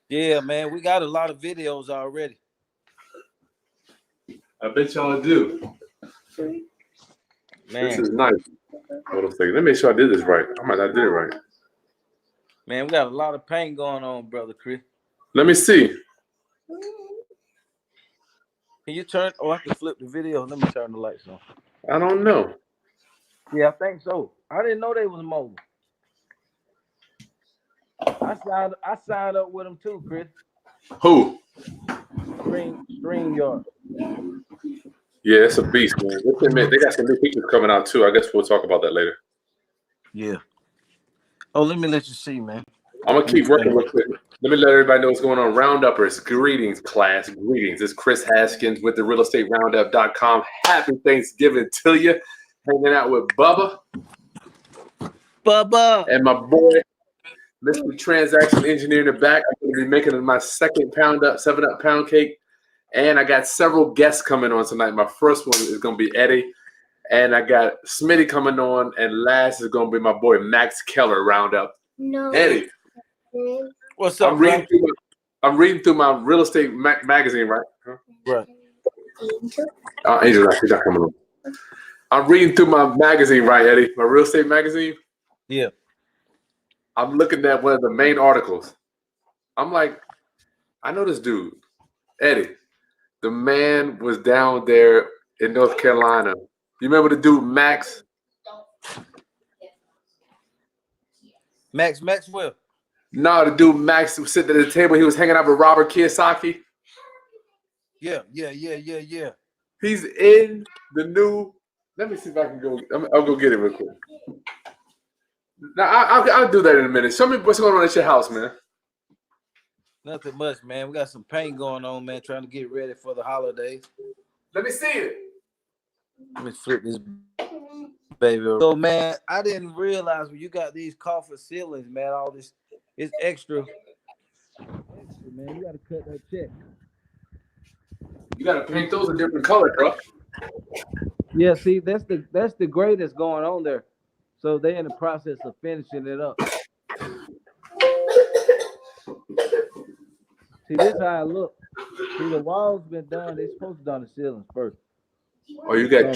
Yeah, man, we got a lot of videos already. I bet y'all do. Man. This is nice. Hold on a second. Let me make sure I did this right. I might not did it right. Man, we got a lot of paint going on, brother Chris. Let me see. Can you turn? Oh, I can flip the video. Let me turn the lights on. I don't know. Yeah, I think so. I didn't know they was mobile. I signed up with them too, Chris. Who? StreamYard. Yeah, it's a beast, man. Let's admit, they got some new features coming out too. I guess we'll talk about that later. Yeah. Oh, let me let you see, man. I'm gonna keep working with it. Let me let everybody know what's going on. Rounduppers, greetings, class. Greetings. It's Chris Haskins with the realestateroundup.com. Happy Thanksgiving to you. Hanging out with Bubba. And my boy, Mr. Transaction Engineer in the back. I'm going to be making my second 7-Up pound cake. And I got several guests coming on tonight. My first one is going to be Eddie. And I got Smitty coming on. And last is going to be my boy, Max Keller, Roundup. No. Eddie. What's up, I'm reading through my real estate magazine, right? Huh? Right. Angel, she's not coming on. I'm reading through my magazine, right, Eddie? My real estate magazine? Yeah. I'm looking at one of the main articles. I'm like, I know this dude, Eddie. The man was down there in North Carolina. You remember the dude, Max? Max Maxwell? No, the dude, Max, was sitting at the table. He was hanging out with Robert Kiyosaki. Yeah. He's in the new. Let me see if I can go. I'll go get it real quick. Now, I'll do that in a minute. Show me what's going on at your house, man. Nothing much, man. We got some paint going on, man, trying to get ready for the holidays. Let me see it. Let me flip this baby. So, man, I didn't realize when you got these coffer ceilings, man, all this is extra. Man, you got to cut that check. You got to paint those a different color, bro. Yeah, see, that's the gray that's going on there. So they're in the process of finishing it up. See, this how it look. See, the walls been done. They're supposed to done the ceilings first. Oh, you got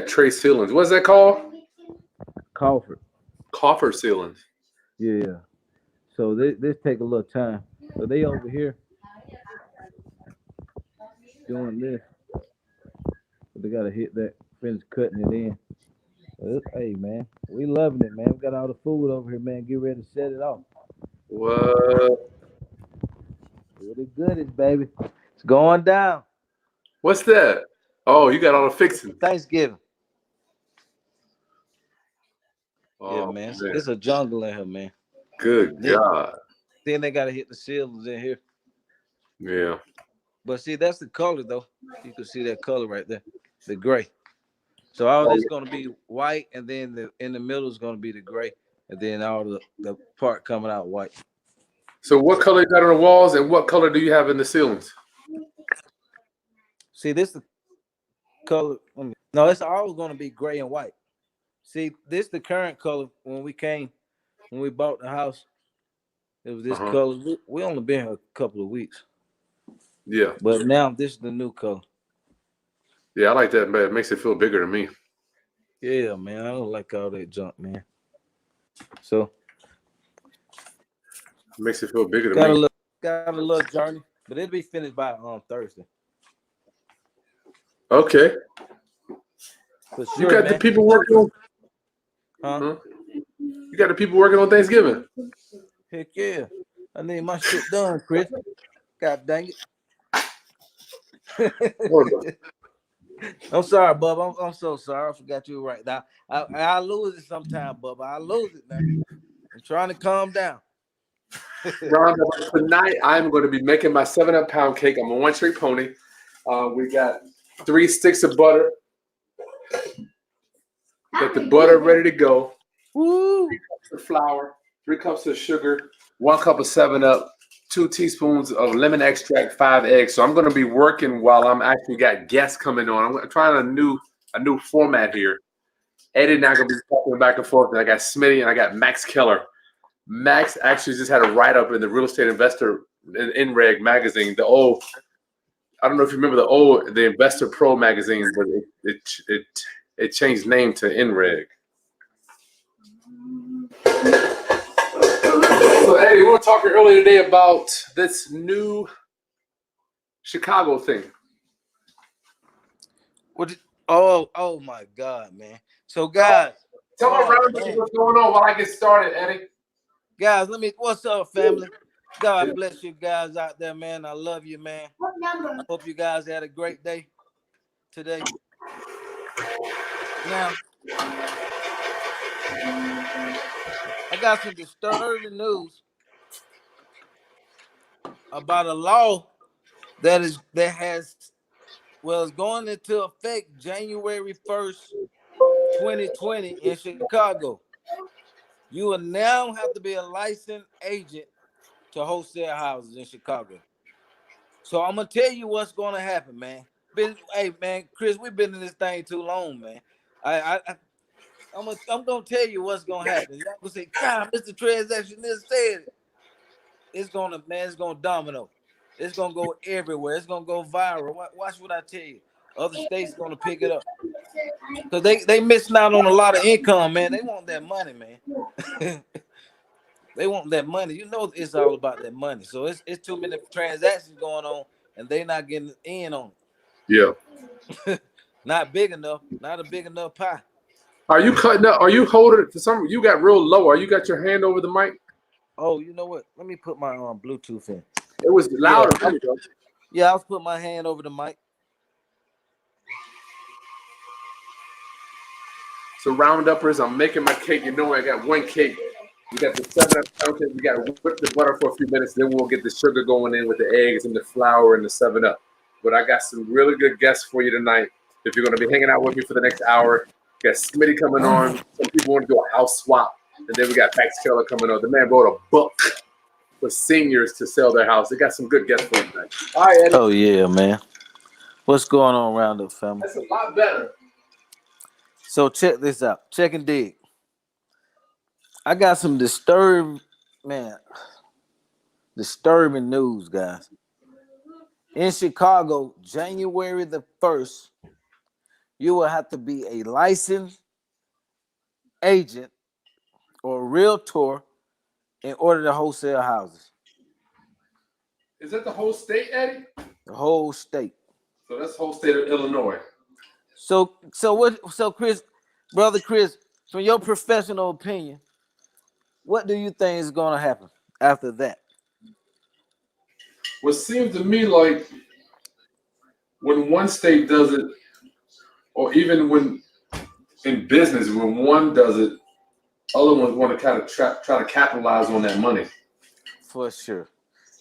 tray ceilings. What's that called? Coffer ceilings. Yeah. So this take a little time. So they over here doing this. But they gotta hit that, finish cutting it in. Hey man, we loving it, man. We got all the food over here, man. Get ready to set it off. What? Really goodies, baby. It's going down. What's that? Oh, you got all the fixing. Thanksgiving. Oh, yeah, man. It's a jungle in here, man. Good God. Then they gotta hit the ceilings in here. Yeah. But see, that's the color though. You can see that color right there, the gray. So all this is gonna be white, and then in the middle is gonna be the gray, and then all the part coming out white. So what color you got on the walls, and what color do you have in the ceilings? See, this is the color. No, it's always gonna be gray and white. See, this is the current color when we bought the house. It was this color. We only been here a couple of weeks. Yeah. But now this is the new color. Yeah, I like that, man. It makes it feel bigger to me. Yeah, man. I don't like all that junk, man. So it makes it feel bigger to me. Got a little journey, but it'll be finished by Thursday. Okay. Sure, you got the people working on. Huh? You got the people working on Thanksgiving. Heck yeah! I need my shit done, Chris. God dang it! I'm sorry, Bubba. I'm so sorry. I forgot you right now. I lose it sometime, Bubba. I lose it now. I'm trying to calm down. Tonight, I'm going to be making my 7-Up pound cake. I'm a one-trick pony. We got 3 sticks of butter. Got the butter ready to go. Woo! 3 cups of flour, 3 cups of sugar, 1 cup of 7-Up, 2 teaspoons of lemon extract, 5 eggs. So I'm going to be working while I'm actually got guests coming on. I'm trying a new format here. Eddie and I are going to be talking back and forth. And I got Smitty and I got Max Keller Max actually just had a write-up in the Real Estate Investor in NREG magazine. I don't know if you remember the Investor Pro magazine, but it changed name to NREG. So Eddie, we were talking earlier today about this new Chicago thing. Oh my God, man. So guys, tell me what's going on while I get started, Eddie. Guys, what's up, family? God bless you guys out there, man. I love you, man. What number? I hope you guys had a great day today. Now, I got some disturbing news about a law that is going into effect January 1st, 2020 in Chicago. You will now have to be a licensed agent to wholesale houses in Chicago. So I'm gonna tell you what's gonna happen, man. Hey, man, Chris, we've been in this thing too long, man. I'm gonna tell you what's gonna happen. Y'all gonna say, God, Mr. Transactionist said it. It's gonna domino. It's gonna go everywhere. It's gonna go viral. Watch what I tell you. Other states gonna pick it up because they missing out on a lot of income, man. They want that money, man. They want that money. You know, it's all about that money. So it's too many transactions going on, and they not getting in on it. Yeah. Not big enough. Not a big enough pie. Are you cutting up? Are you holding it for some? You got real low. Are you got your hand over the mic? Oh, you know what? Let me put my Bluetooth in. It was louder. Yeah, I'll put my hand over the mic. So round-uppers, I'm making my cake. You know I got one cake. We got the 7-Up pound cake. We got to whip the butter for a few minutes. Then we'll get the sugar going in with the eggs and the flour and the 7-Up. But I got some really good guests for you tonight. If you're going to be hanging out with me for the next hour, we got Smitty coming on. Some people want to do a house swap. And then we got Keller coming on. The man wrote a book for seniors to sell their house. They got some good guests for you tonight. All right, Eddie. Oh, yeah, man. What's going on, Roundup family? That's a lot better. So check this out. Check and dig. I got some disturbing news, guys. In Chicago, January the 1st, you will have to be a licensed agent or realtor in order to wholesale houses. Is that the whole state, Eddie? The whole state. So that's the whole state of Illinois. So Chris, brother Chris, from your professional opinion, what do you think is going to happen after that? What seems to me like when one state does it, or even when in business, when one does it, other ones want to kind of try to capitalize on that money. For sure.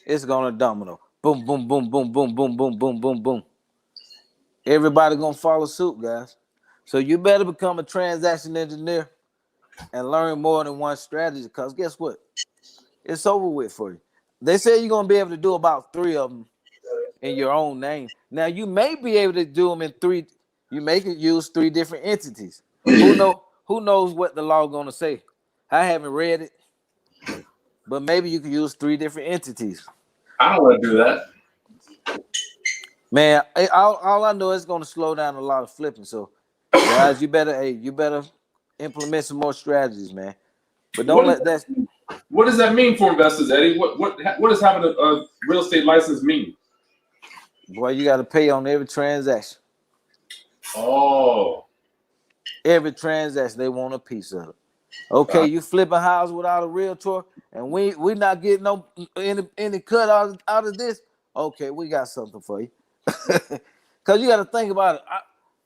It's going to domino. Boom, boom, boom, boom, boom, boom, boom, boom, boom, boom. Everybody going to follow suit, guys. So you better become a transaction engineer and learn more than one strategy, because guess what? It's over with for you. They say you're going to be able to do about 3 of them in your own name. Now, you may be able to do them in 3. You may use 3 different entities. Who knows what the law going to say? I haven't read it, but maybe you could use 3 different entities. I don't want to do that. Man, all I know is going to slow down a lot of flipping. So, guys, you better implement some more strategies, man. But don't let that. What does that mean for investors, Eddie? What does having a real estate license mean? Boy, you got to pay on every transaction. Oh. Every transaction, they want a piece of it. Okay, you flip a house without a realtor, and we not getting any cut out of this. Okay, we got something for you. Because you got to think about it.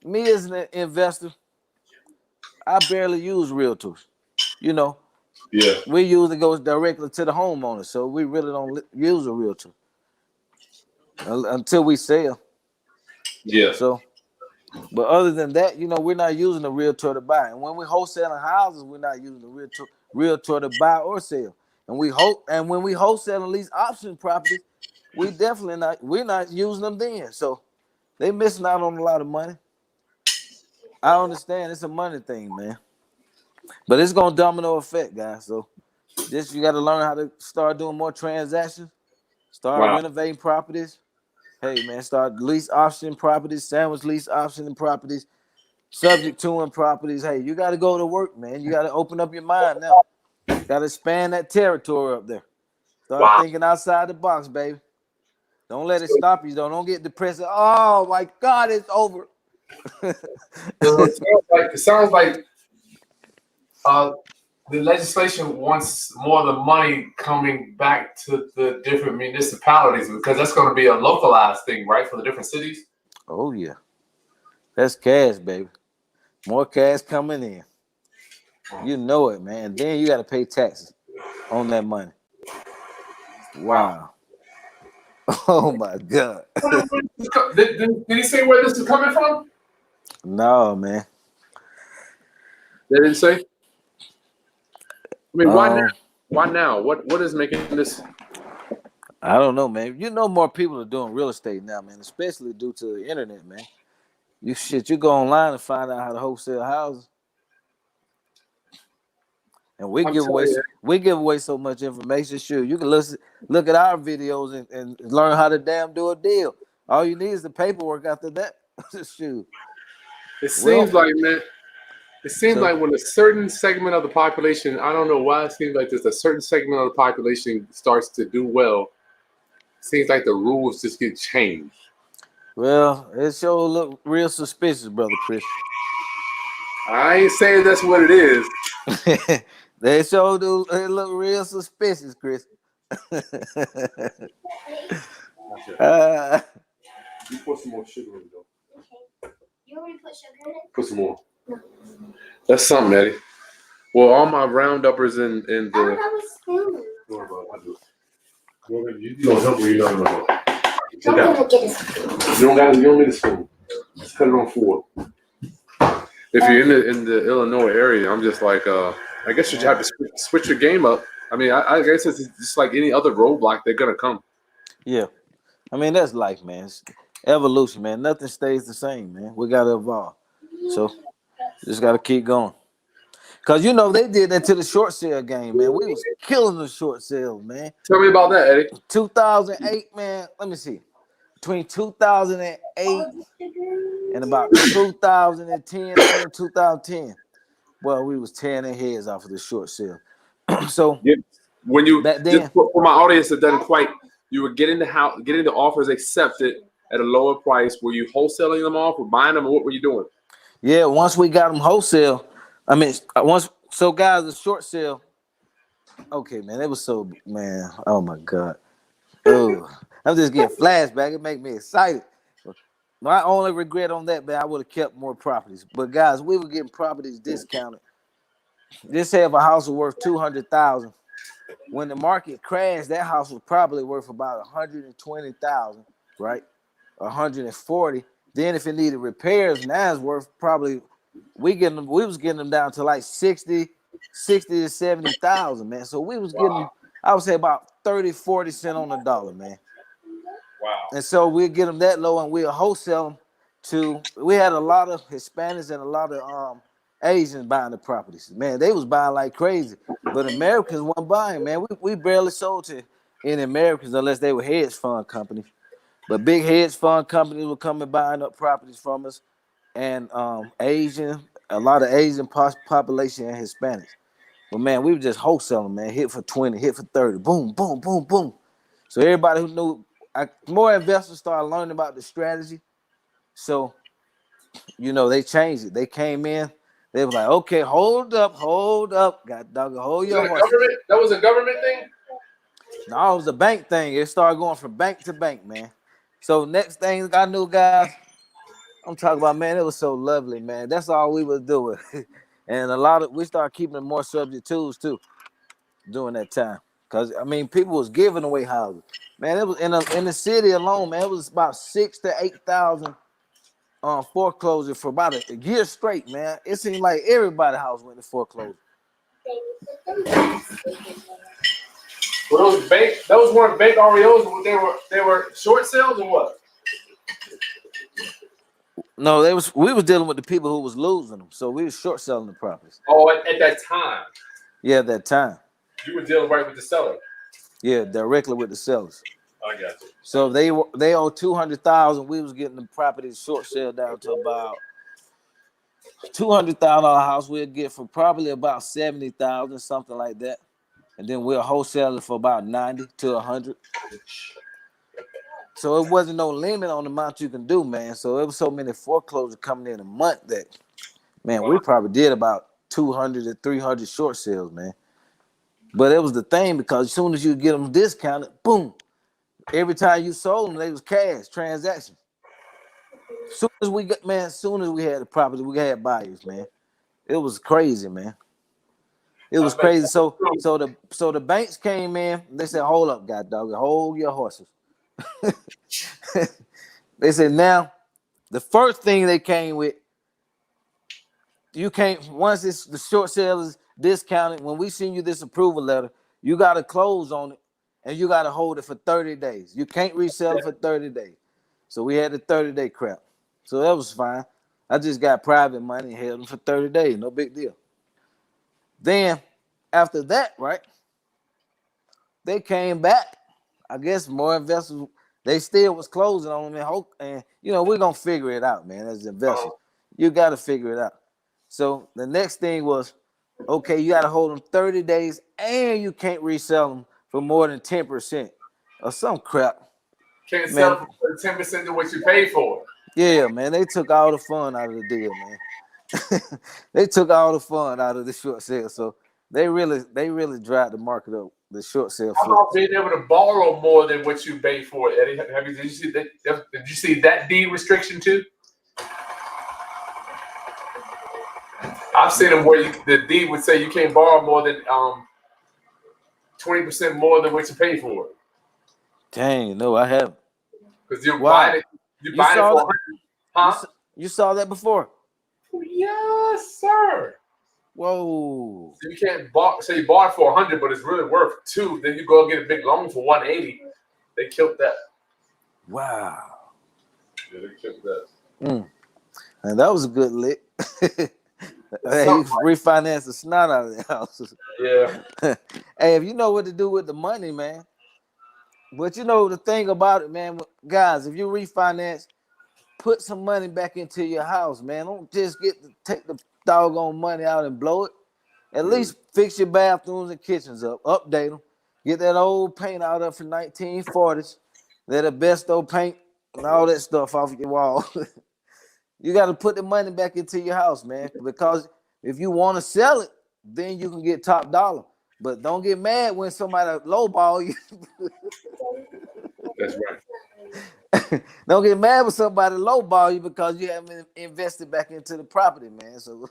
Me as an investor, I barely use realtors. You know, yeah, we usually go directly to the homeowner, so we really don't use a realtor until we sell. Yeah. So, but other than that, you know, we're not using a realtor to buy. And when we're wholesaling houses, we're not using a realtor to buy or sell. And when we wholesaling lease option properties, we're not using them then. So they missing out on a lot of money. I understand it's a money thing, man. But it's gonna domino effect, guys. So Just you got to learn how to start doing more transactions, start Wow. renovating properties. Hey man, start lease option properties, sandwich lease option properties, subject to in properties. Hey, you got to go to work, man. You got to open up your mind now. Got to expand that territory up there. Start Wow. thinking outside the box, baby. Don't let it So, stop you. Don't get depressed. Oh my God, it's over. it sounds like uh, the legislation wants more of the money coming back to the different municipalities because that's going to be a localized thing, right, for the different cities. Oh yeah, that's cash, baby. More cash coming in. You know it, man. And then you got to pay taxes on that money. Wow. Wow. Oh my God. Did he say where this is coming from? No, man. They didn't say. I mean, why now? Um, Why now? What is making this? I don't know, man. You know more people are doing real estate now, man, especially due to the internet, man. You go online and find out how to wholesale houses. And I'm telling you, we give away so much information. Sure, you can look at our videos and learn how to damn do a deal. All you need is the paperwork after that. Shoot. it Well, seems like, man. It seems so like when a certain segment of the population, I don't know why it seems like there's a certain segment of the population starts to do well. It seems like the rules just get changed. well, it sure look real suspicious, brother Chris. I ain't saying that's what it is. They sure do. It look real suspicious, Chris. uh, You put some more sugar in it, though. Okay. You already put sugar in it? Put some more. No. That's something, Eddie. Well, all my rounduppers in the. I don't have a spoon. Don't worry about it. I'll do it. You don't help me. You don't know. I'm gonna get a spoon. You don't need a spoon. Just cut it on 4. If you're in the Illinois area, I'm just like, I guess you have to switch your game up. I mean, I guess it's just like any other roadblock, they're gonna come. yeah, I mean that's life, man. It's evolution, man. Nothing stays the same, man. We gotta evolve. So just gotta keep going. Cause you know they did that to the short sale game, man. We was killing the short sales, man. Tell me about that, Eddie. 2008, man. Let me see. Between 2008 and about 2010, I think 2010. Well, we was tearing their heads off of the short sale. So Yeah. When you back just then, for my audience that doesn't quite, you were getting the offers accepted at a lower price. Were you wholesaling them off or buying them, or what were you doing? yeah, once we got them wholesale, I mean, guys, the short sale, okay, man, it was so, man, oh my God. Oh, I'm just getting flashback. It make me excited. My only regret on that, man, I would have kept more properties. But guys, we were getting properties discounted. Just say if a house was worth 200,000, when the market crashed, that house was probably worth about 120,000, right? 140. Then if it needed repairs, now it's worth probably we was getting them down to like 60 to 70,000, man. So we was getting, I would say about 30, 40 cents on the dollar, man. Wow. And so we'd get them that low and we'll wholesale them we had a lot of Hispanics and a lot of Asians buying the properties. Man, they was buying like crazy. But Americans weren't buying, man. We barely sold to any Americans unless they were hedge fund companies. But big hedge fund companies were coming buying up properties from us. And a lot of Asian population and Hispanics. But man, we were just wholesaling, man. Hit for 20, hit for 30. Boom, boom, boom, boom. So everybody who knew, more investors started learning about the strategy. So, they changed it. They came in. They was like, okay, hold up. God dog, hold your horses. That was a government thing? No, it was a bank thing. It started going from bank to bank, man. So next thing I knew, guys, I'm talking about, man, it was so lovely, man. That's all we was doing. And we started keeping more subject tools too during that time. Cause I mean, people was giving away houses. Man, it was in the city alone, man. It was about 6,000 to 8,000 foreclosure for about a year straight, man. It seemed like everybody's house went to foreclosure. Well, those weren't bank REOs. They were short sales or what? No, we was dealing with the people who was losing them, so we was short selling the properties. Oh, at that time. Yeah, at that time. You were dealing right with the seller. Yeah, directly with the sellers. I got you. So they owe $200,000. We was getting the property short sale down to about $200,000 house. We'll get for probably about $70,000, something like that, and then we'll wholesale it for about 90 to 100. So it wasn't no limit on the amount you can do, man. So it was so many foreclosures coming in a month that, man, we probably did about 200 to 300 short sales, man. But it was the thing because as soon as you get them discounted, boom, every time you sold them, they was cash transactions. As soon as we had the property, we had buyers, man. It was crazy, man. It was crazy. So the banks came in. They said, "Hold up, God dog, hold your horses." They said, "Now, the first thing they came with, you can't once it's the short sale is discounted. When we send you this approval letter, you got to close on it, and you got to hold it for 30 days. You can't resell it for 30 days." So we had the 30-day crap. So that was fine. I just got private money and held them for 30 days. No big deal. Then after that, right, they came back. I guess more investors, they still was closing on them. And we're going to figure it out, man, as investors. You got to figure it out. So the next thing was, okay, you got to hold them 30 days and you can't resell them for more than 10% or some crap. Can't sell them for 10% of what you paid for. Yeah, man, they took all the fun out of the deal, man. They took all the fun out of the short sale. So they really dried the market up, the short sale. How about being able to borrow more than what you paid for, Eddie? Did you see that deed restriction too? I've seen them where the deed would say you can't borrow more than 20% more than what you paid for it. Dang, no, I haven't. Because you're buying it. You buying it for 100. Huh? You saw that before? Yes, sir. Whoa. So you can't say you bought it for 100, but it's really worth 2. Then you go get a big loan for 180. They killed that. Wow. Yeah, they killed that. And that was a good lick. Hey, he refinanced the snot out of the houses. Yeah. Hey, if you know what to do with the money, man. But the thing about it, man, guys, if you refinance, put some money back into your house, man. Don't just take the doggone money out and blow it. At least fix your bathrooms and kitchens up, update them, get that old paint out of from 1940s, that asbesto paint and all that stuff off your wall. You got to put the money back into your house, man, because if you want to sell it, then you can get top dollar. But don't get mad when somebody lowball you. That's right. Don't get mad when somebody lowball you because you haven't invested back into the property, man. So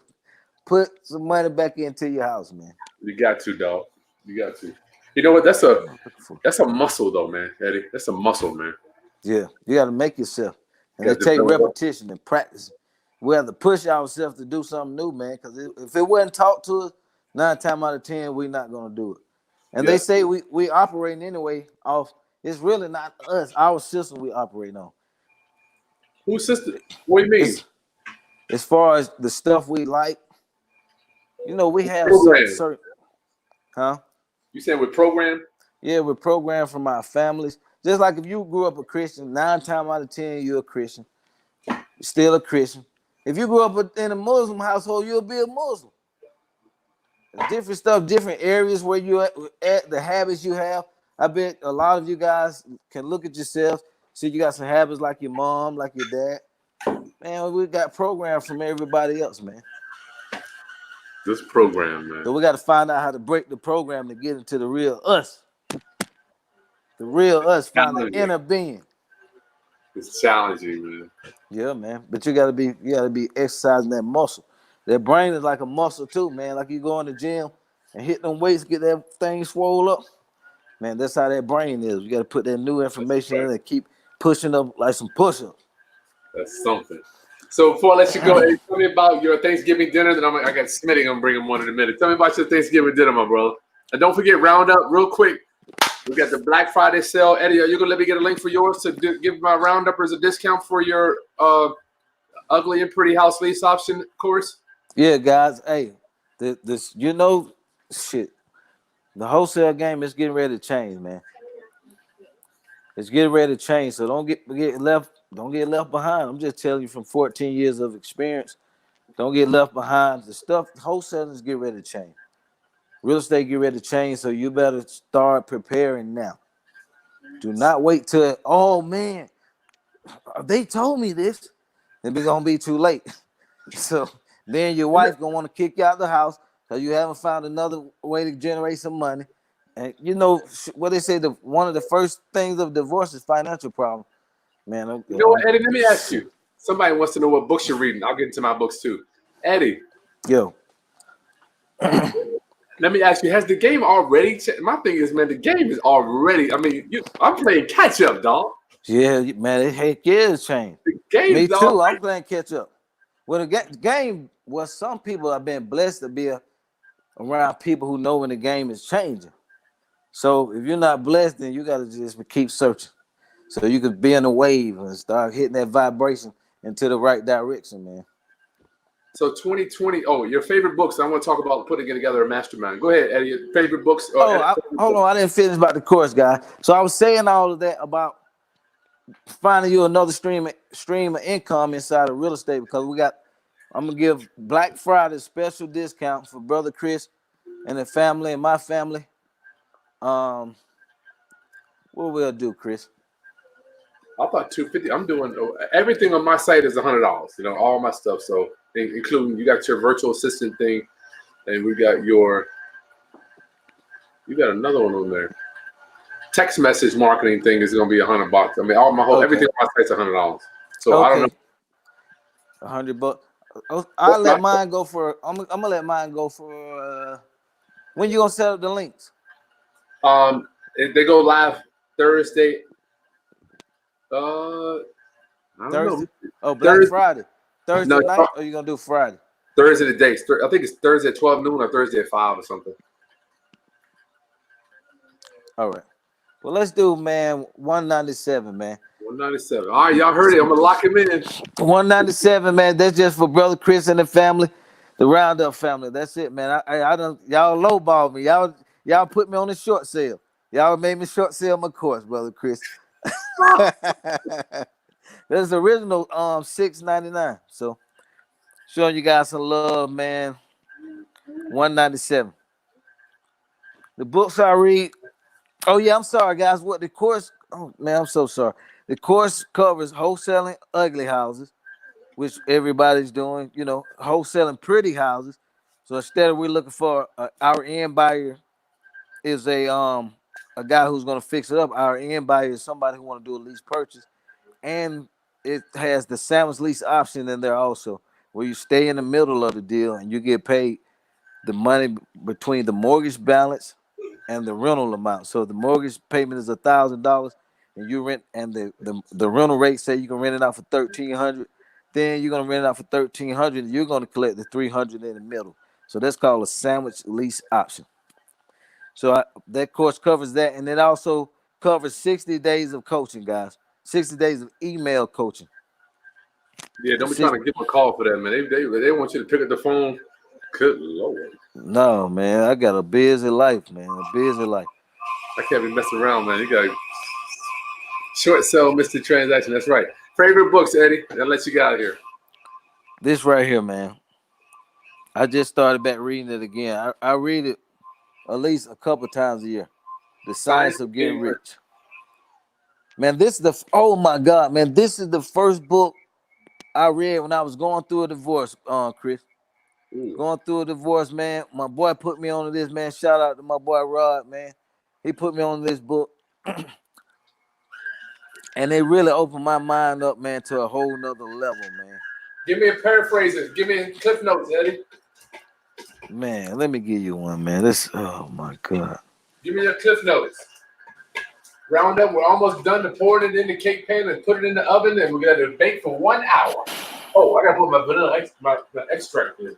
put some money back into your house, man. You got to, dog. You got to. You know what? That's a muscle, though, man, Eddie. That's a muscle, man. Yeah, you got to make yourself. And it takes repetition and practice. We have to push ourselves to do something new, man, because if it wasn't taught to us, 9 times out of 10, we're not going to do it. And they say we operating anyway off. It's really not us, our system we operate on. Whose system? What do you mean? As far as the stuff we like, we have certain. Huh? You saying we're programmed? Yeah, we're programmed from our families. Just like if you grew up a Christian, 9 times out of 10, you're a Christian. You're still a Christian. If you grew up in a Muslim household, you'll be a Muslim. Different stuff, different areas where you're at, the habits you have. I bet a lot of you guys can look at yourself, see you got some habits like your mom, like your dad. Man, we got programs from everybody else, man. This program, man. So we got to find out how to break the program to get into the real us. The real us, find the inner being. It's challenging, man. Yeah, man. But you gotta be exercising that muscle. That brain is like a muscle too, man. Like you go in the gym and hit them weights, get that thing swole up. Man, that's how that brain is. You gotta put that new information in and keep pushing up like some push-ups. That's something. So before I let you go, hey, tell me about your Thanksgiving dinner. Then I got Smitty gonna bring him one in a minute. Tell me about your Thanksgiving dinner, my brother. And don't forget, Roundup real quick. We got the Black Friday sale. Eddie, are you gonna let me get a link for yours to give my Rounduppers a discount for your ugly and pretty house lease option course? Yeah, guys. Hey, this shit. The wholesale game is getting ready to change, man. It's getting ready to change. So don't get left. Don't get left behind. I'm just telling you from 14 years of experience. Don't get left behind. The stuff wholesaling is getting ready to change. Real estate get ready to change. So you better start preparing now. Do not wait till man, they told me this. It's gonna be too late. So then your wife gonna want to kick you out the house because you haven't found another way to generate some money. And you know what they say, one of the first things of divorce is financial problem. Man, You know what, Eddie? Let me ask you. Somebody wants to know what books you're reading. I'll get into my books too. Eddie. Yo. Let me ask you, has the game already changed? My thing is, man, the game is already, I'm playing catch up, dog. Yeah, man, heck yeah, it's changed. Me too, I'm playing catch up. Well, the game was some people have been blessed to be around people who know when the game is changing. So if you're not blessed, then you got to just keep searching. So you could be in a wave and start hitting that vibration into the right direction, man. So 2020. Oh, your favorite books. I want to talk about putting together a mastermind. Go ahead, Eddie. Your favorite books. Hold on. I didn't finish about the course, guy. So I was saying all of that about finding you another stream of income inside of real estate because I'm going to give Black Friday special discount for Brother Chris and the family and my family. What we'll do, Chris? I thought $250. I'm doing everything on my site is $100. You know, all my stuff. So including you got your virtual assistant thing, and you got another one on there. Text message marketing thing is going to be $100. I mean, everything on my site's $100. So I don't know. $100. I'll let mine go for. I'm gonna let mine go for. When you gonna set up the links? They go live Thursday. I don't know. Oh, Black Friday. Thursday night, or you gonna do Friday? Thursday the day. I think it's Thursday at 12 noon or Thursday at 5 or something. All right. Well, let's do, man, 197, man. 197. All right, y'all heard it. I'm gonna lock him in. 197, man. That's just for Brother Chris and the family, the Roundup family. That's it, man. I don't. Y'all lowballed me. Y'all put me on the short sale. Y'all made me short sale my course, Brother Chris. That's the original $699. So showing you guys some love, man. 197. The books I read. Oh yeah, I'm sorry, guys. What the course? Oh man, I'm so sorry. The course covers wholesaling ugly houses, which everybody's doing. You know, wholesaling pretty houses. So instead, we're looking for our end buyer is a guy who's going to fix it up. Our end buyer is somebody who want to do a lease purchase, and it has the sandwich lease option in there also, where you stay in the middle of the deal and you get paid the money between the mortgage balance and the rental amount. So the mortgage payment is $1,000, and you rent, and the rental rate say you can rent it out for $1,300. Then you're gonna rent it out for $1,300, and you're gonna collect the $300 in the middle. So that's called a sandwich lease option. So that course covers that, and it also covers 60 days of coaching, guys. 60 days of email coaching. Yeah, don't be trying to give them a call for that, man. They want you to pick up the phone. Good Lord. No, man, I got a busy life, man. A busy life. I can't be messing around, man. You got to short sell Mr. Transaction. That's right. Favorite books, Eddie? I'll let you get out of here. This right here, man. I just started back reading it again. I read it at least a couple times a year. The Science of Getting Rich. Man, this is oh my God, man. This is the first book I read when I was going through a divorce, Chris. Going through a divorce, man. My boy put me on this, man. Shout out to my boy Rod, man. He put me on this book. And it really opened my mind up, man, to a whole nother level, man. Give me a paraphrase. Give me cliff notes, Eddie. Man, let me give you one, man. Oh my God. Give me your cliff notes. Round up. We're almost done to pour it in the cake pan and put it in the oven, and we're gonna bake for 1 hour. Oh, I gotta put my vanilla my extract in.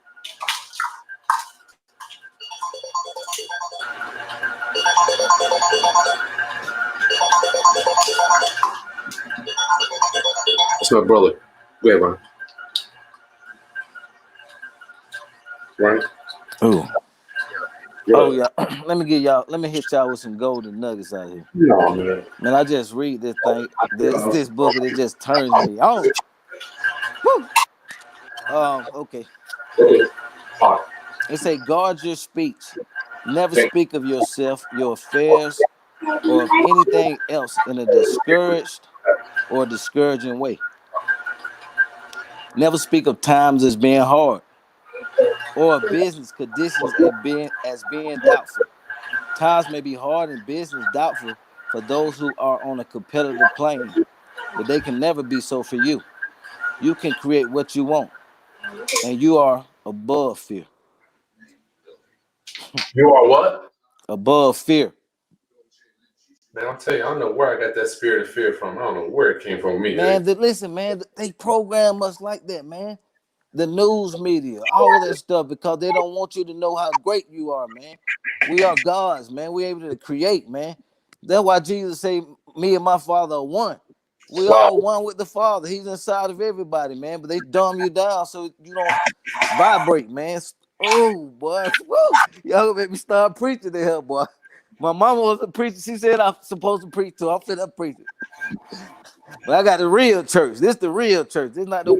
That's my brother. Go ahead, Ryan. Right? Oh. Oh yeah, let me hit y'all with some golden nuggets out here. No, man. Man, I just read this thing, this book, and it just turns me on. Woo! Okay. Okay. All right. It say guard your speech. Never speak of yourself, your affairs, or of anything else in a discouraged or discouraging way. Never speak of times as being hard, or of business conditions as being doubtful. Times may be hard in business, doubtful for those who are on a competitive plane, but they can never be so for you. You can create what you want, and you are above fear. You are what? Above fear. Man, I'll tell you, I don't know where I got that spirit of fear from. I don't know where it came from me. Man, listen, man, they program us like that, man. The news media, all of that stuff, because they don't want you to know how great you are, man. We are gods, man. We're able to create, man. That's why Jesus said, me and my Father are one. We Wow. all one with the Father. He's inside of everybody, man. But they dumb you down so you don't vibrate, man. Oh, boy. Woo. Y'all make me start preaching to her, boy. My mama was a preacher. She said I'm supposed to preach too. I'm finna preach it. But I got the real church. This the real church. This not the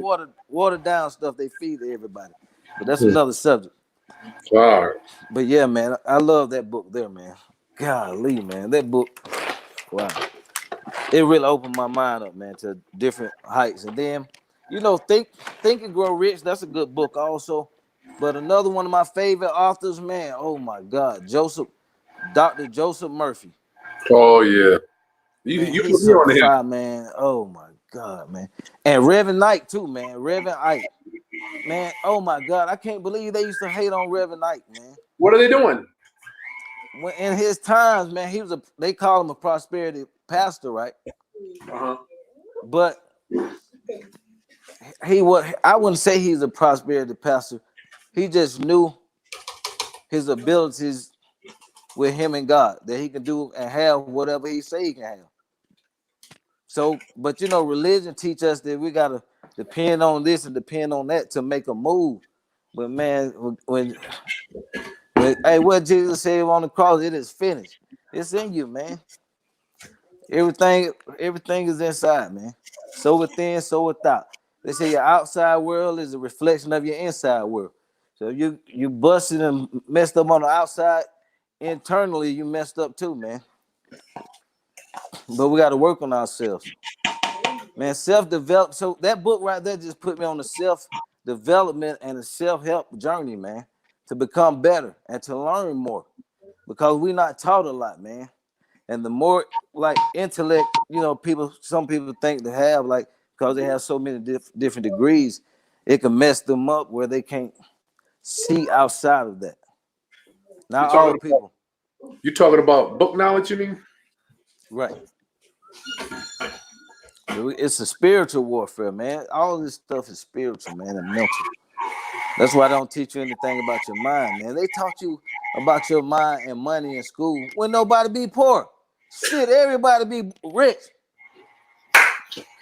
watered down stuff they feed to everybody. But that's another subject. Wow. But yeah, man, I love that book there, man. Golly, man, that book, wow. It really opened my mind up, man, to different heights. And then, Think and Grow Rich. That's a good book also. But another one of my favorite authors, man. Oh my God, Dr. Joseph Murphy. Oh yeah. You He's put me on him. certified, man. Oh my God, man. And Reverend Knight too, man. Reverend Ike. Man, oh my God. I can't believe they used to hate on Reverend Knight, man. What are they doing? When in his times, man, they call him a prosperity pastor, right? Uh-huh. But I wouldn't say he's a prosperity pastor. He just knew his abilities with him and God, that he can do and have whatever he say he can have. So, but religion teach us that we gotta depend on this and depend on that to make a move. But man, when hey, what Jesus said on the cross, it is finished. It's in you, man. Everything is inside, man. So within, so without. They say your outside world is a reflection of your inside world. So you busted and messed up on the outside, internally you messed up too, man. But we got to work on ourselves. Man, self-develop. So that book right there just put me on the self-development and the self-help journey, man, to become better and to learn more. Because we're not taught a lot, man. And the more like intellect, some people think they have, like, because they have so many different degrees, it can mess them up where they can't see outside of that. Not all people. You talking about book knowledge, you mean? Right. It's a spiritual warfare, man. All of this stuff is spiritual, man, and mental. That's why I don't teach you anything about your mind, man. They taught you about your mind and money in school when nobody be poor. Shit, everybody be rich.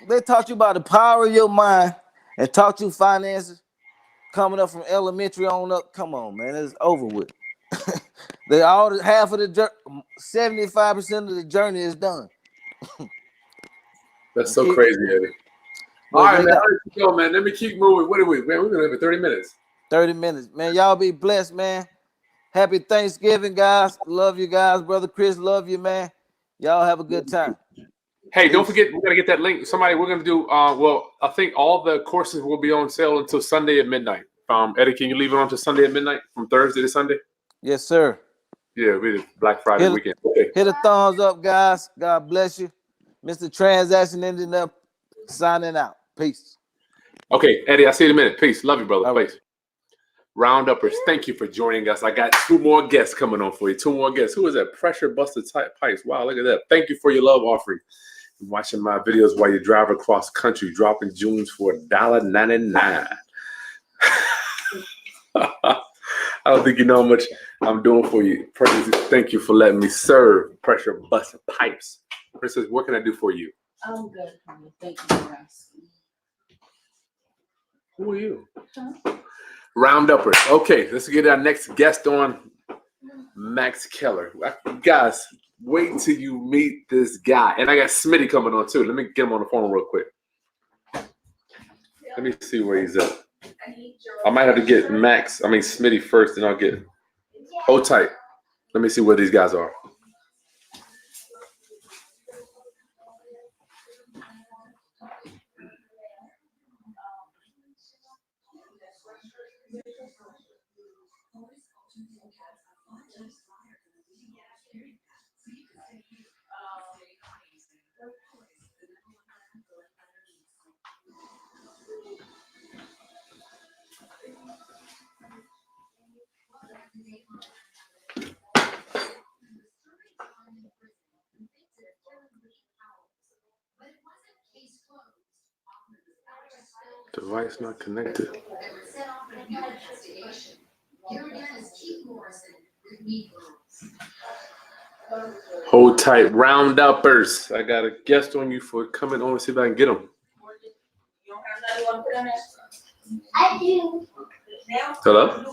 They taught you about the power of your mind and taught you finances coming up from elementary on up. Come on, man, it's over with. They all half of the 75% of the journey is done. That's so crazy, Eddie. All right, man. Go, man. Let me keep moving. What are we? Man, we're gonna have 30 minutes. 30 minutes, man. Y'all be blessed, man. Happy Thanksgiving, guys. Love you guys, brother Chris. Love you, man. Y'all have a good time. Hey, don't forget, we gotta get that link. We're gonna do. Well, I think all the courses will be on sale until Sunday at midnight. Eddie, can you leave it on to Sunday at midnight from Thursday to Sunday? Yes, sir. Yeah, we did Black Friday weekend. Okay. Hit a thumbs up, guys. God bless you. Mr. Transaction ended up signing out. Peace. Okay, Eddie, I'll see you in a minute. Peace. Love you, brother. Peace. Rounduppers, thank you for joining us. I got 2 more guests coming on for you. 2 more guests. Who is that? Pressure Buster Type Pipes. Wow, look at that. Thank you for your love offering. You're watching my videos while you drive across country, dropping Junes for $1.99. I don't think you know how much I'm doing for you. Princess, thank you for letting me serve Pressure Buster Pipes. Princess, what can I do for you? I'm good, honey. Thank you for asking. Who are you? Huh? Rounduppers. Okay, let's get our next guest on. Max Keller. Guys, wait till you meet this guy. And I got Smitty coming on too. Let me get him on the phone real quick. Let me see where he's at. I might have to get Smitty first, and I'll get. Hold tight. Let me see where these guys are. Device not connected. Hold tight, round-uppers. I got a guest on you for coming on. See if I can get him. You don't have another one put on it? I do. Now? Hello?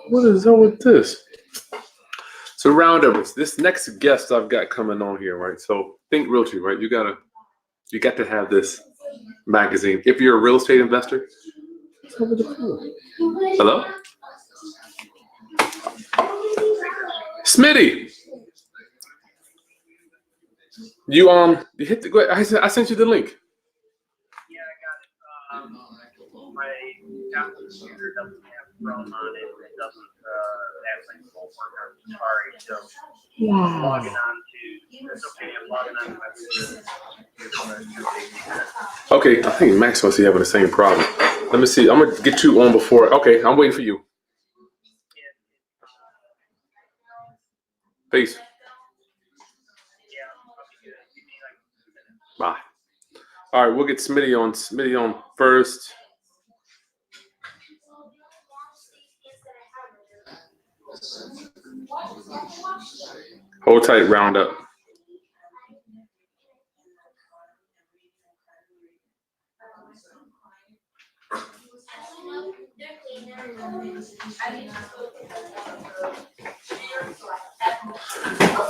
What is up with this? So rounders, this next guest I've got coming on here, right? So Think Realty, right? You got to have this magazine. If you're a real estate investor. Hello? Smitty. You hit the I sent you the link. Yeah, I got it. My computer doesn't have Chrome on it. It doesn't have like full work on Safari. So I'm logging on to. It's okay. I'm logging on to my. Okay, I think Max must be having the same problem. Let me see. I'm gonna get you on before. Okay, I'm waiting for you. Peace. Bye. All right, we'll get Smitty on first. Hold tight, round up.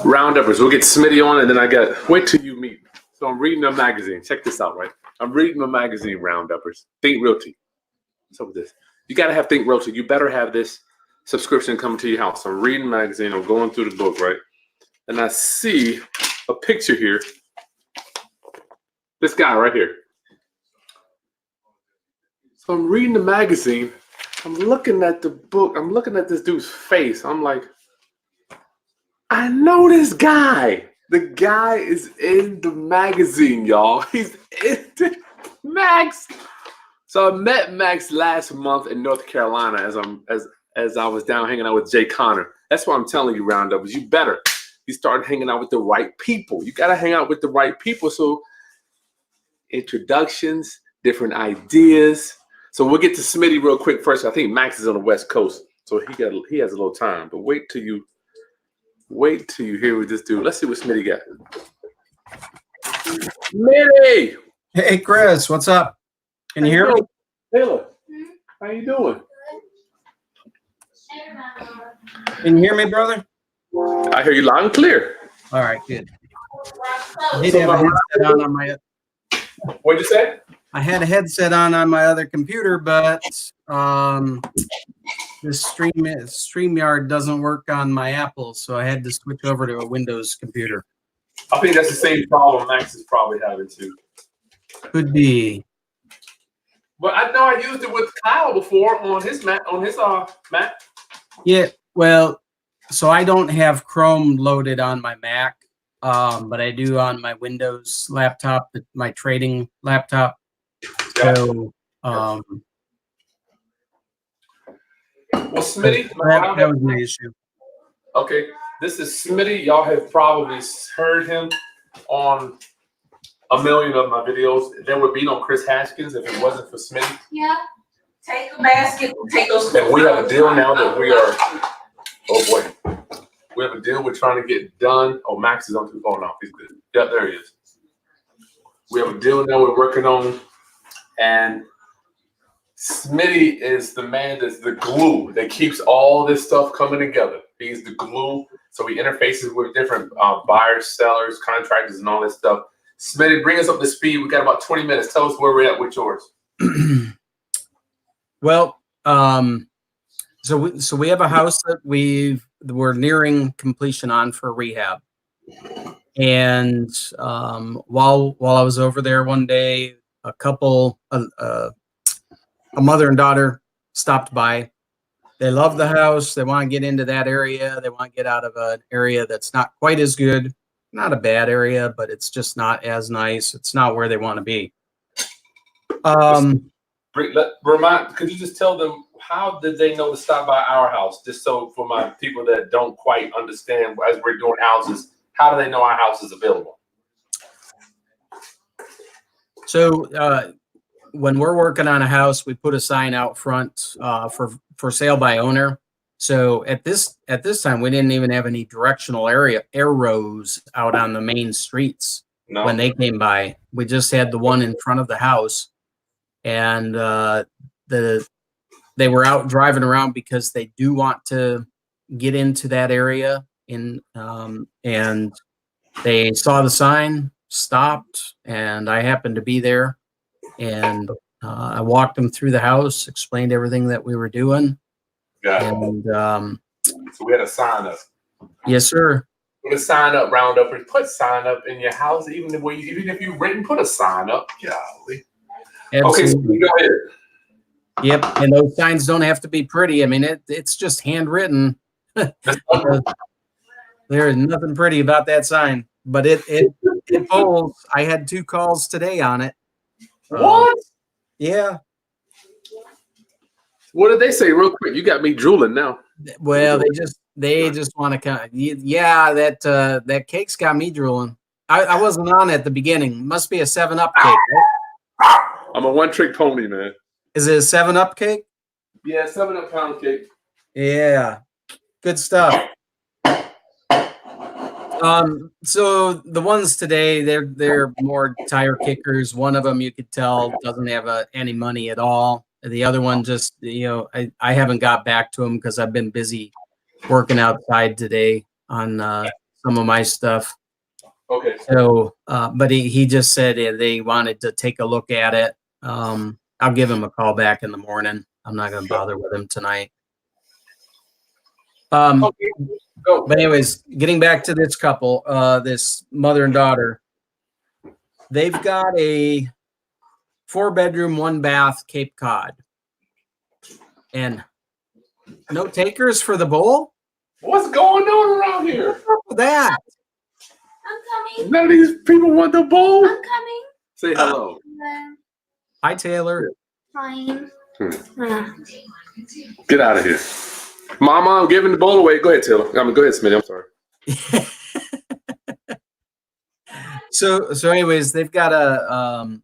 Rounduppers. We'll get Smitty on, and then wait till you meet. So I'm reading a magazine. Check this out, right? I'm reading a magazine, Rounduppers. Think Realty. What's up with this? You got to have Think Realty. You better have this subscription coming to your house. I'm reading a magazine. I'm going through the book, right? And I see a picture here. This guy right here. So I'm reading the magazine. I'm looking at the book. I'm looking at this dude's face. I'm like, I know this guy. The guy is in the magazine, y'all. He's in the Max. So I met Max last month in North Carolina as I was down hanging out with Jay Connor. That's why I'm telling you, Rounduppers, you better. You start hanging out with the right people. You got to hang out with the right people. So introductions, different ideas. So we'll get to Smitty real quick first. I think Max is on the West Coast, so he has a little time. But wait till you hear what this dude. Let's see what Smitty got. Smitty! Hey, Chris, what's up? Can you hear me? Taylor, how you doing? Can you hear me, brother? I hear you loud and clear. All right, good. I did have a headset on my. What'd you say? I had a headset on my other computer, but this StreamYard doesn't work on my Apple, so I had to switch over to a Windows computer. I think that's the same problem Max is probably having too. Could be. Well, I know I used it with Kyle before on his Mac. Yeah, well, so I don't have Chrome loaded on my Mac, but I do on my Windows laptop, my trading laptop. Yeah. So, well, Smitty, that was my issue. Okay, this is Smitty. Y'all have probably heard him on a million of my videos, there would be no Chris Haskins if it wasn't for Smitty. Yeah. Take a basket and take those. And we have a deal now that we are. Oh boy, we have a deal we're trying to get done. Oh, Max is on the phone now. He's good. Yeah, there he is. We have a deal now we're working on, and Smitty is the man that's the glue that keeps all this stuff coming together. He's the glue, so he interfaces with different buyers, sellers, contractors, and all this stuff. Smitty, bring us up to speed. We got about 20 minutes. Tell us where we're at with yours. Well, so we have a house that we're nearing completion on for rehab. And while I was over there one day, a couple, a mother and daughter stopped by. They love the house. They want to get into that area. They want to get out of an area that's not quite as good. Not a bad area, but it's just not as nice. It's not where they want to be. Could you just tell them how did they know to stop by our house? Just so for my people that don't quite understand, as we're doing houses, how do they know our house is available? So when we're working on a house, we put a sign out front for sale by owner. So at this time, we didn't even have any directional arrows out on the main streets when they came by. We just had the one in front of the house, and they were out driving around because they do want to get into that area. And they saw the sign, stopped, and I happened to be there, and I walked them through the house, explained everything that we were doing. And so we had a sign up. Yes, sir. Put a sign up, round up, and put sign up in your house, even if you've written, put a sign up. Golly. Absolutely. Okay, so go ahead. Yep, and those signs don't have to be pretty. I mean, it's just handwritten. There is nothing pretty about that sign, but it holds. I had 2 calls today on it. What? Yeah. What did they say, real quick? You got me drooling now. Well, they just want to kind of, yeah, that cake's got me drooling. I wasn't on at the beginning. Must be a 7-Up cake, right? I'm a one-trick pony, man. Is it a 7-Up cake? Yeah, 7-Up pound cake. Yeah, good stuff. So the ones today, they're more tire kickers. One of them, you could tell, doesn't have any money at all. The other one just, I haven't got back to him because I've been busy working outside today on some of my stuff. Okay. So, but he just said they wanted to take a look at it. I'll give him a call back in the morning. I'm not going to bother with him tonight. Okay. Go. But anyways, getting back to this couple, this mother and daughter, they've got a 4-bedroom, 1-bath Cape Cod, and no takers for the bowl. What's going on around here? What's up with that? I'm coming. None of these people want the bowl. I'm coming. Say hello. Hi, Taylor. Fine. Get out of here. Mama, I'm giving the bowl away. Go ahead, Taylor. Go ahead, Smitty. I'm sorry. So anyways, they've got a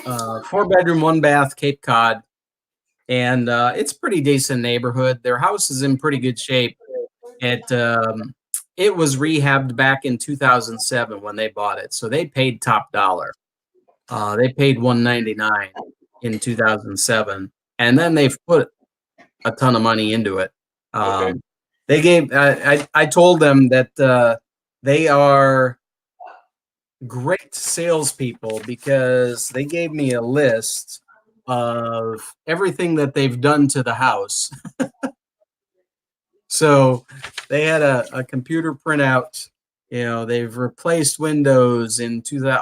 4-bedroom, 1-bath Cape Cod, and it's a pretty decent neighborhood. Their house is in pretty good shape. It was rehabbed back in 2007 when they bought it, so they paid top dollar. They paid $199 in 2007, and then they've put a ton of money into it. Okay. They gave. I told them that they are great salespeople because they gave me a list of everything that they've done to the house. So they had a computer printout. They've replaced windows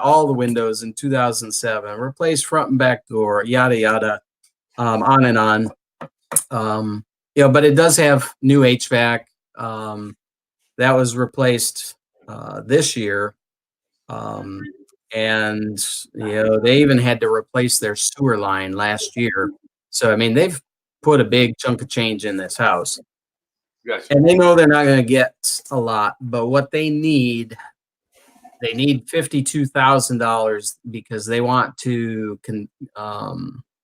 all the windows in 2007, replaced front and back door, yada yada, on and on. But it does have new HVAC. That was replaced this year. And they even had to replace their sewer line last year. So I mean, they've put a big chunk of change in this house. Gotcha. And they know they're not going to get a lot, but what they need they need $52,000 because they want to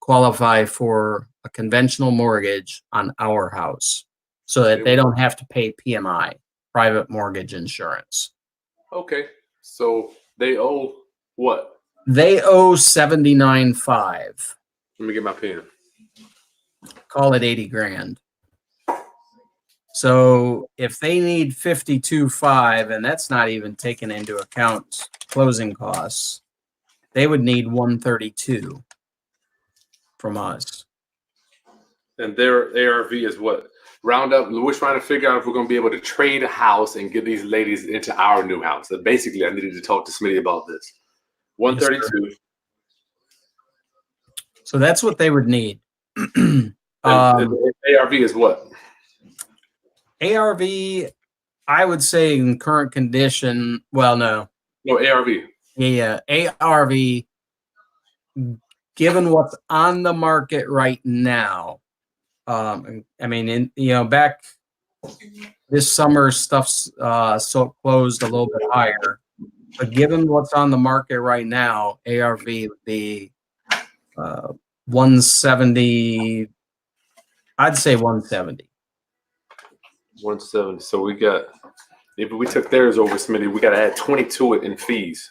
qualify for a conventional mortgage on our house so that they don't have to pay PMI, private mortgage insurance. Okay. So they owe what? They owe $79,500. Let me get my pen. Call it 80 grand. So if they need 52.5, and that's not even taking into account closing costs, they would need 132 from us. And their ARV is what? Round up. We're trying to figure out if we're going to be able to trade a house and get these ladies into our new house. So basically, I needed to talk to Smitty about this. 132. Yes, so that's what they would need. ARV is what? ARV, I would say in current condition, well, no. No, ARV. Yeah, ARV, given what's on the market right now, I mean, back this summer, stuff's so closed a little bit higher. But given what's on the market right now, ARV would be 170. I'd say 170. 170. So we got, if we took theirs over, Smitty, we got to add 20 to it in fees.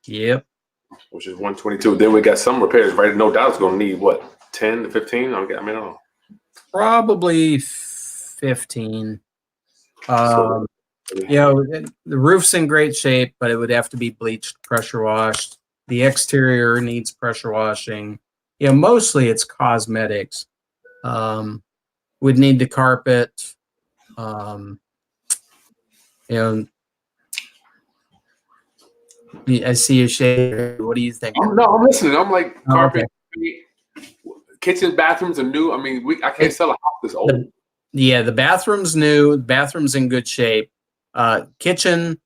Yep. Which is 122. Then we got some repairs, right? No doubt it's going to need what, 10 to 15? I don't know. Probably 15. The roof's in great shape, but it would have to be bleached, pressure washed. The exterior needs pressure washing. Mostly it's cosmetics. Would need the carpet. I see you shade. What do you think? I'm listening. I'm like, carpet, okay. Kitchen, bathrooms are new. I mean, I can't sell a house this old. The bathroom's new. Bathroom's in good shape. Kitchen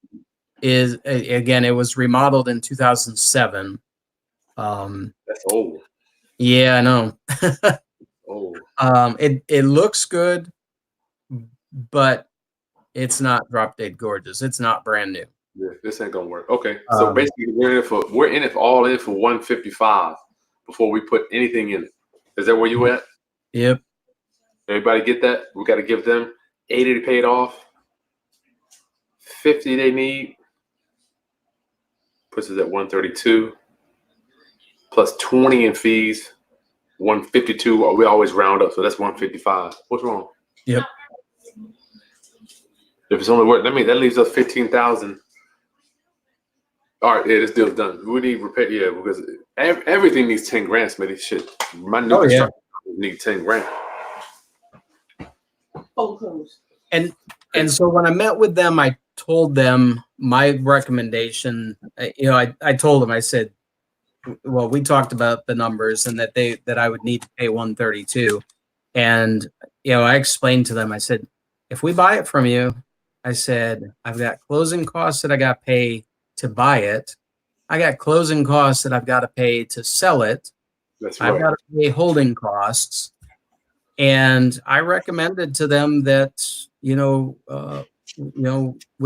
is, again, it was remodeled in 2007. That's old. Yeah, I know. Old. It looks good, but it's not drop dead gorgeous. It's not brand new. Yeah, this ain't gonna work. Okay, so basically we're in it all in for 155 before we put anything in it. Is that where you at? Yep. Everybody get that? We got to give them 80 to pay it off. 50 they need. Puts us at 132. Plus 20 in fees. 152. We always round up, so that's 155. What's wrong? Yep. If it's only worth, that leaves us 15,000. All right, yeah, this deal's done. We need repair, yeah, because everything needs 10 grand, Smitty. Shit, my new construction need 10 grand. And so when I met with them, I told them my recommendation. I told them, I said, well, we talked about the numbers and that I would need to pay 132, and I explained to them. I said, if we buy it from you, I said, I've got closing costs that I got to pay to buy it. I got closing costs that I've got to pay to sell it. That's right. I've got to pay holding costs. And I recommended to them that, we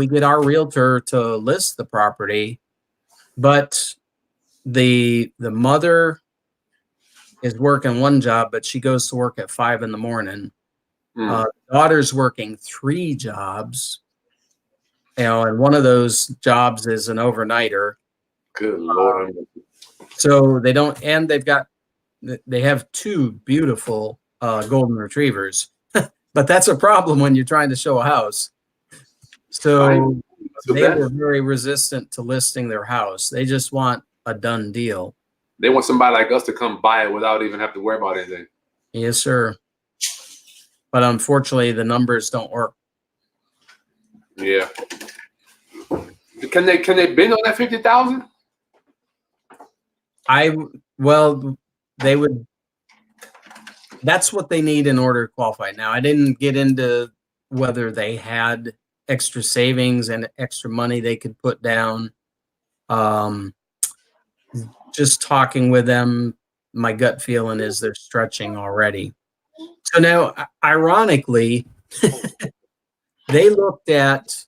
get our realtor to list the property, but the mother is working one job, but she goes to work at 5 a.m. Daughter's working 3 jobs, and one of those jobs is an overnighter. Good Lord. So they have 2 beautiful golden retrievers, but that's a problem when you're trying to show a house. So they were very resistant to listing their house. They just want a done deal. They want somebody like us to come buy it without even have to worry about anything. Yes, sir. But unfortunately, the numbers don't work. Yeah. Can they bid on that 50,000? They would. That's what they need in order to qualify. Now, I didn't get into whether they had extra savings and extra money they could put down. Just talking with them, my gut feeling is they're stretching already. So now, ironically, they looked at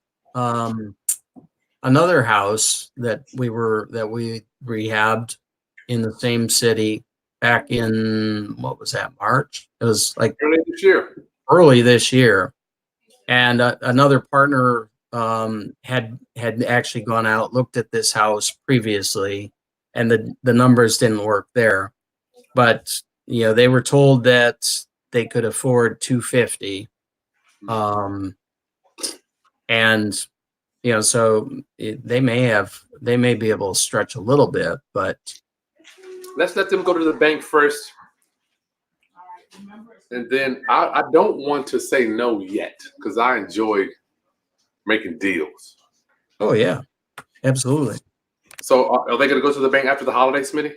another house that we rehabbed in the same city back in, what was that, March? It was like early this year. And another partner had actually gone out, looked at this house previously, and the numbers didn't work there. But they were told that they could afford 250, and so they may be able to stretch a little bit, but let's let them go to the bank first. And then I don't want to say no yet because I enjoy making deals. Oh, yeah, absolutely. So are they going to go to the bank after the holiday, Smitty?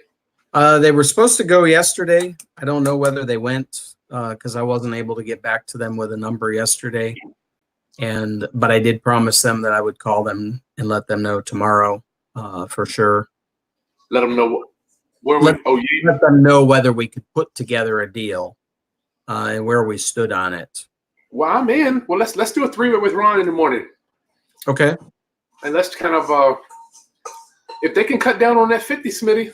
They were supposed to go yesterday. I don't know whether they went because I wasn't able to get back to them with a number yesterday. But I did promise them that I would call them and let them know tomorrow for sure. Let them know let them know whether we could put together a deal and where we stood on it. Well, I'm in. Well, let's do a 3-way with Ron in the morning. Okay. And let's kind of if they can cut down on that 50, Smitty.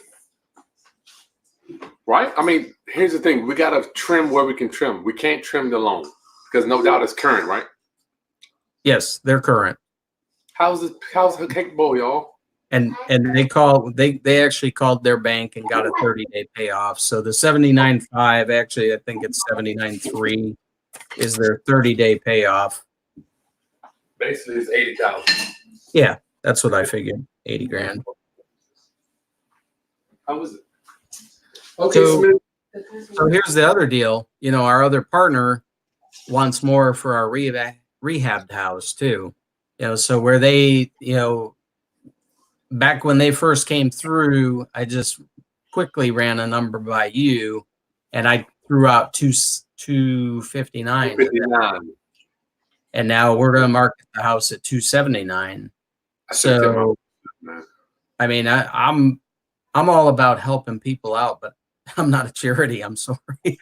Right? I mean, here's the thing. We got to trim where we can trim. We can't trim the loan because no doubt it's current, right? Yes, they're current. How's the cake bowl, y'all? And they actually called their bank and got a 30-day payoff. So the 79.5, actually, I think it's 79.3 is their 30-day payoff. Basically, it's 80,000. Yeah, that's what I figured. 80 grand. How was it? Okay, so here's the other deal. Our other partner wants more for our rehabbed house too. So where they, back when they first came through, I just quickly ran a number by you, and I threw out 259. 259. And now we're going to market the house at 279. So, I mean, I'm all about helping people out, but I'm not a charity. I'm sorry.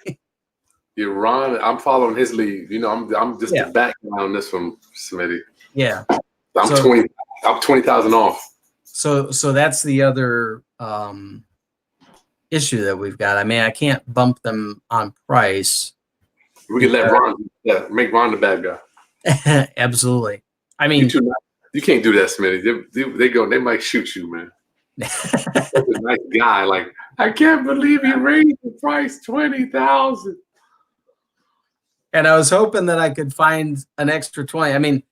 Yeah, Ron, I'm following his lead. I'm just the background on this from Smitty. Yeah. I'm 20,000 off. So that's the other issue that we've got. I mean, I can't bump them on price. We can let Ron, make Ron the bad guy. Absolutely. I mean, you can't do that, Smitty. They might shoot you, man. That's a nice guy. Like, I can't believe he raised the price 20,000. And I was hoping that I could find an extra 20. I mean,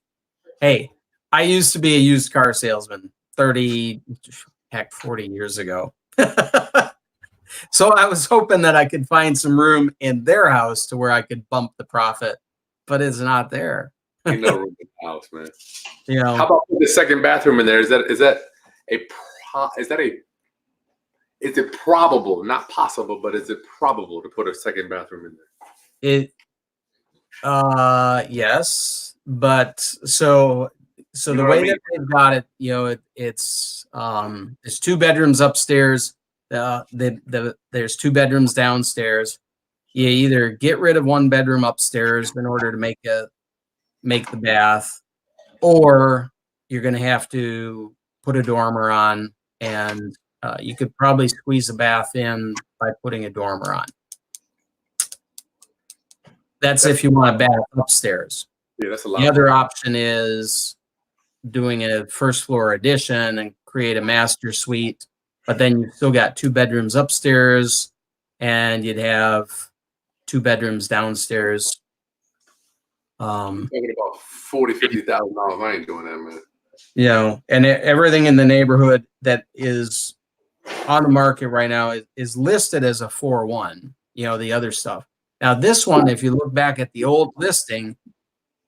hey, I used to be a used car salesman 40 years ago. So I was hoping that I could find some room in their house to where I could bump the profit, but it's not there. Ain't no room in the house, man. How about the second bathroom in there? Is it probable, not possible, but is it probable to put a second bathroom in there? Yes, but so the way that they've got it, it's 2 bedrooms upstairs. There's 2 bedrooms downstairs. You either get rid of 1 bedroom upstairs in order to make the bath, or you're going to have to put a dormer on, and you could probably squeeze a bath in by putting a dormer on. That's if you want a bath upstairs. Yeah, that's a lot. The other option is doing a first floor addition and create a master suite, but then you've still got 2 bedrooms upstairs, and you'd have 2 bedrooms downstairs. Talking about $40,000-$50,000. I ain't doing that, man. And everything in the neighborhood that is on the market right now is listed as a 4.1. The other stuff. Now this one, if you look back at the old listing,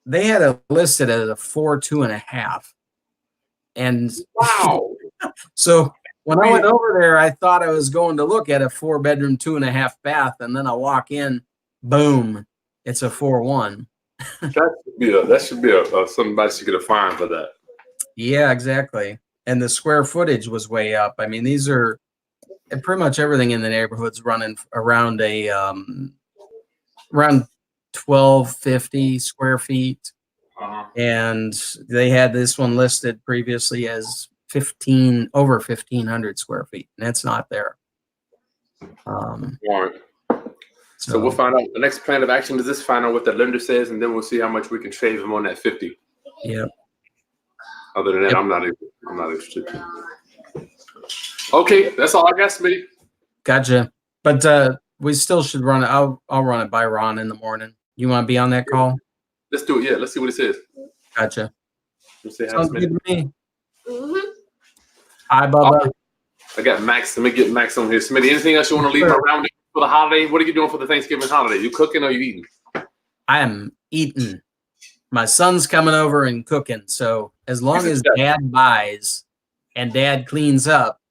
they had it listed as a 4.2.5. And wow. So when I went over there, I thought I was going to look at a 4-bedroom, 2.5 bath, and then I walk in, boom, it's a 4.1. That should be somebody should get a fine for that. Yeah, exactly. And the square footage was way up. I mean, these are pretty much everything in the neighborhood's running around around 1,250 square feet. and they had this one listed previously as over 1,500 square feet, and it's not there. Warrant. So we'll find out. The next plan of action is this: find out what the lender says, and then we'll see how much we can shave him on that 50. Yep. Other than that, I'm not interested. Okay, that's all I got, Smitty. Gotcha. But we still should run it. I'll run it by Ron in the morning. You want to be on that call? Let's do it. Yeah, let's see what it says. Gotcha. Let's say hi, Sounds Smitty. good to me. Hi, Bubba. I got Max. Let me get Max on here. Smitty, anything else you want to leave around for the holiday? What are you doing for the Thanksgiving holiday? You cooking or you eating? I am eating. My son's coming over and cooking. So as long as Dad buys and Dad cleans up,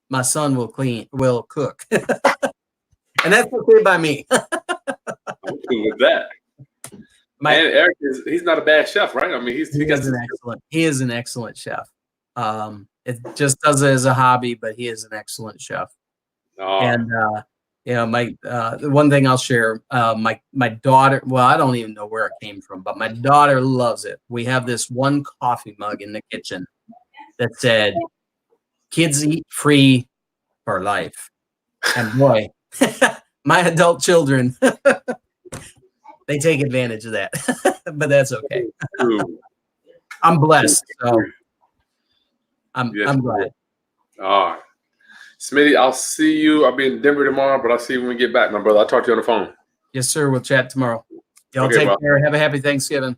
my son will cook. And that's okay by me. I'm cool with that. And Eric he's not a bad chef, right? I mean, he is an excellent chef. It just does it as a hobby, but he is an excellent chef. Oh. And the one thing I'll share, my daughter, well, I don't even know where it came from, but my daughter loves it. We have this one coffee mug in the kitchen that said, "Kids eat free for life." And boy, my adult children, they take advantage of that, but that's okay. I'm blessed, so I'm glad. All right. Smitty, I'll see you. I'll be in Denver tomorrow, but I'll see you when we get back, my brother. I'll talk to you on the phone. Yes, sir. We'll chat tomorrow. Y'all take care. Have a happy Thanksgiving.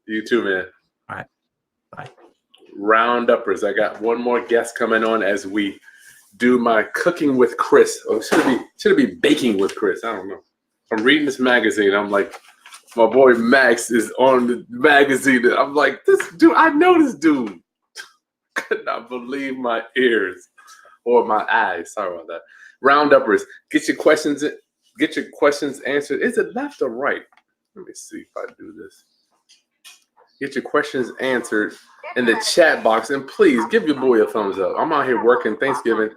You too, man. All right. Bye. Round-uppers. I got one more guest coming on as we do my cooking with Chris. Or should it be baking with Chris? I don't know. I'm reading this magazine. I'm like, my boy Max is on the magazine. I'm like, this dude, I know this dude. Could not believe my ears or my eyes. Sorry about that. Round-uppers. Get your questions answered. Is it left or right? Let me see if I do this. Get your questions answered in the chat box. And please give your boy a thumbs up. I'm out here working Thanksgiving.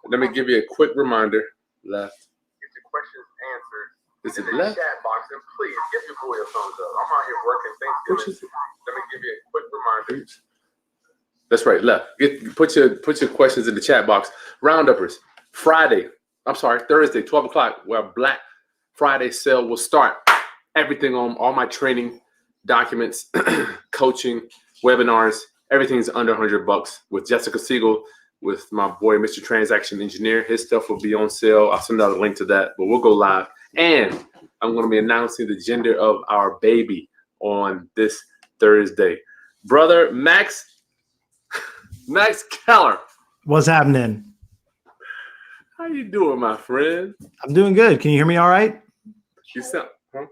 Let me give you a quick reminder. Left. Get your questions answered. Is it left? Chat box. And please give your boy a thumbs up. I'm out here working Thanksgiving. Let me give you a quick reminder. That's right, left. Put your questions in the chat box. Round-uppers. Thursday, 12 o'clock, where Black Friday sale will start. Everything on all my training documents, coaching, webinars, everything's under $100 with Jessica Siegel, with my boy, Mr. Transaction Engineer. His stuff will be on sale. I'll send out a link to that, but we'll go live. And I'm going to be announcing the gender of our baby on this Thursday. Brother Max Keller. What's happening? How you doing, my friend? I'm doing good. Can you hear me all right? You sound, huh?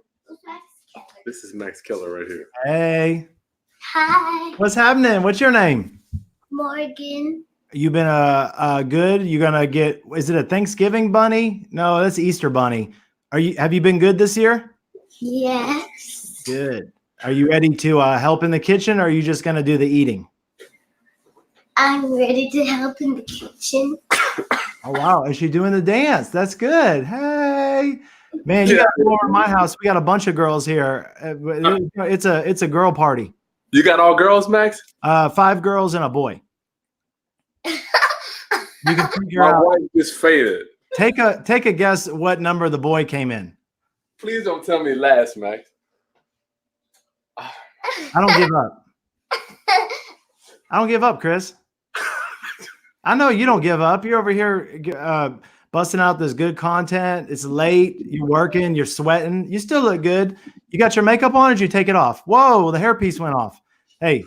This is Max Keller right here. Hey. Hi. What's happening? What's your name? Morgan. You been good? You gonna get? Is it a Thanksgiving bunny? No, that's Easter bunny. Have you been good this year? Yes. Good. Are you ready to help in the kitchen, or are you just gonna do the eating? I'm ready to help in the kitchen. Oh wow, is she doing the dance? That's good. Hey, man, you gotta go over to my house. We got a bunch of girls here. It's a girl party. You got all girls, Max? 5 girls and a boy. You can figure out. My wife just faded. Take a guess what number the boy came in. Please don't tell me last, Max. I don't give up. I don't give up, Chris. I know you don't give up. You're over here busting out this good content. It's late. You're working. You're sweating. You still look good. You got your makeup on, or did you take it off? Whoa, the hairpiece went off. Hey,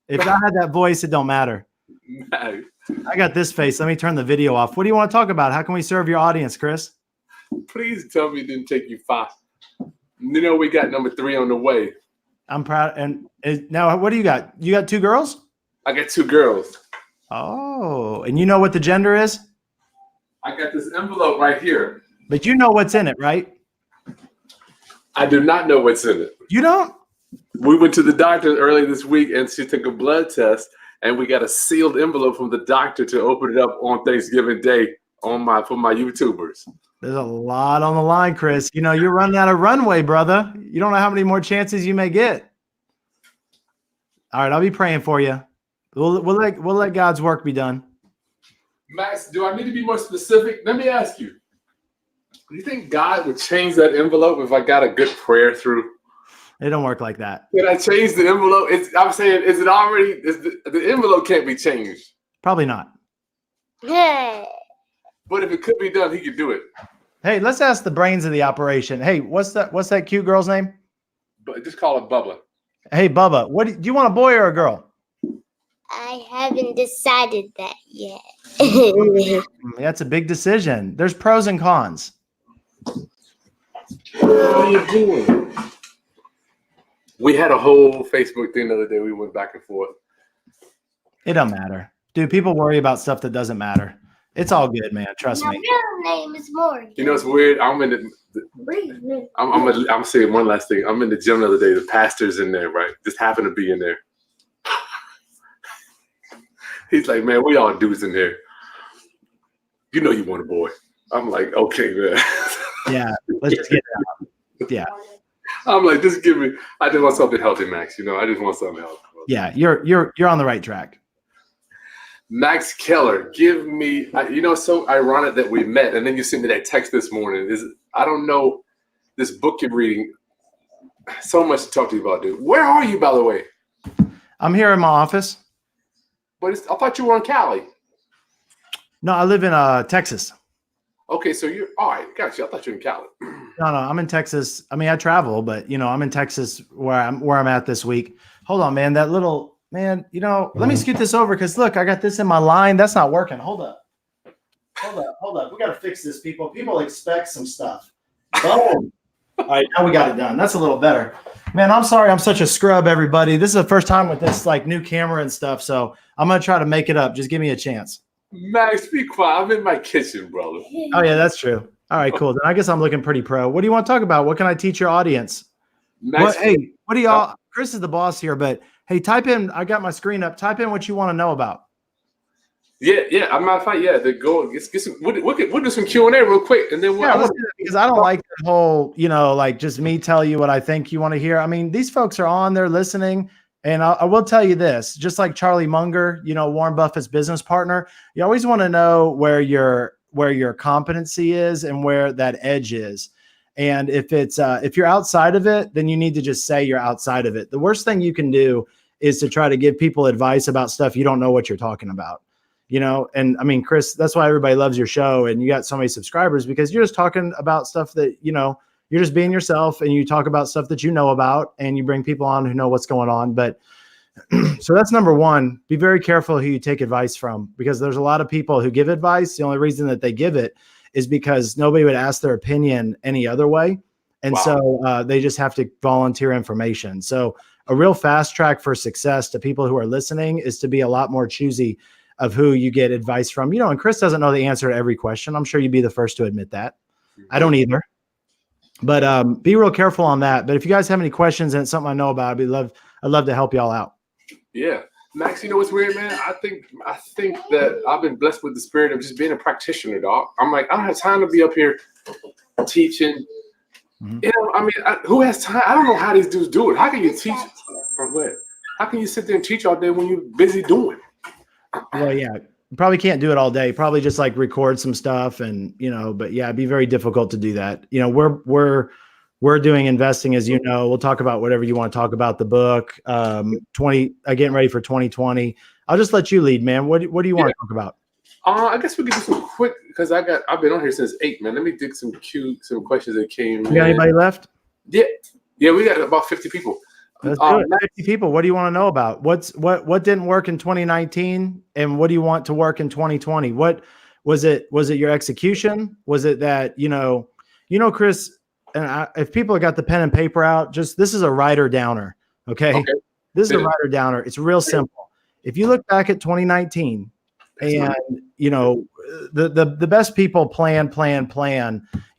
if I had that voice, it don't matter. No. I got this face. Let me turn the video off. What do you want to talk about? How can we serve your audience, Chris? Please tell me it didn't take you 5. You know we got number 3 on the way. I'm proud. And now, what do you got? You got 2 girls? I got 2 girls. Oh, and you know what the gender is? I got this envelope right here. But you know what's in it, right? I do not know what's in it. You don't? We went to the doctor early this week, and she took a blood test, and we got a sealed envelope from the doctor to open it up on Thanksgiving Day for my YouTubers. There's a lot on the line, Chris. You know, you're running out of runway, brother. You don't know how many more chances you may get. All right, I'll be praying for you. We'll let God's work be done. Max, do I need to be more specific? Let me ask you. Do you think God would change that envelope if I got a good prayer through? It don't work like that. Can I change the envelope? I'm saying, is it already? Is the envelope can't be changed? Probably not. But if it could be done, he could do it. Hey, let's ask the brains of the operation. Hey, what's that cute girl's name? But just call it Bubba. Hey, Bubba, do you want a boy or a girl? I haven't decided that yet. That's a big decision. There's pros and cons. What are you doing? We had a whole Facebook thing the other day. We went back and forth. It don't matter. Dude, people worry about stuff that doesn't matter. It's all good, man. Trust My me. real name is Morgan. You know, it's weird. I'm saying one last thing. I'm in the gym the other day. The pastor's in there, right? Just happened to be in there. He's like, man, we all dudes in here. You know you want a boy. I'm like, okay, man. Yeah, let's just get it out. Yeah. I'm like, just give me. I just want something healthy, Max. You know, I just want something healthy. Yeah, you're on the right track. Max Keller, give me. It's so ironic that we met, and then you sent me that text this morning. I don't know this book you're reading. So much to talk to you about, dude. Where are you, by the way? I'm here in my office. But I thought you were in Cali. No, I live in Texas. Okay, so you're all right. Gotcha. I thought you were in Cali. No, I'm in Texas. I mean, I travel, but I'm in Texas where I'm at this week. Hold on, man. That little man, let me scoot this over because look, I got this in my line. That's not working. Hold up. We got to fix this, people. People expect some stuff. Boom. All right, now we got it done. That's a little better. Man, I'm sorry I'm such a scrub, everybody. This is the first time with this new camera and stuff, so I'm going to try to make it up. Just give me a chance. Max, be quiet. I'm in my kitchen, brother. Oh, yeah, that's true. All right, cool. Then I guess I'm looking pretty pro. What do you want to talk about? What can I teach your audience? Max, What do y'all? Chris is the boss here, but hey, type in. I got my screen up. Type in what you want to know about. Yeah. As a matter of fact, yeah. Get some. We'll do some Q&A real quick, and then let's do that because I don't like the whole, just me tell you what I think you want to hear. I mean, these folks are on there listening, and I will tell you this: just like Charlie Munger, Warren Buffett's business partner, you always want to know where your competency is and where that edge is. And if you're outside of it, then you need to just say you're outside of it. The worst thing you can do is to try to give people advice about stuff you don't know what you're talking about. And I mean, Chris, that's why everybody loves your show and you got so many subscribers because you're just talking about stuff that, you're just being yourself and you talk about stuff that you know about and you bring people on who know what's going on. But so that's number one. Be very careful who you take advice from because there's a lot of people who give advice. The only reason that they give it is because nobody would ask their opinion any other way. And so they just have to volunteer information. So a real fast track for success to people who are listening is to be a lot more choosy of who you get advice from. And Chris doesn't know the answer to every question. I'm sure you'd be the first to admit that. I don't either. But be real careful on that. But if you guys have any questions and it's something I know about, I'd love to help y'all out. Yeah. Max, you know what's weird, man? I think that I've been blessed with the spirit of just being a practitioner, dog. I'm like, I don't have time to be up here teaching. Mm-hmm. Who has time? I don't know how these dudes do it. How can you teach from where? How can you sit there and teach all day when you're busy doing? Well, yeah, you probably can't do it all day. Probably just record some stuff and, but yeah, it'd be very difficult to do that. We're doing investing, as you know. We'll talk about whatever you want to talk about, the book, getting ready for 2020. I'll just let you lead, man. What do you want to talk about? I guess we could do some quick because I've been on here since 8, man. Let me dig some questions that came. You got anybody left? Yeah, we got about 50 people. Let's do it. 50 people. What do you want to know about? What didn't work in 2019, and what do you want to work in 2020? What was it? Was it your execution? Was it that Chris? And if people have got the pen and paper out, this is a writer downer. Okay. This is a writer downer. It's real simple. If you look back at 2019 and, the best people plan,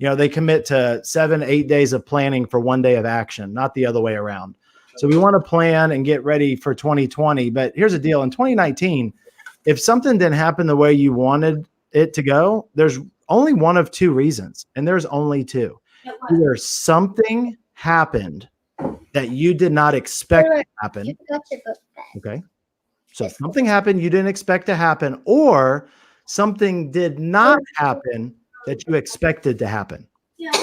they commit to 7-8 days of planning for 1 day of action, not the other way around. So we want to plan and get ready for 2020. But here's the deal. In 2019, if something didn't happen the way you wanted it to go, there's only one of two reasons. And there's only two. Either something happened that you did not expect to happen. Okay. So something happened you didn't expect to happen, or something did not happen that you expected to happen.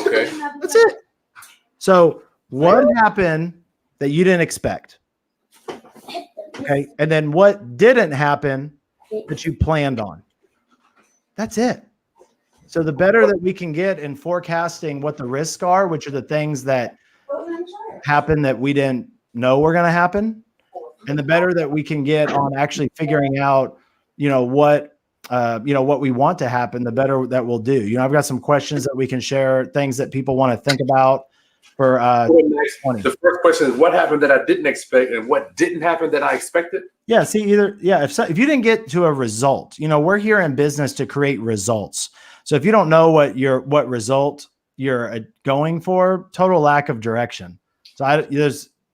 Okay. That's it. So what happened that you didn't expect? Okay. And then what didn't happen that you planned on? That's it. So the better that we can get in forecasting what the risks are, which are the things that happen that we didn't know were going to happen, and the better that we can get on actually figuring out, what we want to happen, the better that we'll do. I've got some questions that we can share, things that people want to think about for 20. The first question is, what happened that I didn't expect, and what didn't happen that I expected? Yeah. See, if you didn't get to a result, we're here in business to create results. So if you don't know what result you're going for, total lack of direction. So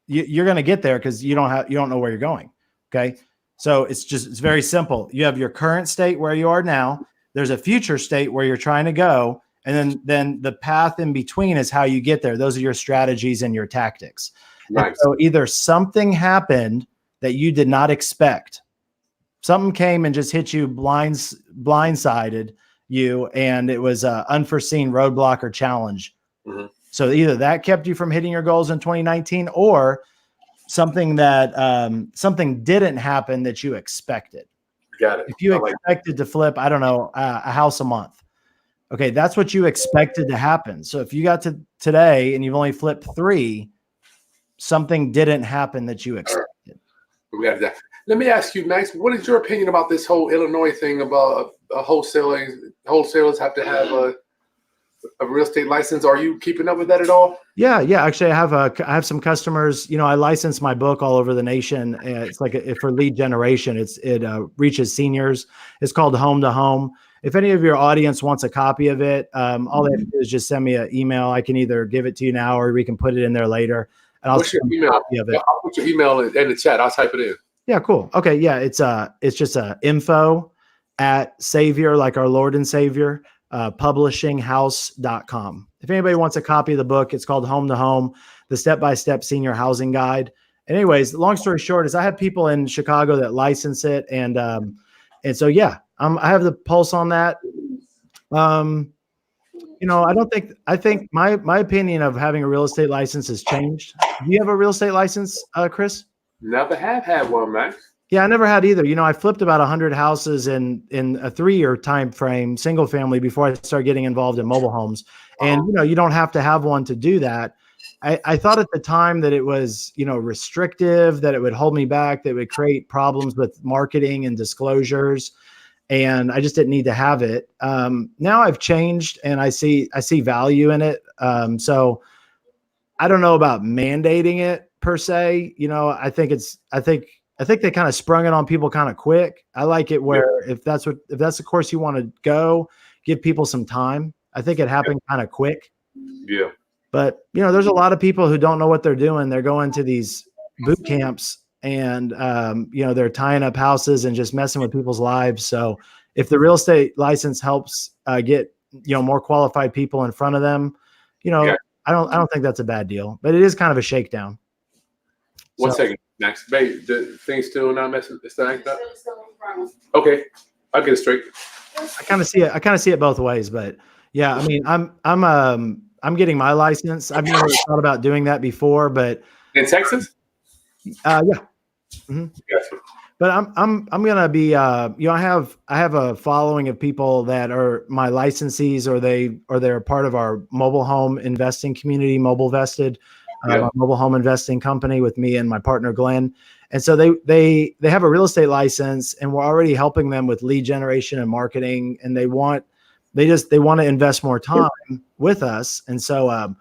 you're going to get there because you don't know where you're going. Okay. So it's very simple. You have your current state where you are now. There's a future state where you're trying to go. And then the path in between is how you get there. Those are your strategies and your tactics. Nice. So either something happened that you did not expect. Something came and just hit you blindsided you, and it was an unforeseen roadblock or challenge. Mm-hmm. So either that kept you from hitting your goals in 2019, or something didn't happen that you expected. Got it. If you expected to flip, I don't know, a house a month. Okay, that's what you expected to happen. So if you got to today and you've only flipped 3, something didn't happen that you expected. We got that. Let me ask you, Max, what is your opinion about this whole Illinois thing about wholesalers have to have a real estate license? Are you keeping up with that at all? Yeah. Actually, I have some customers. I license my book all over the nation. It's like for lead generation. It reaches seniors. It's called Home to Home. If any of your audience wants a copy of it, all they have to do is just send me an email. I can either give it to you now, or we can put it in there later. And What's your email? I'll put your email in the chat. I'll type it in. Yeah, cool. Okay, yeah, it's just info@Savior, like our Lord and Savior, publishinghouse.com. If anybody wants a copy of the book, it's called Home to Home, the step-by-step senior housing guide. And anyways, long story short is I have people in Chicago that license it, and so yeah, I have the pulse on that. I think my opinion of having a real estate license has changed. Do you have a real estate license, Chris? Never have had one, Max. Yeah, I never had either. I flipped about 100 houses in a 3-year time frame, single family, before I started getting involved in mobile homes. And you don't have to have one to do that. I thought at the time that it was restrictive, that it would hold me back, that it would create problems with marketing and disclosures, and I just didn't need to have it. Now I've changed, and I see value in it. So I don't know about mandating it per se. I think they kind of sprung it on people kind of quick. I like it where if that's the course you want to go, give people some time. I think it happened kind of quick. Yeah. But there's a lot of people who don't know what they're doing. They're going to these boot camps, and they're tying up houses and just messing with people's lives. So if the real estate license helps get more qualified people in front of them, I don't think that's a bad deal. But it is kind of a shakedown. One second, Max. Babe, the thing's still not messing. It's still acting up. Okay, I'll get it straight. I kind of see it both ways, but yeah, I mean, I'm getting my license. I've never thought about doing that before, but in Texas. Yeah. Mm-hmm. Yes. But I'm gonna be I have a following of people that are my licensees, or they're part of our mobile home investing community, Mobile Vested. My mobile home investing company with me and my partner Glenn, and so they have a real estate license, and we're already helping them with lead generation and marketing, and they want to invest more time with us, and so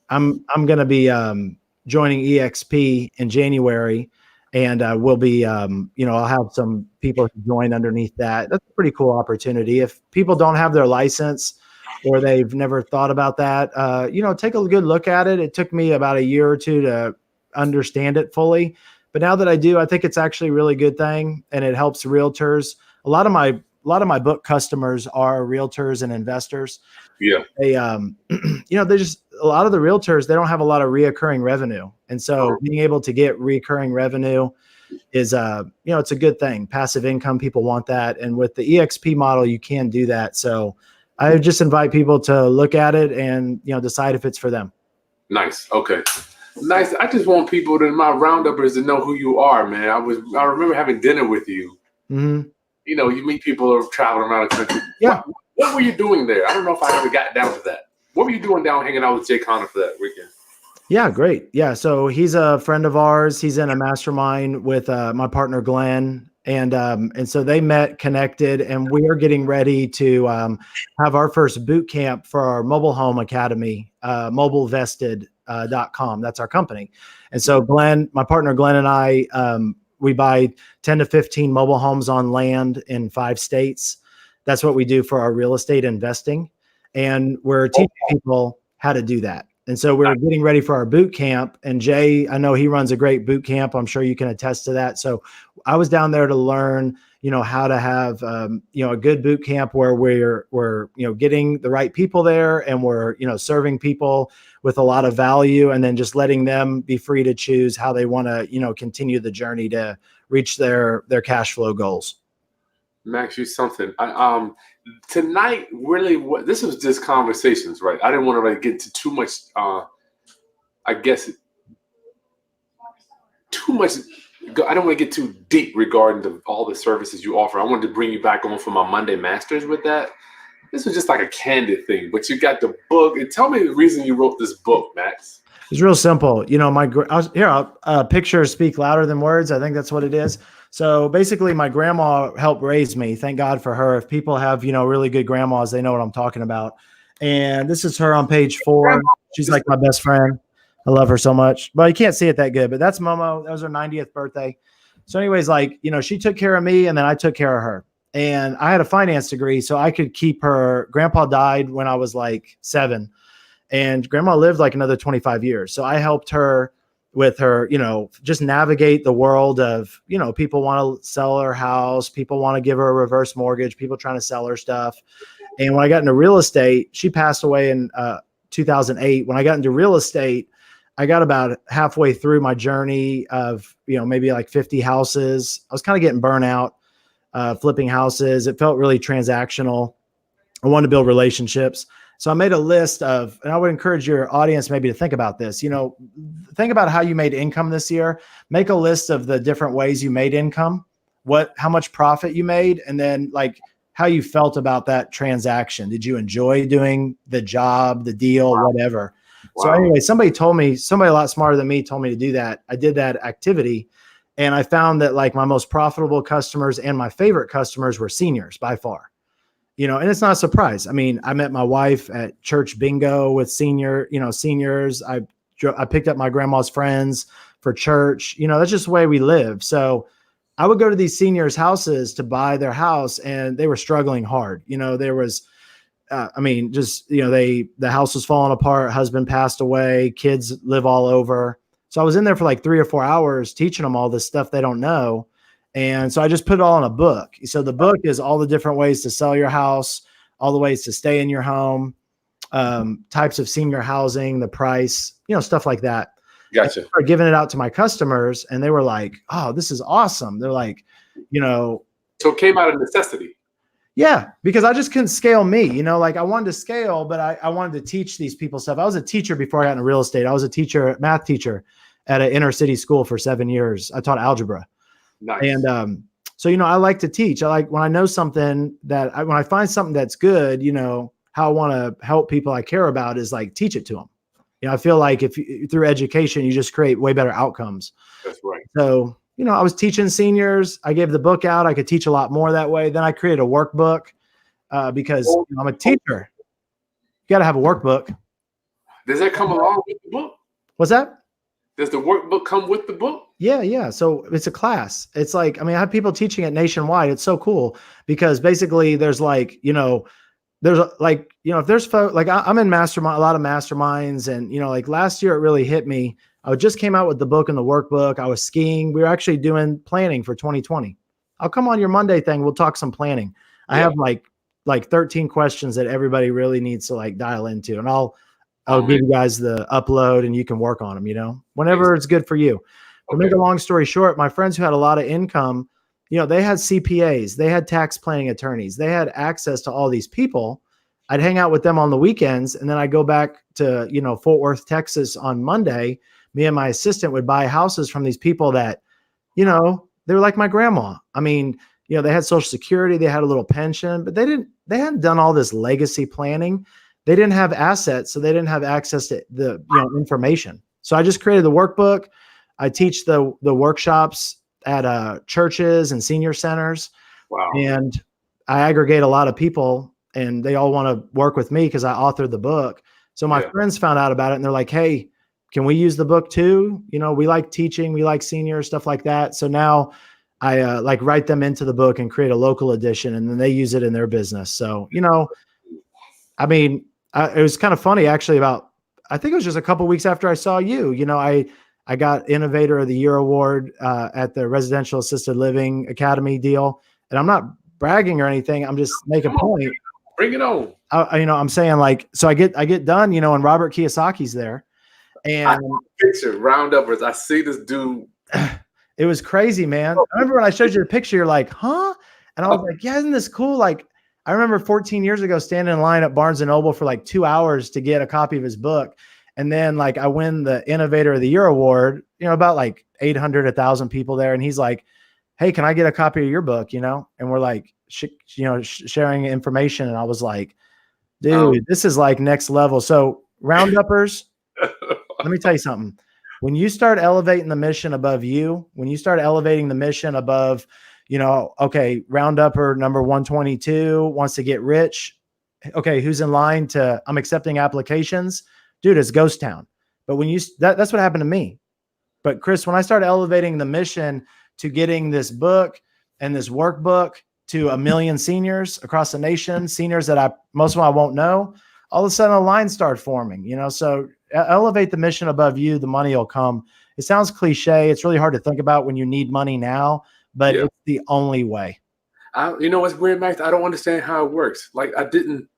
I'm going to be joining EXP in January, and we'll be I'll have some people who join underneath that. That's a pretty cool opportunity. If people don't have their license, or they've never thought about that, take a good look at it. It took me about a year or two to understand it fully. But now that I do, I think it's actually a really good thing, and it helps realtors. A lot of my book customers are realtors and investors. Yeah. They, they just, a lot of the realtors, they don't have a lot of reoccurring revenue. And so being able to get recurring revenue is, it's a good thing. Passive income, people want that. And with the EXP model, you can do that. So I would just invite people to look at it and, decide if it's for them. Nice. Okay. Nice. I just want people to, my roundupers, to know who you are, man. I remember having dinner with you. Mm-hmm. You meet people who are traveling around the country. Yeah. What were you doing there? I don't know if I ever got down to that. What were you doing down hanging out with Jay Connor for that weekend? Yeah, great. Yeah. So he's a friend of ours. He's in a mastermind with my partner, Glenn. And so they met, connected, and we are getting ready to have our first boot camp for our mobile home academy, mobilevested.com. That's our company. And so Glenn, my partner, Glenn, and I, we buy 10 to 15 mobile homes on land in 5 states. That's what we do for our real estate investing. And we're teaching people how to do that. And so we're getting ready for our boot camp. And Jay, I know he runs a great boot camp. I'm sure you can attest to that. So I was down there to learn, how to have, a good boot camp where we're getting the right people there, and we're, serving people with a lot of value, and then just letting them be free to choose how they want to, continue the journey to reach their cash flow goals. Max, you something. Tonight, really, this was just conversations, right? I didn't want to really get into too much. I don't want to get too deep regarding all the services you offer. I wanted to bring you back on for my Monday Masters with that. This was just like a candid thing, but you got the book. And tell me the reason you wrote this book, Max. It's real simple. Pictures speak louder than words. I think that's what it is. So basically, my grandma helped raise me. Thank God for her. If people have, really good grandmas, they know what I'm talking about. And this is her on page 4. She's like my best friend. I love her so much. But you can't see it that good. But that's Momo. That was her 90th birthday. So anyways, she took care of me, and then I took care of her. And I had a finance degree, so I could keep her. Grandpa died when I was 7. And grandma lived another 25 years. So I helped her with her, just navigate the world of, people want to sell her house. People want to give her a reverse mortgage, people trying to sell her stuff. And when I got into real estate, she passed away in 2008. When I got into real estate, I got about halfway through my journey of, maybe 50 houses. I was kind of getting burnout, flipping houses. It felt really transactional. I wanted to build relationships. So I made a list of, and I would encourage your audience maybe to think about this, think about how you made income this year, make a list of the different ways you made income, how much profit you made, and then how you felt about that transaction. Did you enjoy doing the job, the deal, whatever? Wow. So anyway, somebody a lot smarter than me told me to do that. I did that activity, and I found that my most profitable customers and my favorite customers were seniors by far. And it's not a surprise. I mean, I met my wife at church bingo with seniors. I picked up my grandma's friends for church. That's just the way we live. So I would go to these seniors' houses to buy their house, and they were struggling hard. There was, the house was falling apart. Husband passed away. Kids live all over. So I was in there for 3 or 4 hours teaching them all this stuff they don't know. And so I just put it all in a book. So the book is all the different ways to sell your house, all the ways to stay in your home, types of senior housing, the price, stuff like that. Gotcha. I started giving it out to my customers, and they were like, "Oh, this is awesome." They're like, So it came out of necessity. Yeah, because I just couldn't scale me. I wanted to scale, but I wanted to teach these people stuff. I was a teacher before I got into real estate. I was a math teacher at an inner city school for 7 years. I taught algebra. Nice. And so, I like to teach. I like when I know something when I find something that's good, how I want to help people I care about is teach it to them. I feel like through education, you just create way better outcomes. That's right. So, I was teaching seniors. I gave the book out. I could teach a lot more that way. Then I created a workbook because I'm a teacher. You got to have a workbook. Does that come along with the book? What's that? Does the workbook come with the book? Yeah. So it's a class. It's I have people teaching it nationwide. It's so cool because basically there's if there's folks I'm in mastermind, a lot of masterminds, and last year it really hit me. I just came out with the book and the workbook. I was skiing. We were actually doing planning for 2020. I'll come on your Monday thing. We'll talk some planning. I have 13 questions that everybody really needs to dial into, and I'll I'll give you guys the upload and you can work on them, whenever it's good for you. To make a long story short, my friends who had a lot of income, they had CPAs, they had tax planning attorneys, they had access to all these people. I'd hang out with them on the weekends, and then I'd go back to, Fort Worth, Texas on Monday. Me and my assistant would buy houses from these people that, they're like my grandma. I mean, they had Social Security, they had a little pension, but they hadn't done all this legacy planning. They didn't have assets, so they didn't have access to the information. So I just created the workbook. I teach the workshops at churches and senior centers. Wow. And I aggregate a lot of people, and they all want to work with me because I authored the book. So my friends found out about it, and they're like, hey, can we use the book too? We like teaching, we like seniors, stuff like that. So now I write them into the book and create a local edition, and then they use it in their business. So, I mean, it was kind of funny actually I think it was just a couple of weeks after I saw you, I got Innovator of the Year award at the Residential Assisted Living Academy deal. And I'm not bragging or anything. I'm just making a point. Bring it on. I'm saying so I get done, and Robert Kiyosaki's there. And picture roundupers. I see this dude. It was crazy, man. I remember when I showed you the picture, you're like, huh? And I was like, yeah, isn't this cool? Like, I remember 14 years ago standing in line at Barnes & Noble for 2 hours to get a copy of his book. And then I win the Innovator of the Year award, about 800, 1,000 people there. And he's like, hey, can I get a copy of your book? And we're sharing information. And I was like, dude, this is next level. So roundupers, let me tell you something. When you start elevating the mission above you, when you start elevating the mission above, okay, roundupper number 122 wants to get rich. Okay, who's in line I'm accepting applications? Dude, it's ghost town. But when that's what happened to me. But Chris, when I started elevating the mission to getting this book and this workbook to 1 million seniors across the nation, seniors that most of them I won't know, all of a sudden a line started forming, so elevate the mission above you, the money will come. It sounds cliche. It's really hard to think about when you need money now, but it's the only way. What's weird, Max? I don't understand how it works. I didn't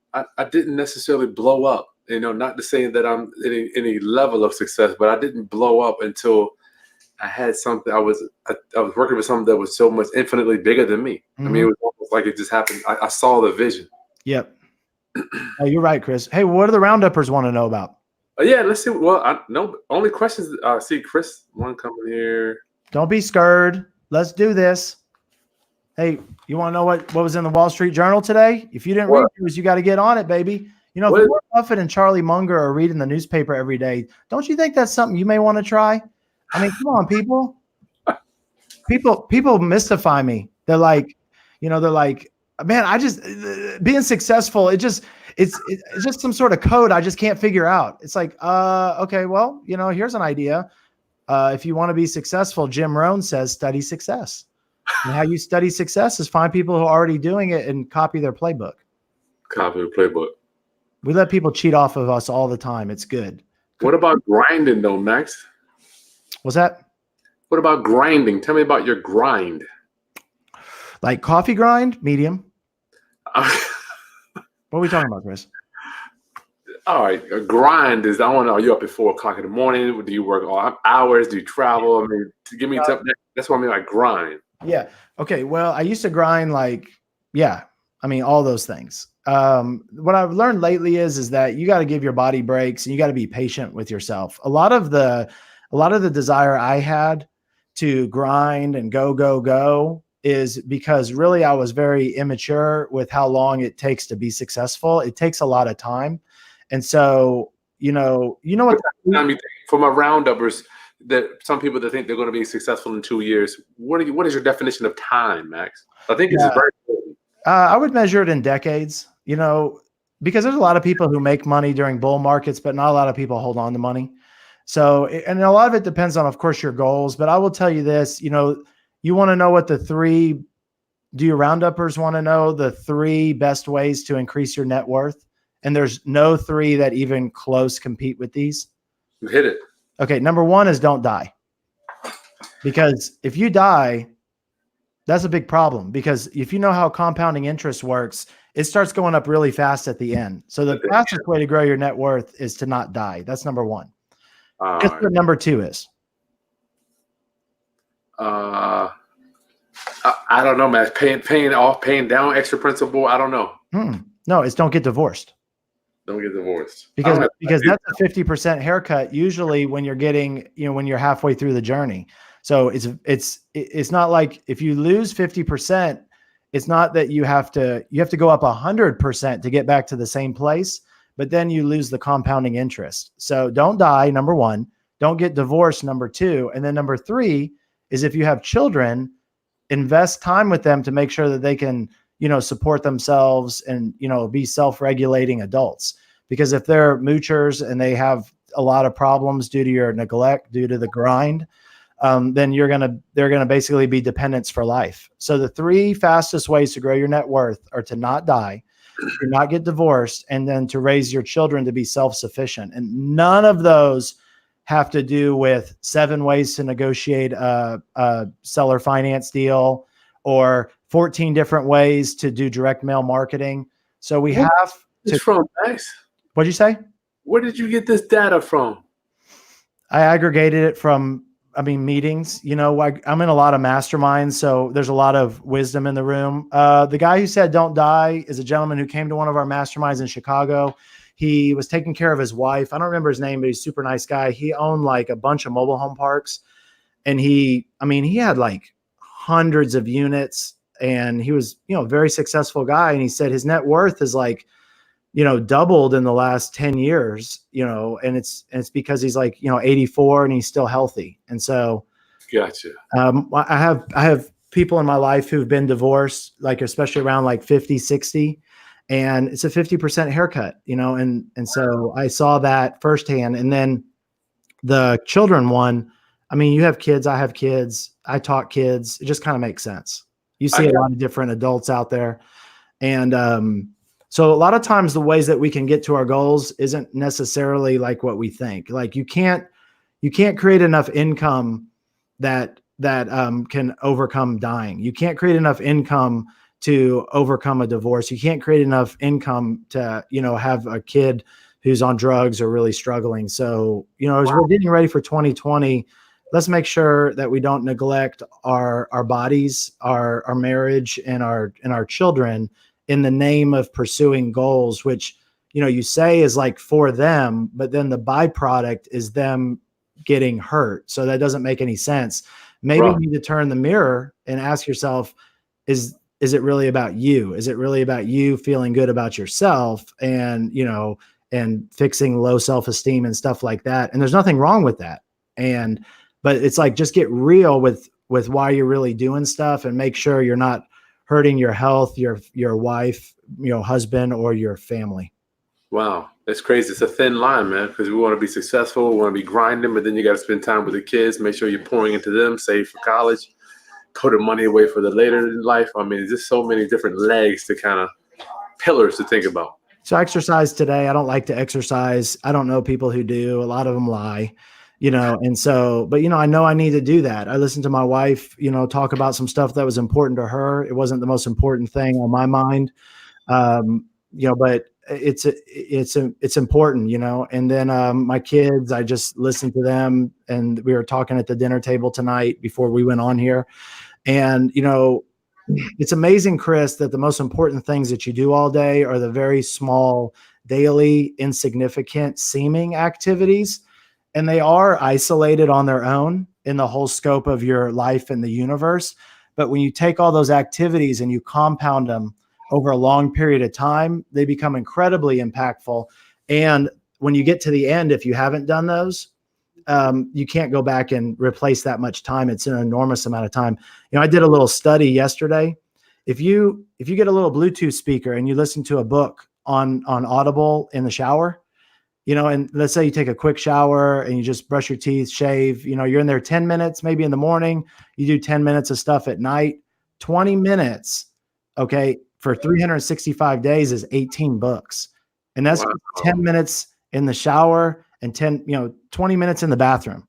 necessarily blow up, not to say that I'm any level of success, but I didn't blow up until I had something. I was working with something that was so much infinitely bigger than me. Mm-hmm. I mean, it was almost like it just happened. I saw the vision. Yep. Oh, you're right, Chris. Hey, what do the roundupers want to know about? Yeah, let's see. Well, only questions. See, Chris, one coming here. Don't be scared. Let's do this. Hey, you want to know what was in the Wall Street Journal today? If you didn't read news, you got to get on it, baby. If Warren Buffett and Charlie Munger are reading the newspaper every day, don't you think that's something you may want to try? I mean, come on, people. People mystify me. They're like, man, I just being successful. It's just some sort of code I just can't figure out. It's like, okay, well, here's an idea. If you want to be successful, Jim Rohn says, study success. And how you study success is find people who are already doing it and copy their playbook. Copy the playbook. We let people cheat off of us all the time. It's good. What about grinding though, Max? What's that? What about grinding? Tell me about your grind. Like coffee grind, medium. What are we talking about, Chris? All right, a grind is, I want to know, are you up at 4 o'clock in the morning? Do you work all hours? Do you travel? I mean, give me something. That's what I mean by grind. Yeah. Okay. Well, I used to grind all those things. What I've learned lately is that you got to give your body breaks and you got to be patient with yourself. A lot of the desire I had to grind and go is because really I was very immature with how long it takes to be successful. It takes a lot of time. And so, you know what? For my roundupers, that some people that think they're going to be successful in 2 years, what is your definition of time, Max? I think it's very important. I would measure it in decades, because there's a lot of people who make money during bull markets, but not a lot of people hold on to money. So, and a lot of it depends on, of course, your goals. But I will tell you this, you want to know what do your roundupers want to know the 3 best ways to increase your net worth? And there's no 3 that even close compete with these. You hit it. Okay. Number 1 is don't die. Because if you die, That's a big problem because if you know how compounding interest works, it starts going up really fast at the end. So the fastest way to grow your net worth is to not die. That's number one. Guess what number two is? I don't know, man. Paying down extra principal. I don't know. No, it's don't get divorced. Don't get divorced. Because that's a 50% haircut usually when you're getting, when you're halfway through the journey. So it's not like if you lose 50%, it's not that you have to go up 100% to get back to the same place, but then you lose the compounding interest. So don't die, number one. Don't get divorced, number two. And then number three is if you have children, invest time with them to make sure that they can, support themselves and, be self-regulating adults. Because if they're moochers and they have a lot of problems due to your neglect, due to the grind, then they're going to basically be dependents for life. So the three fastest ways to grow your net worth are to not die, to not get divorced, and then to raise your children to be self-sufficient. And none of those have to do with 7 ways to negotiate a seller finance deal or 14 different ways to do direct mail marketing. So we have to. From Max? What'd you say? Where did you get this data from? I aggregated it from, meetings. I'm in a lot of masterminds, so there's a lot of wisdom in the room. The guy who said don't die is a gentleman who came to one of our masterminds in Chicago. He was taking care of his wife. I don't remember his name, but he's a super nice guy. He owned like a bunch of mobile home parks. And he had like hundreds of units and he was, a very successful guy. And he said his net worth is like, doubled in the last 10 years, and it's because he's like, 84 and he's still healthy. And so, gotcha. I have people in my life who've been divorced, like, especially around like 50, 60, and it's a 50% haircut, and so I saw that firsthand. And then the children one, you have kids, I have kids, I taught kids. It just kind of makes sense. You see a lot of different adults out there. And, so a lot of times the ways that we can get to our goals isn't necessarily like what we think. Like you can't create enough income that can overcome dying. You can't create enough income to overcome a divorce. You can't create enough income to, have a kid who's on drugs or really struggling. So, as we're getting ready for 2020, let's make sure that we don't neglect our bodies, our marriage, and our children in the name of pursuing goals, which, you say is like for them, but then the byproduct is them getting hurt. So that doesn't make any sense. Maybe you need to turn the mirror and ask yourself, is it really about you? Is it really about you feeling good about yourself and, and fixing low self-esteem and stuff like that? And there's nothing wrong with that. But it's like, just get real with why you're really doing stuff and make sure you're not hurting your health, your wife, husband, or your family. Wow. That's crazy. It's a thin line, man, because we want to be successful. We want to be grinding, but then you got to spend time with the kids, make sure you're pouring into them, save for college, put the money away for the later in life. There's just so many different legs to kind of pillars to think about. So exercise today. I don't like to exercise. I don't know people who do. A lot of them lie. And so, but, I know I need to do that. I listened to my wife, talk about some stuff that was important to her. It wasn't the most important thing on my mind. But it's important, and then, my kids, I just listened to them and we were talking at the dinner table tonight before we went on here. And, it's amazing, Chris, that the most important things that you do all day are the very small, daily, insignificant seeming activities. And they are isolated on their own in the whole scope of your life in the universe. But when you take all those activities and you compound them over a long period of time, they become incredibly impactful. And when you get to the end, if you haven't done those, you can't go back and replace that much time. It's an enormous amount of time. I did a little study yesterday. If you get a little Bluetooth speaker and you listen to a book on Audible in the shower, and let's say you take a quick shower and you just brush your teeth, shave, you're in there 10 minutes, maybe in the morning, you do 10 minutes of stuff at night, 20 minutes. Okay. For 365 days is 18 books. And that's 10 minutes in the shower and 20 minutes in the bathroom.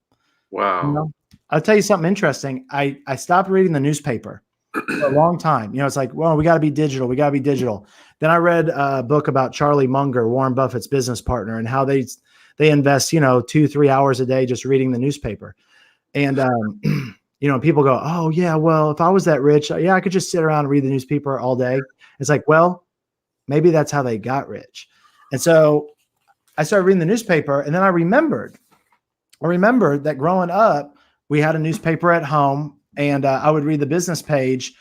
Wow. I'll tell you something interesting. I stopped reading the newspaper. for a long time. It's like, well, we got to be digital. We got to be digital. Then I read a book about Charlie Munger, Warren Buffett's business partner, and how they invest, 2-3 hours a day just reading the newspaper. And, people go, oh yeah, well, if I was that rich, I could just sit around and read the newspaper all day. It's like, well, maybe that's how they got rich. And so I started reading the newspaper, and then I remembered that growing up, we had a newspaper at home, and I would read the business page.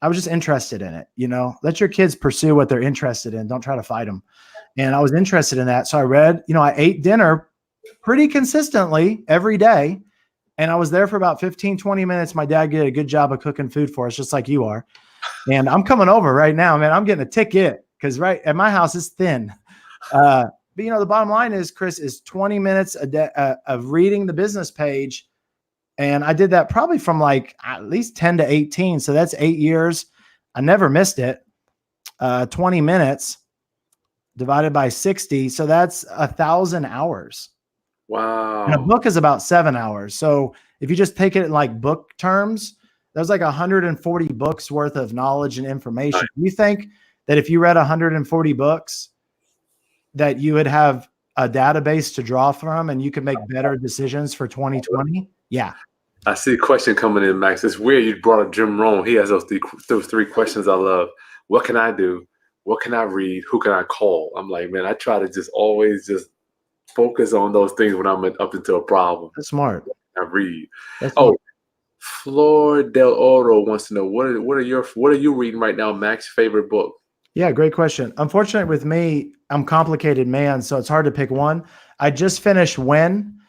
I was just interested in it. Let your kids pursue what they're interested in. Don't try to fight them. And I was interested in that. So I read, I ate dinner pretty consistently every day. And I was there for about 15-20 minutes. My dad did a good job of cooking food for us, just like you are. And I'm coming over right now, man. I'm getting a ticket because right at my house it's thin. But the bottom line is, Chris, is 20 minutes a day of reading the business page. And I did that probably from like at least 10 to 18. So that's 8 years. I never missed it. 20 minutes divided by 60. So that's 1,000 hours. Wow. And a book is about 7 hours. So if you just take it in like book terms, there's like 140 books worth of knowledge and information. Right. You think that if you read 140 books, that you would have a database to draw from and you could make better decisions for 2020? Yeah. I see a question coming in, Max. It's weird you brought up Jim Rohn. He has those three questions I love. What can I do? What can I read? Who can I call? I'm like, man, I try to just always just focus on those things when I'm up into a problem. That's smart. I read. That's smart. Flor Del Oro wants to know what are you reading right now, Max? Favorite book? Yeah, great question. Unfortunately, with me, I'm a complicated man, so it's hard to pick one. I just finished When,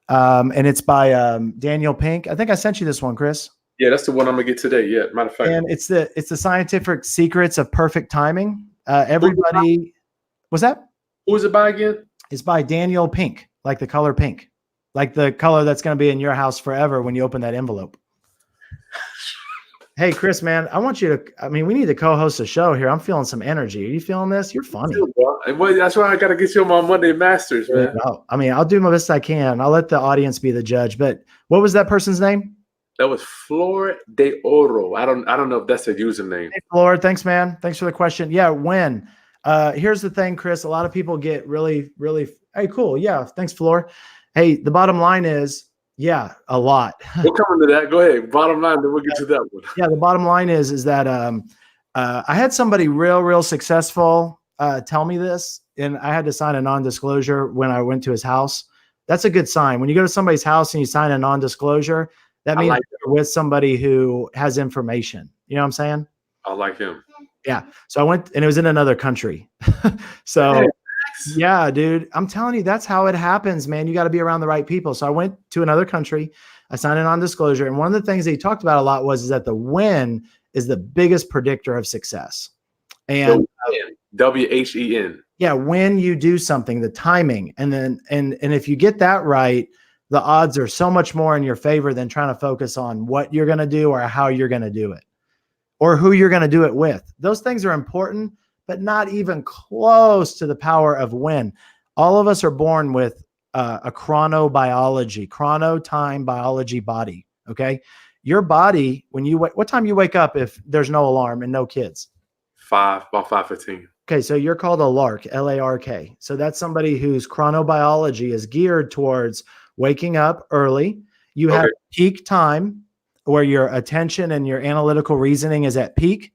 and it's by Daniel Pink. I think I sent you this one, Chris. Yeah, that's the one I'm gonna get today. Yeah, matter of fact. And it's the scientific secrets of perfect timing. Everybody, was that? Who is it by again? It's by Daniel Pink, like the color pink, like the color that's going to be in your house forever when you open that envelope. Hey, Chris, man, I want you to, we need to co-host a show here. I'm feeling some energy. Are you feeling this? You're funny. Well, that's why I got to get you on my Monday Masters, man. No, I'll do my best I can. I'll let the audience be the judge. But what was that person's name? That was Flor de Oro. I don't know if that's a username. Hey, Flor, thanks, man. Thanks for the question. Yeah, When. Here's the thing, Chris. A lot of people get really, really, hey, cool. Yeah, thanks, Flor. Hey, the bottom line is, yeah, a lot. We'll come into that. Go ahead. Bottom line, then we'll get to that one. Yeah, the bottom line is that I had somebody real successful tell me this, and I had to sign a non-disclosure when I went to his house. That's a good sign. When you go to somebody's house and you sign a non-disclosure, that means you're with somebody who has information. You know what I'm saying? I like him. Yeah. So I went, and it was in another country. So yeah, dude, I'm telling you, that's how it happens, man. You got to be around the right people. So I went to another country. I signed a non-disclosure. And one of the things that he talked about a lot is that the when is the biggest predictor of success. And WHEN. Yeah. When you do something, the timing, and then, and if you get that right, the odds are so much more in your favor than trying to focus on what you're going to do or how you're going to do it or who you're going to do it with. Those things are important, but not even close to the power of when. All of us are born with a chrono time biology body. Okay. Your body, when you what time you wake up if there's no alarm and no kids? About 5:15. Okay. So you're called a lark, L-A-R-K. So that's somebody whose chronobiology is geared towards waking up early. You have peak time where your attention and your analytical reasoning is at peak.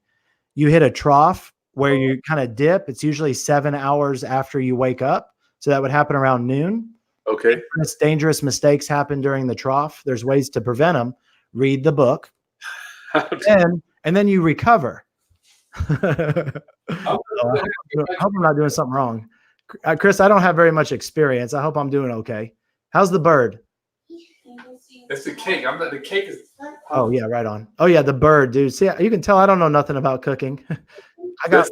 You hit a trough where you kind of dip. It's usually 7 hours after you wake up. So that would happen around noon. Okay. Dangerous mistakes happen during the trough. There's ways to prevent them. Read the book. and then you recover. I hope I'm not doing something wrong. Chris, I don't have very much experience. I hope I'm doing okay. How's the bird? It's the cake. The cake is. Oh yeah, right on. Oh yeah, the bird, dude. See, you can tell I don't know nothing about cooking. I got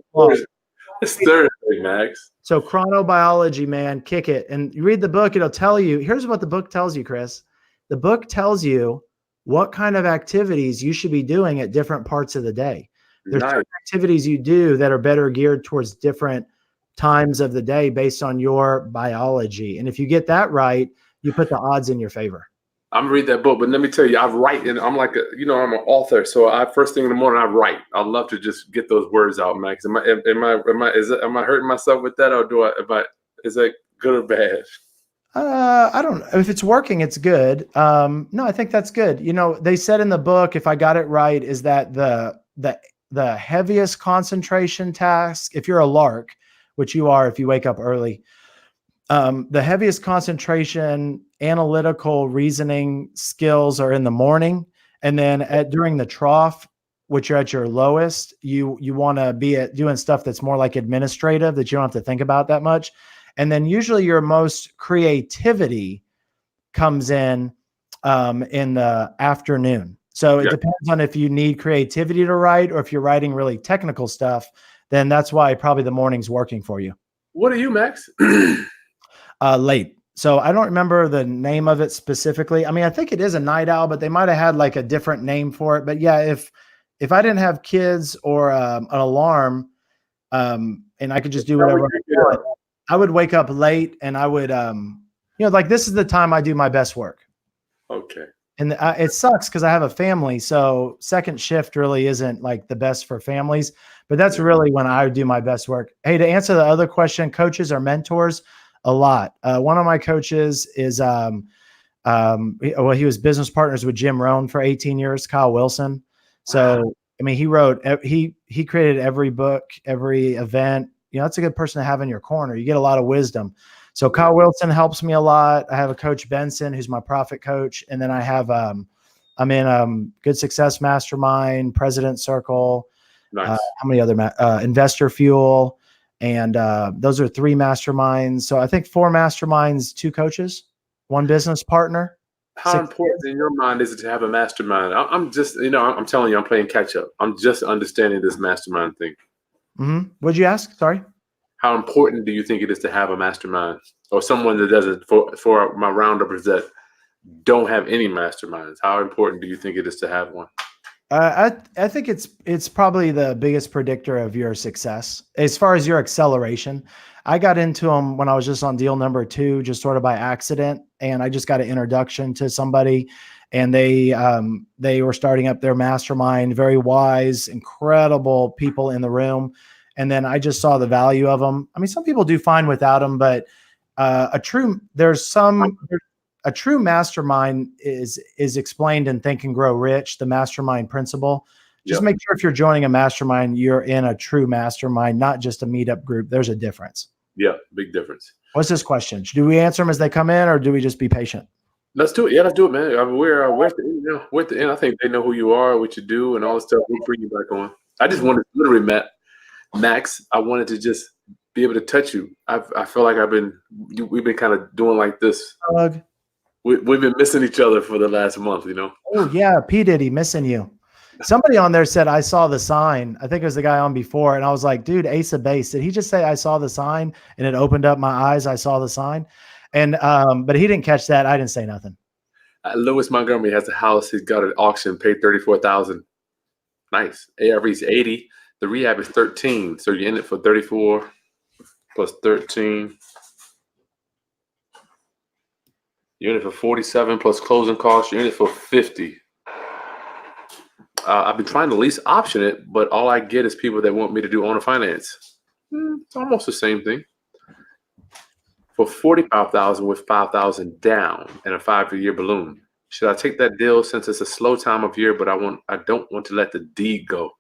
it's Thursday, Max. So chronobiology, man, kick it. And you read the book, it'll tell you. Here's what the book tells you, Chris. The book tells you what kind of activities you should be doing at different parts of the day. There's certain activities you do that are better geared towards different times of the day based on your biology. And if you get that right, you put the odds in your favor. I'm gonna read that book, but let me tell you, I write, and I'm like, I'm an author, so I first thing in the morning I write. I love to just get those words out, Max. Am I hurting myself with that, or is that good or bad? I don't know if it's working. It's good. No, I think that's good. They said in the book, if I got it right, is that the heaviest concentration task, if you're a lark, which you are if you wake up early, the heaviest concentration, analytical reasoning skills are in the morning, and then during the trough, which you're at your lowest, you want to be doing stuff that's more like administrative that you don't have to think about that much. And then usually your most creativity comes in the afternoon. So it depends on if you need creativity to write or if you're writing really technical stuff, then that's why probably the morning's working for you. What are you, Max? Late. So I don't remember the name of it specifically. I mean, I think it is a night owl, but they might have had like a different name for it. But yeah, if I didn't have kids or an alarm, and I could just do whatever I want, I would wake up late, and I would, like this is the time I do my best work. Okay. And it sucks because I have a family. So second shift really isn't like the best for families, but that's really when I do my best work. Hey, to answer the other question, coaches or mentors, a lot. One of my coaches is, he was business partners with Jim Rohn for 18 years, Kyle Wilson. So, I mean, he created every book, every event. That's a good person to have in your corner. You get a lot of wisdom. So Kyle Wilson helps me a lot. I have a coach Benson, who's my profit coach. And then I have, I'm in Good Success Mastermind, President Circle, nice. How many other, Investor Fuel. And those are 3 masterminds. So I think 4 masterminds, 2 coaches, 1 business partner. How important in your mind is it to have a mastermind? I'm just, I'm telling you, I'm playing catch up. I'm just understanding this mastermind thing. Mm-hmm. What'd you ask? Sorry. How important do you think it is to have a mastermind or someone that does it for my roundupers that don't have any masterminds? How important do you think it is to have one? I think it's probably the biggest predictor of your success as far as your acceleration. I got into them when I was just on deal number 2, just sort of by accident. And I just got an introduction to somebody, and they were starting up their mastermind, very wise, incredible people in the room. And then I just saw the value of them. I mean, some people do fine without them, but a true mastermind is explained in Think and Grow Rich, the mastermind principle. Just make sure if you're joining a mastermind, you're in a true mastermind, not just a meetup group. There's a difference. Yeah, big difference. What's this question? Do we answer them as they come in, or do we just be patient? Let's do it. Yeah, let's do it, man. I mean, we're at the end now. We're at the end. I think they know who you are, what you do, and all the stuff. We'll bring you back on. I just wanted, literally, Max, I wanted to just be able to touch you. I feel like we've been kind of doing like this. We've been missing each other for the last month, Oh yeah, P. Diddy missing you. Somebody on there said, I saw the sign. I think it was the guy on before. And I was like, dude, Ace of Base. Did he just say I saw the sign and it opened up my eyes? I saw the sign. And, but he didn't catch that. I didn't say nothing. Lewis Montgomery has a house. He's got an auction, paid $34,000. Nice. ARV's 80. The rehab is 13. So you're in it for 34 plus 13. You're in it for 47 plus closing costs. You're in it for 50. I've been trying to lease option it, but all I get is people that want me to do owner finance. It's almost the same thing. For $45,000 with $5,000 down and a 5-year balloon. Should I take that deal since it's a slow time of year, but I don't want to let the deed go?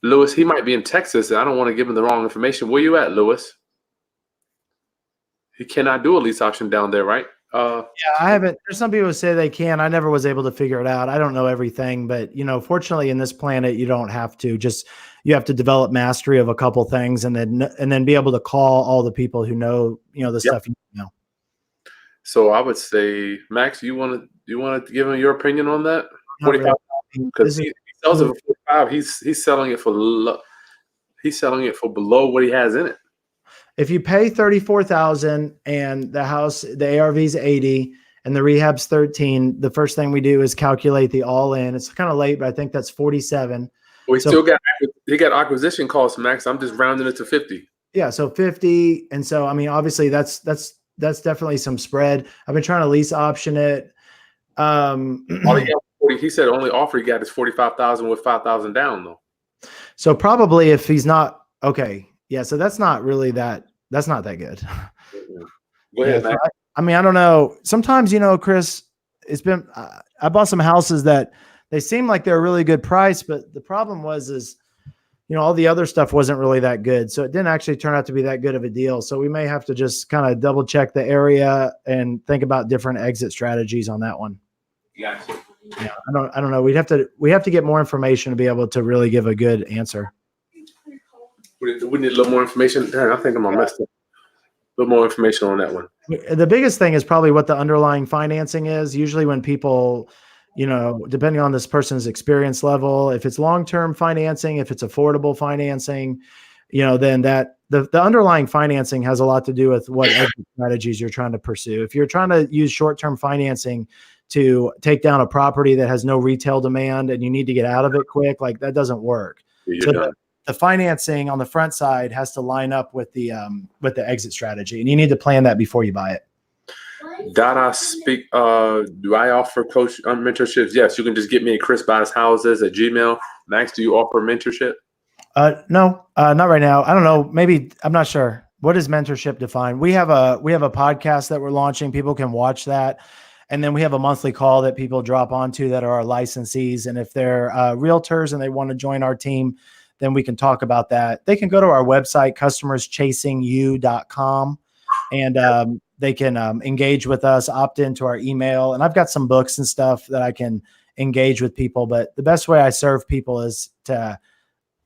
Lewis, he might be in Texas, and I don't want to give him the wrong information. Where you at, Lewis? He cannot do a lease option down there, right? Yeah, I haven't. There's some people who say they can. I never was able to figure it out. I don't know everything, but fortunately in this planet, you don't have to. You have to develop mastery of a couple things, and then be able to call all the people who know, the stuff you know. So I would say, Max, you want to give him your opinion on that? 45, because he sells it for 45. He's selling it for below what he has in it. If you pay $34,000 and the house, the ARV's 80 and the rehab's 13, the first thing we do is calculate the all-in. It's kind of late, but I think that's 47. Well, he got acquisition costs, Max. I'm just rounding it to 50. Yeah, so 50. And so, I mean, obviously that's definitely some spread. I've been trying to lease option it, All he got, he said the only offer he got is 45,000 with 5,000 down though. So probably if he's not okay, yeah. So that's not really that. That's not that good. Go ahead, Yeah, man. so I mean, I don't know. Sometimes, Chris, it's been. I bought some houses that they seem like they're a really good price, but the problem is all the other stuff wasn't really that good, so it didn't actually turn out to be that good of a deal. So we may have to just kind of double check the area and think about different exit strategies on that one. Gotcha. Yeah, I don't know. We have to get more information to be able to really give a good answer. We need a little more information. Damn, I think I'm gonna mess up. A little more information on that one. The biggest thing is probably what the underlying financing is. Usually when people, depending on this person's experience level, if it's long-term financing, if it's affordable financing, then the underlying financing has a lot to do with what exit strategies you're trying to pursue. If you're trying to use short-term financing to take down a property that has no retail demand and you need to get out of it quick, like that doesn't work. So the financing on the front side has to line up with the exit strategy, and you need to plan that before you buy it. Dada speak. Do I offer coach mentorships? Yes, you can just get me at Chris Buys Houses at Gmail. Max, do you offer mentorship? No, not right now. I don't know. Maybe I'm not sure. What is mentorship defined? We have a podcast that we're launching. People can watch that. And then we have a monthly call that people drop onto that are our licensees. And if they're realtors and they want to join our team, then we can talk about that. They can go to our website, customerschasing.com, and they can engage with us, opt into our email. And I've got some books and stuff that I can engage with people. But the best way I serve people is to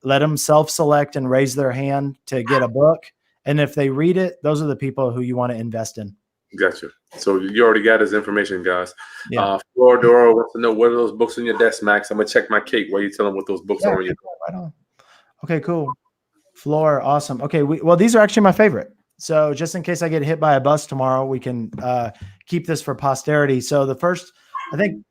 let them self-select and raise their hand to get a book. And if they read it, those are the people who you want to invest in. Gotcha. So you already got his information, guys. Yeah. Floridora wants to know what are those books on your desk, Max. I'm gonna check my cake while you tell him what those books are on your desk. Right on. Okay, cool. Floor, awesome. Okay, well, these are actually my favorite. So just in case I get hit by a bus tomorrow, we can keep this for posterity. So the first, I think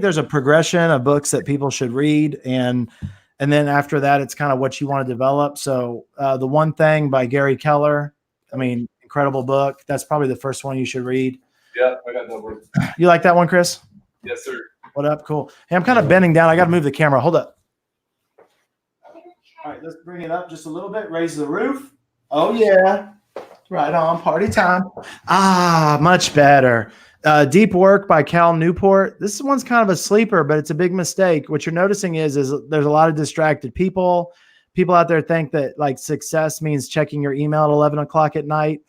there's a progression of books that people should read, and then after that, it's kind of what you want to develop. So The One Thing by Gary Keller. I mean, incredible book. That's probably the first one you should read. Yeah, I got that one. You like that one, Chris? Yes, sir. What up? Cool. Hey, I'm kind of bending down. I got to move the camera. Hold up. All right, let's bring it up just a little bit. Raise the roof. Oh, yeah. Right on. Party time. Ah, much better. Deep Work by Cal Newport. This one's kind of a sleeper, but it's a big mistake. What you're noticing is there's a lot of distracted people. People out there think that like success means checking your email at 11 o'clock at night.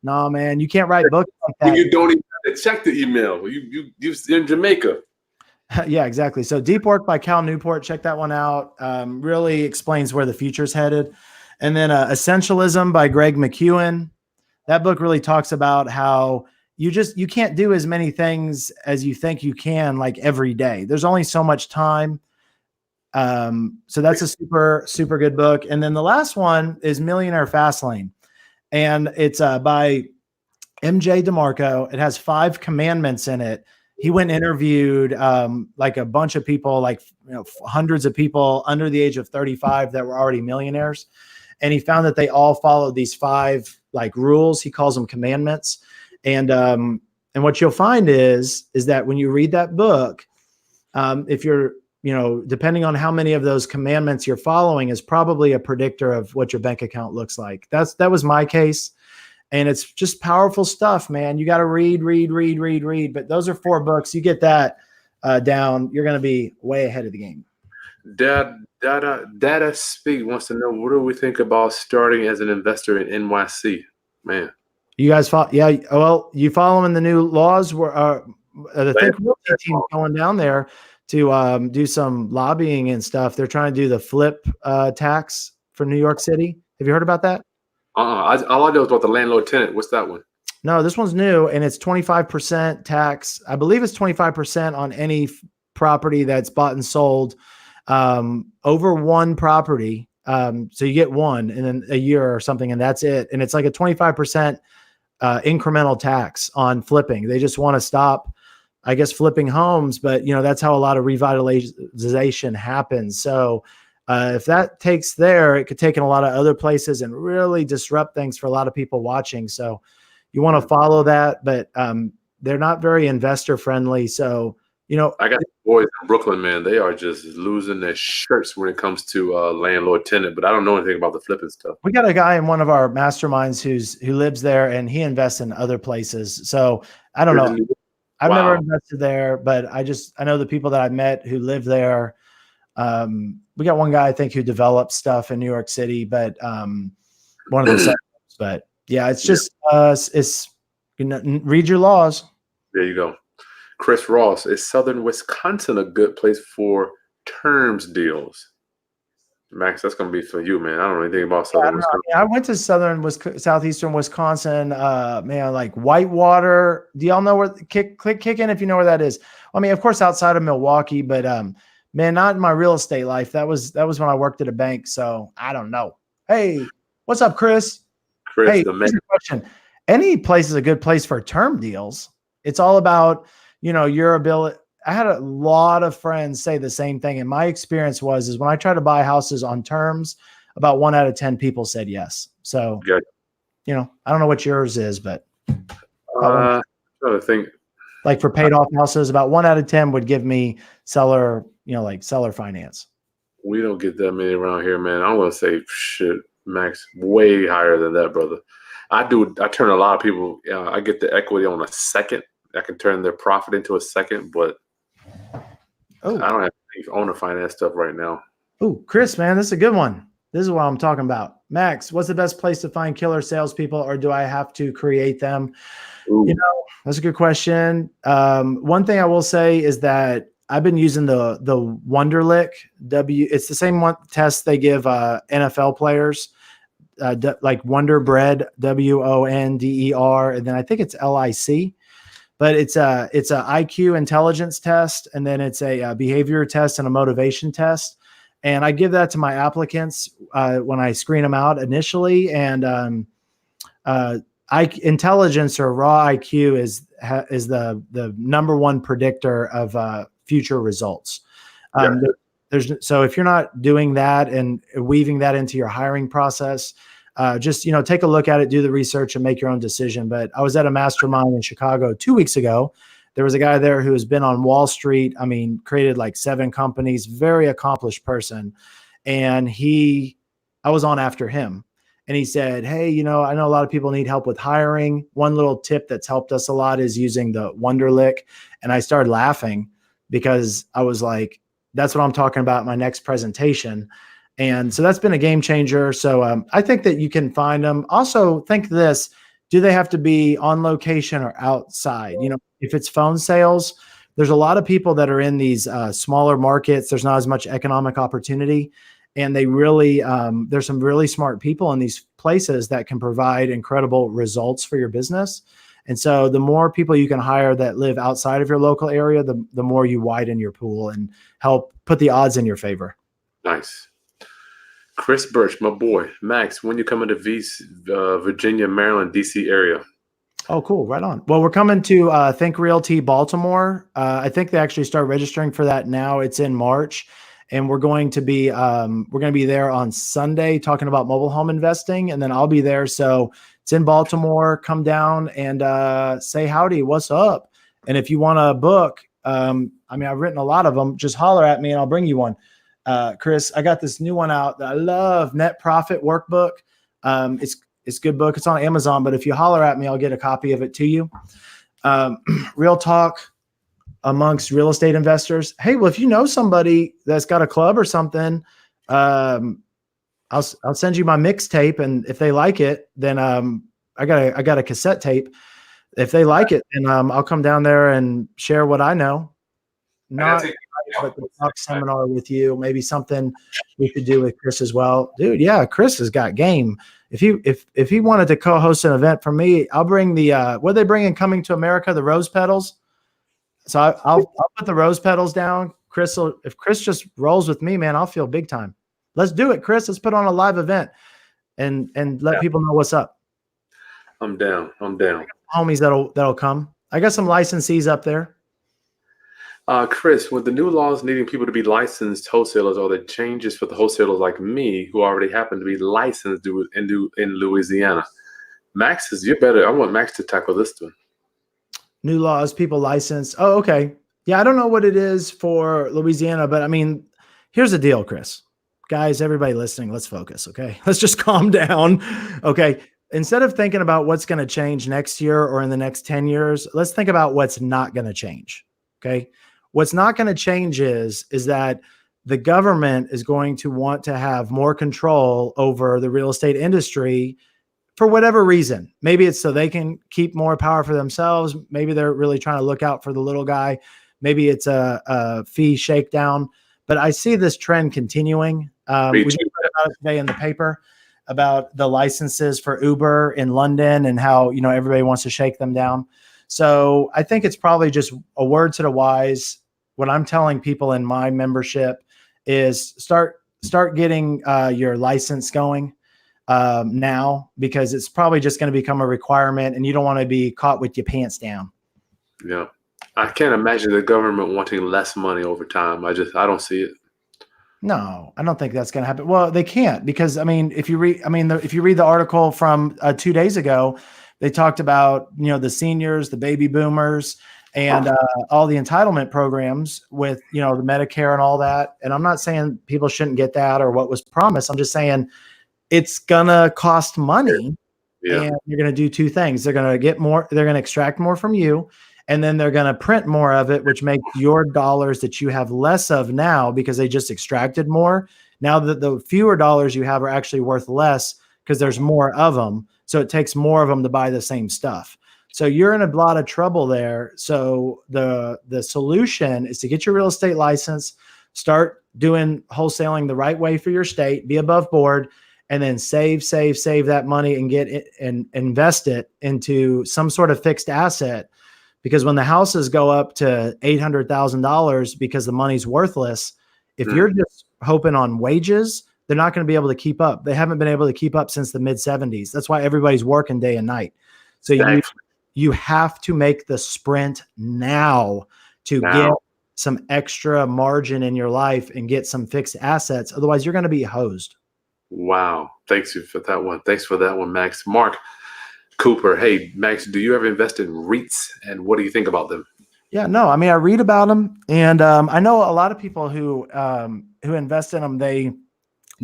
No, man, you can't write books like that. You don't even have to check the email. You're in Jamaica. Yeah, exactly. So Deep Work by Cal Newport. Check that one out. Really explains where the future's headed. And then Essentialism by Greg McKeown. That book really talks about how you can't do as many things as you think you can, like every day. There's only so much time. So that's a super, super good book. And then the last one is Millionaire Fastlane. And it's by MJ DeMarco. It has 5 commandments in it. He went and interviewed like a bunch of people, like hundreds of people under the age of 35 that were already millionaires. And he found that they all followed these 5 like rules. He calls them commandments. And what you'll find is that when you read that book, if you're, depending on how many of those commandments you're following is probably a predictor of what your bank account looks like. That was my case. And it's just powerful stuff, man. You got to read. But those are 4 books. You get that down, you're going to be way ahead of the game. Data Speak wants to know, what do we think about starting as an investor in NYC? Man. You guys follow? Yeah. Well, you following the new laws where the Think Realty team going down there to do some lobbying and stuff. They're trying to do the flip tax for New York City. Have you heard about that? All I know is about the landlord tenant. What's that one? No, this one's new, and it's 25% tax. I believe it's 25% on any property that's bought and sold over one property. So you get one and then a year or something, and that's it. And it's like a 25% incremental tax on flipping. They just want to stop, I guess, flipping homes, but that's how a lot of revitalization happens. So if that takes there, it could take in a lot of other places and really disrupt things for a lot of people watching. So you want to follow that, but they're not very investor friendly. So, you know, I got boys in Brooklyn, man. They are just losing their shirts when it comes to landlord tenant, but I don't know anything about the flipping stuff. we got a guy in one of our masterminds who lives there, and he invests in other places. So I don't know. I've never invested there, but I know the people that I've met who live there. We got one guy I think who develops stuff in New York City, but one of the suburbs. But yeah, it's just it's read your laws. There you go. Chris Ross, is Southern Wisconsin a good place for terms deals? Max, that's gonna be for you, man. I don't know anything about Southern Wisconsin. I went to southeastern Wisconsin, man, like Whitewater. Do y'all know where kick in if you know where that is? I mean, of course, outside of Milwaukee, but man, not in my real estate life. That was when I worked at a bank. So I don't know. Hey, what's up, Chris? Hey, here's a question. Any place is a good place for term deals. It's all about, your ability. I had a lot of friends say the same thing. And my experience is when I try to buy houses on terms, about 1 out of 10 people said yes. So, I don't know what yours is, but another thing, like for paid off houses, about 1 out of 10 would give me seller, like seller finance. We don't get that many around here, man. I'm going to say shit, Max, way higher than that, brother. I turn a lot of people, I get the equity on a second. I can turn their profit into a second, but I don't have any owner finance stuff right now. Oh, Chris, man, this is a good one. This is what I'm talking about. Max, what's the best place to find killer salespeople, or do I have to create them? Ooh. That's a good question. One thing I will say is that I've been using the Wonderlic It's the same one test they give NFL players, like Wonder Bread, WONDER, and then I think it's LIC. But it's a IQ intelligence test, and then it's a behavior test and a motivation test. And I give that to my applicants when I screen them out initially. And intelligence or raw IQ is the number one predictor of future results. So if you're not doing that and weaving that into your hiring process, just, take a look at it, do the research, and make your own decision. But I was at a mastermind in Chicago 2 weeks ago. There was a guy there who has been on Wall Street. I mean, created like 7 companies, very accomplished person. And I was on after him. And he said, hey, I know a lot of people need help with hiring. One little tip that's helped us a lot is using the Wonderlic. And I started laughing because I was like, that's what I'm talking about in my next presentation. And so that's been a game changer. So I think that you can find them. Also think this, do they have to be on location or outside? If it's phone sales, there's a lot of people that are in these smaller markets. There's not as much economic opportunity. And they really, there's some really smart people in these places that can provide incredible results for your business. And so the more people you can hire that live outside of your local area, the more you widen your pool and help put the odds in your favor. Nice. Chris Birch, my boy. Max, when you coming to Virginia, Maryland, DC area? Oh, cool. Right on. Well, we're coming to Think Realty Baltimore. I think they actually start registering for that now. It's in March. And we're going to be there on Sunday talking about mobile home investing. And then I'll be there. So it's in Baltimore. Come down and say howdy. What's up? And if you want to book, I've written a lot of them. Just holler at me and I'll bring you one. Chris, I got this new one out that I love, Net Profit Workbook. It's a good book. It's on Amazon, but if you holler at me, I'll get a copy of it to you. Real talk amongst real estate investors. Hey, well, if you know somebody that's got a club or something, I'll send you my mixtape, and if they like it, then I got a cassette tape. If they like it, then I'll come down there and share what I know. But the talk seminar with you, maybe something we could do with Chris as well, dude. Yeah, Chris has got game. If he wanted to co-host an event for me, I'll bring the what are they bringing Coming to America, the rose petals. So I'll put the rose petals down. If Chris just rolls with me, man, I'll feel big time. Let's do it, Chris. Let's put on a live event and let people know what's up. I'm down. Homies that'll come. I got some licensees up there. Chris, with the new laws needing people to be licensed wholesalers, are there changes for the wholesalers like me who already happen to be licensed in Louisiana? Max, you're better. I want Max to tackle this one. new laws, people licensed. Oh, okay. Yeah, I don't know what it is for Louisiana, but I mean, here's the deal, Chris. Guys, everybody listening, let's focus, okay? Let's just calm down, okay? Instead of thinking about what's going to change next year or in the next 10 years, let's think about what's not going to change, okay? What's not going to change is that the government is going to want to have more control over the real estate industry for whatever reason. Maybe it's so they can keep more power for themselves. Maybe they're really trying to look out for the little guy. Maybe it's a fee shakedown. But I see this trend continuing. We read about it today in the paper about the licenses for Uber in London and how, you know, everybody wants to shake them down. So I think it's probably just a word to the wise. What I'm telling people in my membership is start getting your license going now, because it's probably just going to become a requirement and you don't want to be caught with your pants down. Yeah. I can't imagine the government wanting less money over time. I don't see it. No, I don't think that's going to happen. Well, they can't, because I mean, if you read the article from 2 days ago, they talked about, you know, the seniors, the baby boomers, and all the entitlement programs with, you know, the Medicare and all that. And I'm not saying people shouldn't get that or what was promised. I'm just saying it's gonna cost money, and you're gonna do two things. They're gonna get more. They're gonna extract more from you. And then they're going to print more of it, which makes your dollars that you have less of now because they just extracted more. Now that the fewer dollars you have are actually worth less because there's more of them. So it takes more of them to buy the same stuff. So you're in a lot of trouble there. So the solution is to get your real estate license, start doing wholesaling the right way for your state, be above board, and then save that money and get it and invest it into some sort of fixed asset. Because when the houses go up to $800,000 because the money's worthless, if you're just hoping on wages, they're not going to be able to keep up. They haven't been able to keep up since the mid 70s. That's why everybody's working day and night. So you have to make the sprint now to get some extra margin in your life and get some fixed assets. Otherwise, you're going to be hosed. Wow. Thanks for that one. Thanks for that one, Max. Mark Cooper. Hey, Max, do you ever invest in REITs, and what do you think about them? Yeah, no, I mean, I read about them, and I know a lot of people who invest in them. They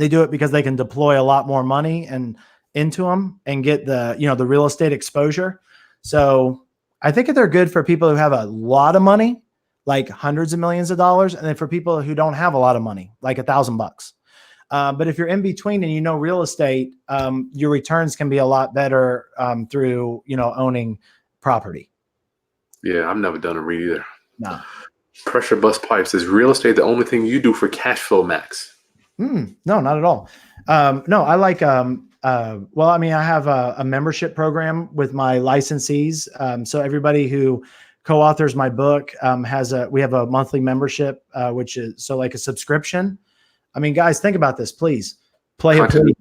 do it because they can deploy a lot more money and into them and get the real estate exposure. So I think they're good for people who have a lot of money, like hundreds of millions of dollars, and then for people who don't have a lot of money, like $1,000. But if you're in between and you know real estate, your returns can be a lot better through owning property. Yeah, I've never done a REIT either. No. Pressure Bust Pipes, is real estate the only thing you do for cash flow, Max? No, not at all. No, I like. Well, I mean, I have a membership program with my licensees. So everybody who co-authors my book we have a monthly membership, which is like a subscription. I mean, guys, think about this, please. Play it, please.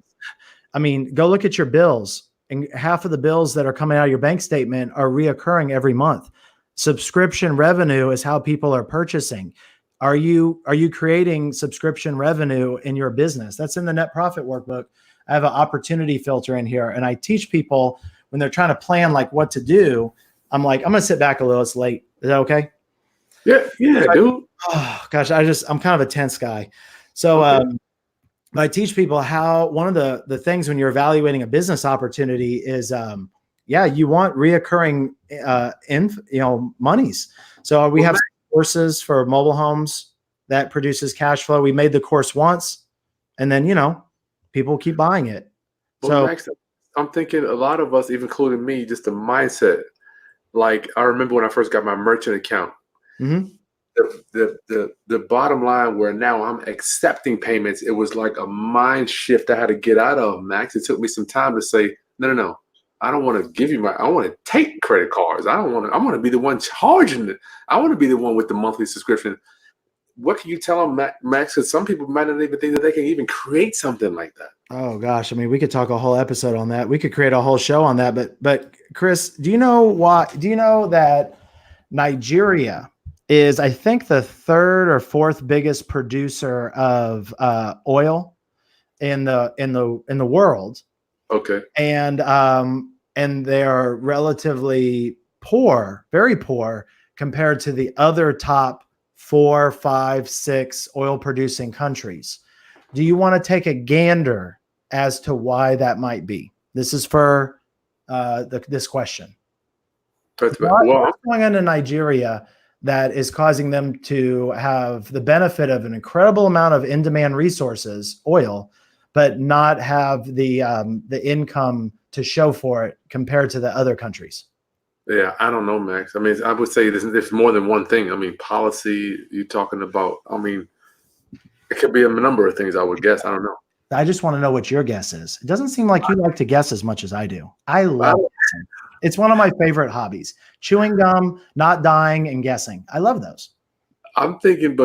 I mean, go look at your bills, and half of the bills that are coming out of your bank statement are reoccurring every month. Subscription revenue is how people are purchasing. Are you creating subscription revenue in your business? That's in the net profit workbook. I have an opportunity filter in here, and I teach people when they're trying to plan like what to do. I'm like, I'm going to sit back a little. It's late. Is that okay? Yeah, dude. Oh gosh, I'm kind of a tense guy. So I teach people how one of the things when you're evaluating a business opportunity is, you want reoccurring monies. So we have courses for mobile homes that produces cash flow. We made the course once, and then people keep buying it. Well, so Max, I'm thinking a lot of us, even including me, just the mindset. Like I remember when I first got my merchant account. Mm-hmm. The bottom line where now I'm accepting payments, it was like a mind shift I had to get out of, Max. It took me some time to say, no. I don't want to give you I want to take credit cards. I want to be the one charging it. I want to be the one with the monthly subscription. What can you tell them, Max? Because some people might not even think that they can even create something like that. Oh gosh. I mean, we could talk a whole episode on that. We could create a whole show on that. But Chris, do you know that Nigeria is, I think, the third or fourth biggest producer of oil in the world? Okay. And they are relatively poor, very poor compared to the other top 4, 5, 6 oil producing countries. Do you want to take a gander as to why that might be? This is for this question. What's going on in Nigeria that is causing them to have the benefit of an incredible amount of in-demand resources, oil, but not have the income to show for it compared to the other countries? Yeah, I don't know, Max. I mean, I would say there's more than one thing. I mean, policy you're talking about. I mean, it could be a number of things, I would guess. I don't know. I just want to know what your guess is. It doesn't seem like you like to guess as much as I do. I love guessing. It's one of my favorite hobbies. Chewing gum, not dying, and guessing. I love those. I'm thinking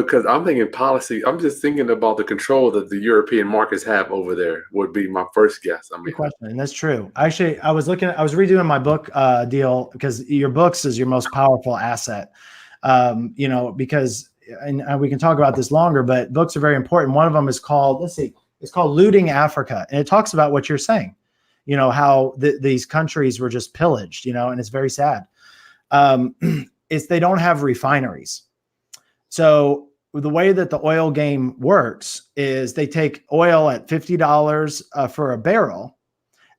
policy. I'm just thinking about the control that the European markets have over there would be my first guess. I mean, good question, and that's true. Actually, I was redoing my book deal because your books is your most powerful asset. Because and we can talk about this longer, but books are very important. One of them is called, it's called Looting Africa, and it talks about what you're saying. How these countries were just pillaged. And it's very sad. They don't have refineries. So the way that the oil game works is they take oil at $50 for a barrel,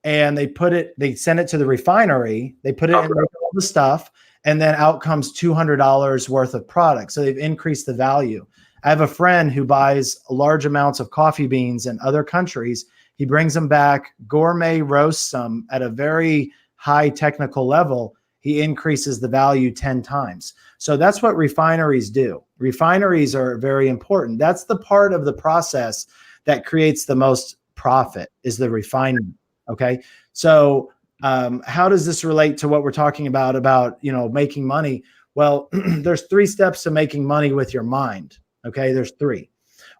and they send it to the refinery. They put it in all the stuff, and then out comes $200 worth of product. So they've increased the value. I have a friend who buys large amounts of coffee beans in other countries. He brings them back, gourmet roasts them at a very high technical level. He increases the value 10 times. So that's what refineries do. Refineries are very important. That's the part of the process that creates the most profit, is the refining. Okay. So how does this relate to what we're talking about, making money? Well, there's 3 steps to making money with your mind. Okay. There's 3.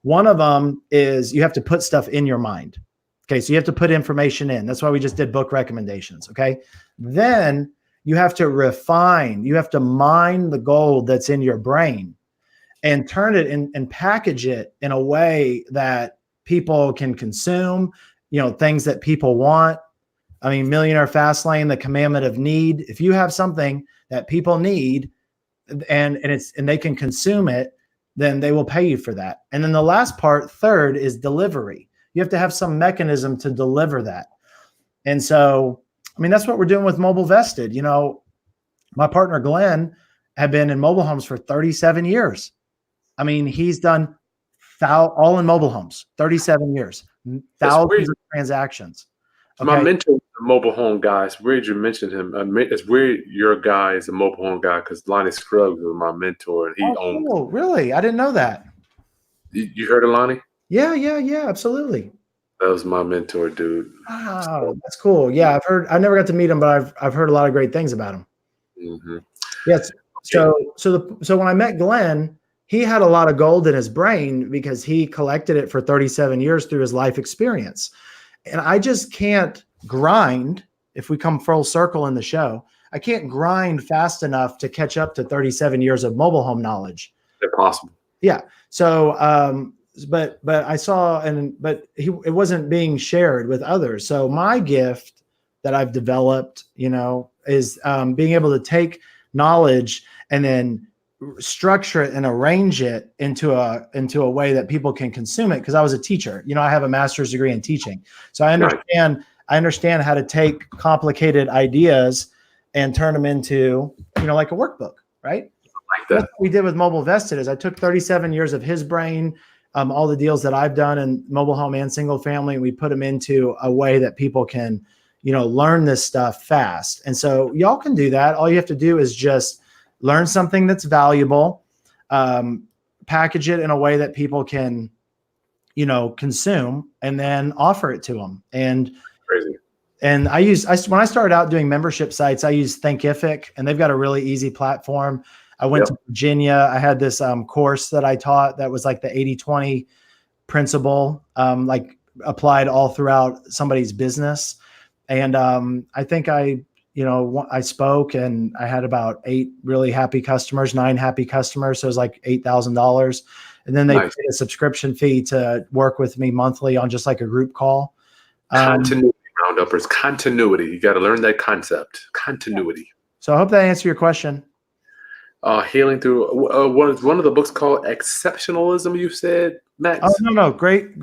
One of them is you have to put stuff in your mind. Okay. So you have to put information in. That's why we just did book recommendations. Okay. Then you have to refine, you have to mine the gold that's in your brain and turn it and package it in a way that people can consume, things that people want. I mean, Millionaire Fastlane, the commandment of need. If you have something that people need and they can consume it, then they will pay you for that. And then the last part, third, is delivery. You have to have some mechanism to deliver that. And so, I mean, that's what we're doing with Mobile Vested. My partner, Glenn, had been in mobile homes for 37 years. I mean, he's done all in mobile homes, 37 years, thousands of transactions. Okay? My mentor, the mobile home guy, it's weird you mentioned him. It's weird your guy is a mobile home guy because Lonnie Scruggs was my mentor, and he owns. Oh, really? I didn't know that. You heard of Lonnie? Yeah, absolutely. That was my mentor, dude. Wow, that's cool. Yeah, I never got to meet him, but I've heard a lot of great things about him. Mm-hmm. Yes. So when I met Glenn, he had a lot of gold in his brain because he collected it for 37 years through his life experience. And I just can't grind. If we come full circle in the show, I can't grind fast enough to catch up to 37 years of mobile home knowledge. Impossible. Yeah. So, but I saw, it wasn't being shared with others. So my gift that I've developed, is being able to take knowledge and then structure it and arrange it into a way that people can consume it. Because I was a teacher, I have a master's degree in teaching, so I understand how to take complicated ideas and turn them into, like a workbook, right? Like that. That's what we did with Mobile Vested. Is I took 37 years of his brain, all the deals that I've done in mobile home and single family, and we put them into a way that people can, learn this stuff fast. And so y'all can do that. All you have to do is just learn something that's valuable, package it in a way that people can, consume, and then offer it to them. And crazy. And when I started out doing membership sites, I used Thinkific, and they've got a really easy platform. I went to Virginia. I had this course that I taught that was like the 80-20 principle, like applied all throughout somebody's business. And I think I spoke, and I had about 8 really happy customers, 9 happy customers. So it was like $8,000. And then they paid a subscription fee to work with me monthly on just like a group call. Continuity, round uppers, continuity. You got to learn that concept, continuity. So I hope that answered your question. Healing through one of the books called Exceptionalism, you said, Max? Oh, no. Great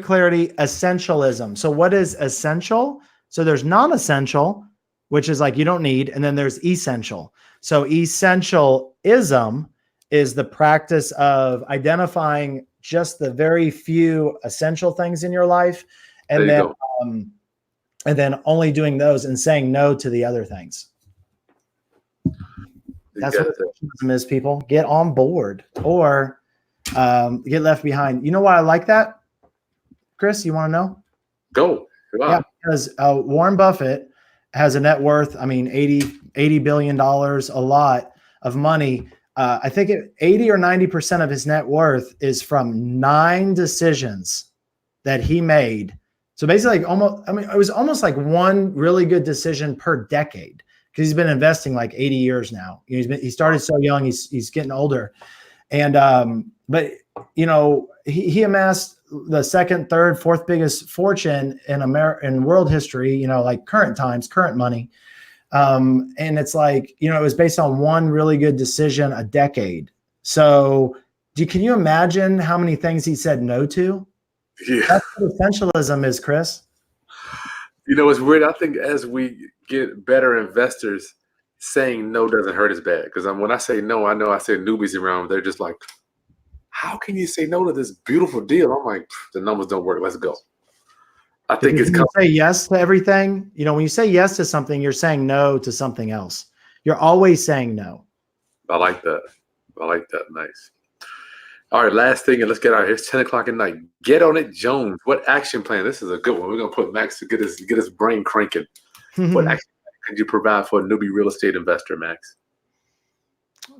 clarity. Essentialism. So what is essential? So there's non-essential, which is like you don't need, and then there's essential. So essentialism is the practice of identifying just the very few essential things in your life, and then only doing those and saying no to the other things. That's what essentialism is, people. Get on board or get left behind. You know why I like that, Chris? You want to know? Go. Wow. Yeah, because Warren Buffett has a net worth, $80 billion, a lot of money. I think 80 or 90% of his net worth is from 9 decisions that he made. So basically, it was almost like one really good decision per decade, because he's been investing like 80 years now. He started so young, he's getting older. And but he amassed the second, third, fourth biggest fortune in world history, like current times, current money. And it's like, it was based on one really good decision a decade. So can you imagine how many things he said no to? Yeah. That's what essentialism is, Chris. It's weird. I think as we get better investors, saying no doesn't hurt as bad. Because when I say no, I know I say newbies around. They're just like, how can you say no to this beautiful deal? I'm like, the numbers don't work. Let's go. I think it's you say yes to everything. When you say yes to something, you're saying no to something else. You're always saying no. I like that. Nice. All right, last thing, and let's get out of here. It's 10 o'clock at night. Get on it, Jones. What action plan? This is a good one. We're gonna put Max to get his brain cranking. What action plan could you provide for a newbie real estate investor, Max?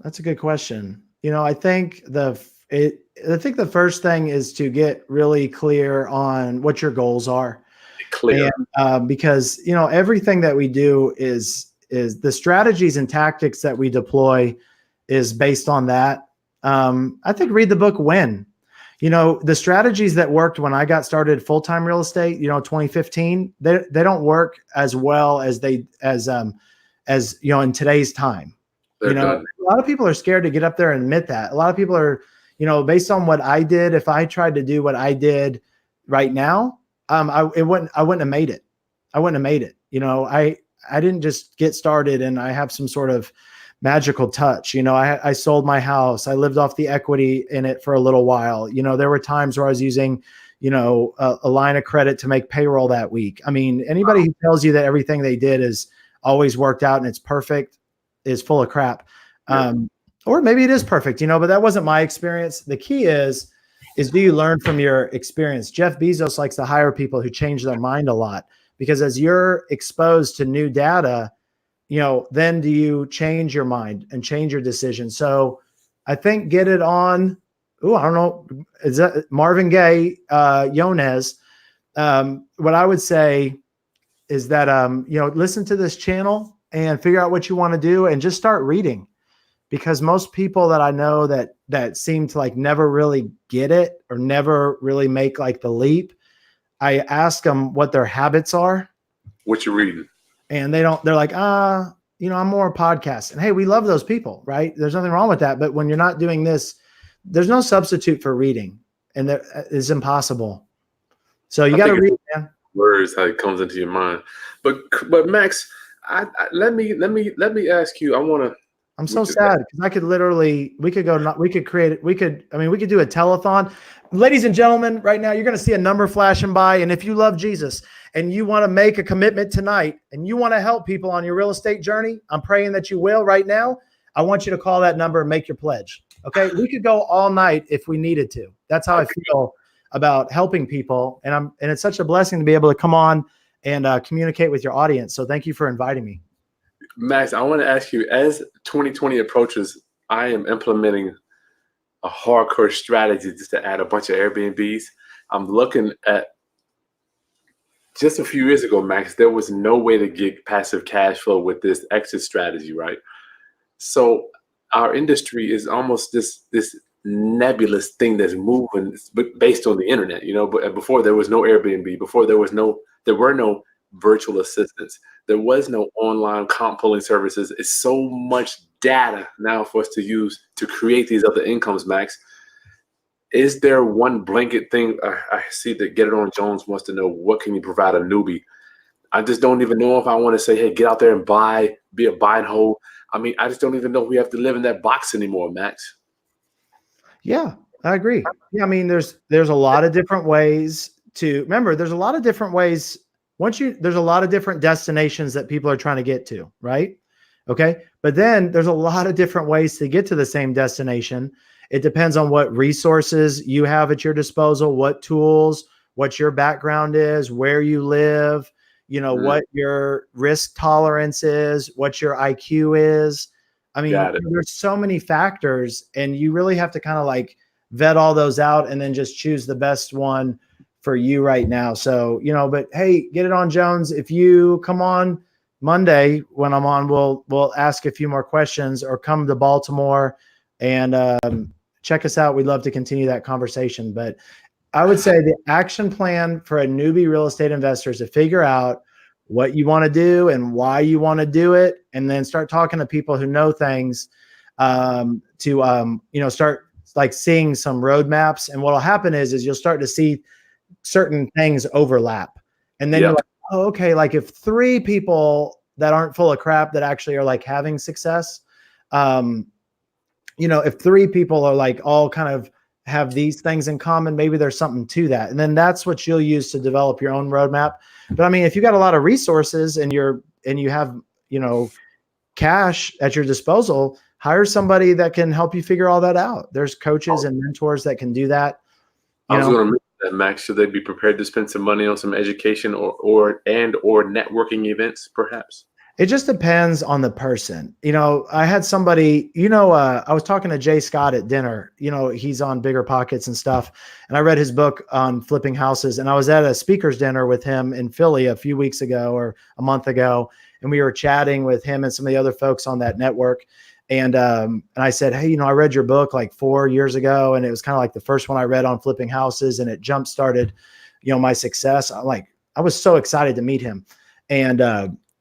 That's a good question. I think the first thing is to get really clear on what your goals are. Clear. And, because everything that we do is the strategies and tactics that we deploy is based on that. I think read the book When. The strategies that worked when I got started full-time real estate, 2015, they don't work as well as in today's time. A lot of people are scared to get up there and admit that. A lot of people are, based on what I did, if I tried to do what I did right now, I wouldn't have made it. I wouldn't have made it. I didn't just get started and I have some sort of magical touch. I sold my house. I lived off the equity in it for a little while. There were times where I was using, a line of credit to make payroll that week. Anybody who tells you that everything they did is always worked out and it's perfect is full of crap. Or maybe it is perfect, but that wasn't my experience. The key is do you learn from your experience? Jeff Bezos likes to hire people who change their mind a lot, because as you're exposed to new data, then do you change your mind and change your decision? So I think get it on. Oh, I don't know. Is that Marvin Gaye, Yonez? What I would say is that, listen to this channel and figure out what you want to do and just start reading, because most people that I know that seem to like never really get it or never really make like the leap, I ask them what their habits are. What you reading? And they're like, I'm more a podcast. And hey, we love those people, right? There's nothing wrong with that. But when you're not doing this, there's no substitute for reading, and that is impossible. So you got to read, man. Words, how it comes into your mind. But Max, let me ask you. I'm so sad because we could do a telethon. Ladies and gentlemen, right now, you're going to see a number flashing by. And if you love Jesus and you want to make a commitment tonight and you want to help people on your real estate journey, I'm praying that you will right now. I want you to call that number and make your pledge. Okay. We could go all night if we needed to. That's how I feel about helping people. And it's such a blessing to be able to come on and communicate with your audience. So thank you for inviting me. Max, I want to ask you, as 2020 approaches, I am implementing a hardcore strategy just to add a bunch of Airbnbs. I'm looking at, just a few years ago, Max, there was no way to get passive cash flow with this exit strategy, right? So our industry is almost this nebulous thing that's moving based on the internet, but before there was no Airbnb, before there were no virtual assistants. There was no online comp pulling services. It's so much data now for us to use to create these other incomes, Max. Is there one blanket thing? I see that Get It On Jones wants to know, what can you provide a newbie? I just don't even know if I want to say, hey, get out there and be a buy and hold. I mean, I just don't even know if we have to live in that box anymore, Max. Yeah, I agree. Yeah, I mean, there's a lot of different ways to remember. There's a lot of different ways. There's a lot of different destinations that people are trying to get to, right? Okay. But then there's a lot of different ways to get to the same destination. It depends on what resources you have at your disposal, what tools, what your background is, where you live, what your risk tolerance is, what your IQ is. I mean, there's so many factors, and you really have to kind of like vet all those out and then just choose the best one for you right now. So, but hey, Get It On Jones, if you come on Monday when I'm on, we'll ask a few more questions, or come to Baltimore and check us out. We'd love to continue that conversation. But I would say the action plan for a newbie real estate investor is to figure out what you want to do and why you want to do it, and then start talking to people who know things to start like seeing some roadmaps. And what will happen is you'll start to see certain things overlap, and then you're like, oh, okay, like if 3 people that aren't full of crap that actually are like having success, if 3 people are like all kind of have these things in common, maybe there's something to that. And then that's what you'll use to develop your own roadmap. But I mean, if you got a lot of resources and you have, cash at your disposal, hire somebody that can help you figure all that out. There's coaches and mentors that can do that. I was going to mention that, Max. Should they be prepared to spend some money on some education or networking events, perhaps? It just depends on the person. I had somebody, I was talking to Jay Scott at dinner, he's on Bigger Pockets and stuff. And I read his book on flipping houses, and I was at a speaker's dinner with him in Philly a few weeks ago or a month ago. And we were chatting with him and some of the other folks on that network. And I said, hey, I read your book like 4 years ago, and it was kind of like the first one I read on flipping houses, and it jump started, my success. I was so excited to meet him. And,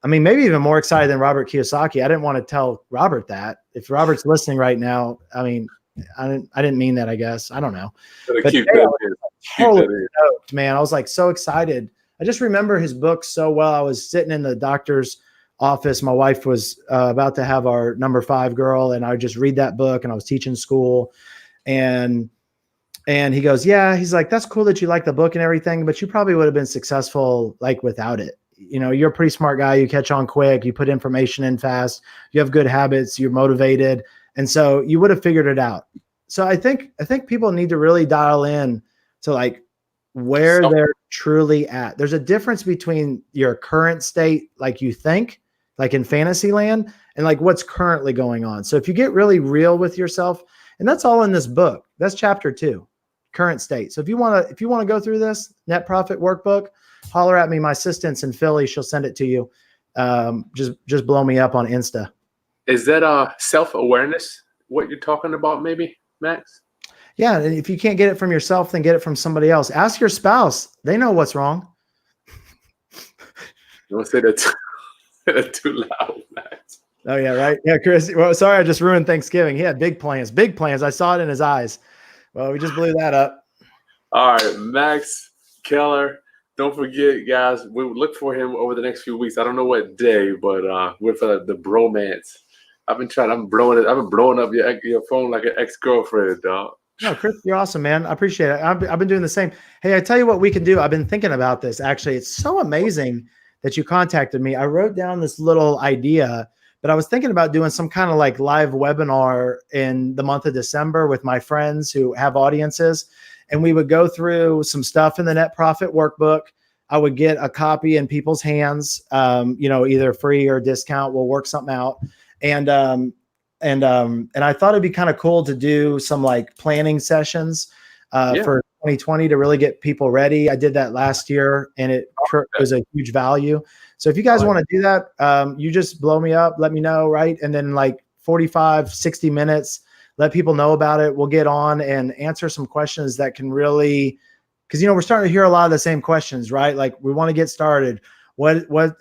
I mean, maybe even more excited than Robert Kiyosaki. I didn't want to tell Robert that. If Robert's listening right now, I mean, I didn't mean that, I guess. I don't know. But today, I was totally stoked, man. I was like so excited. I just remember his book so well. I was sitting in the doctor's office. My wife was about to have our number 5 girl, and I would just read that book, and I was teaching school. And he goes, yeah, he's like, that's cool that you like the book and everything, but you probably would have been successful like without it. You're a pretty smart guy. You catch on quick. You put information in fast. You have good habits. You're motivated. And so you would have figured it out. So I think people need to really dial in to like where they're truly at. There's a difference between your current state, like you think, like in fantasy land, and like what's currently going on. So if you get really real with yourself, and that's all in this book, that's chapter 2, current state. So if you want to go through this net profit workbook, holler at me. My assistant's in Philly. She'll send it to you. Just blow me up on Insta. Is that self-awareness what you're talking about, maybe, Max? Yeah. And if you can't get it from yourself, then get it from somebody else. Ask your spouse. They know what's wrong. Don't say that too loud, Max. Oh, yeah, right. Yeah, Chris. Well, sorry, I just ruined Thanksgiving. He had big plans. Big plans. I saw it in his eyes. Well, we just blew that up. All right, Max Keller. Don't forget, guys, we will look for him over the next few weeks. I don't know what day, but we're for the bromance. I've been blowing up your phone like an ex-girlfriend, dog. No, Chris, you're awesome, man. I appreciate it. I've been doing the same. Hey, I tell you what we can do. I've been thinking about this, actually. It's so amazing that you contacted me. I wrote down this little idea, but I was thinking about doing some kind of like live webinar in the month of December with my friends who have audiences. And we would go through some stuff in the net profit workbook. I would get a copy in people's hands, either free or discount. We'll work something out. And I thought it'd be kind of cool to do some like planning sessions for 2020 to really get people ready. I did that last year, and it was a huge value. So if you guys want to do that, you just blow me up, let me know, right? And then like 45, 60 minutes, let people know about it. We'll get on and answer some questions that can really, because, we're starting to hear a lot of the same questions, right? Like we want to get started.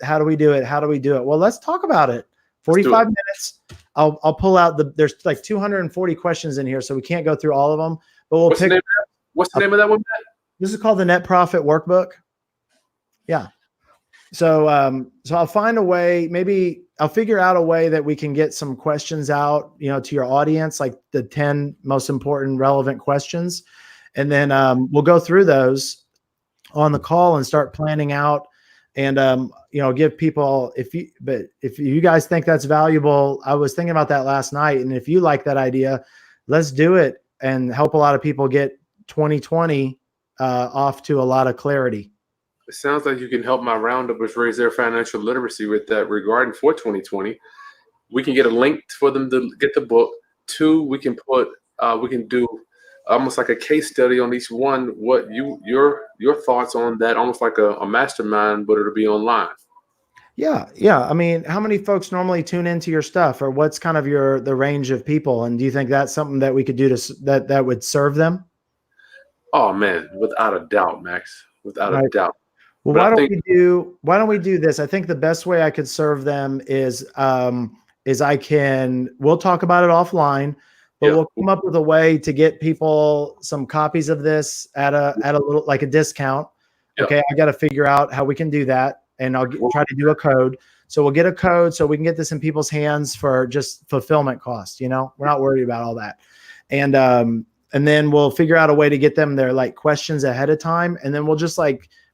how do we do it? How do we do it? Well, let's talk about it. 45 minutes. I'll pull out there's like 240 questions in here, so we can't go through all of them, but we'll pick. What's the name of that one? This is called the Net Profit Workbook. Yeah. So I'll find a way, maybe I'll figure out a way that we can get some questions out, to your audience, like the 10 most important relevant questions. And then we'll go through those on the call and start planning out and, give people, if you guys think that's valuable, I was thinking about that last night. And if you like that idea, let's do it and help a lot of people get 2020 off to a lot of clarity. It sounds like you can help my roundupers raise their financial literacy with that regarding for 2020. We can get a link for them to get the book. 2, we can do almost like a case study on each one. What your thoughts on that? Almost like a mastermind, but it'll be online. Yeah. I mean, how many folks normally tune into your stuff, or what's kind of the range of people? And do you think that's something that we could do that would serve them? Oh man, without a doubt, Max. Without a doubt. Well, why don't we do this? I think the best way I could serve them is we'll talk about it offline, but we'll come up with a way to get people some copies of this at a little, like a discount. Okay. I got to figure out how we can do that, and I'll try to do a code. So we'll get a code so we can get this in people's hands for just fulfillment costs. We're not worried about all that. And then we'll figure out a way to get them their like questions ahead of time. And then we'll just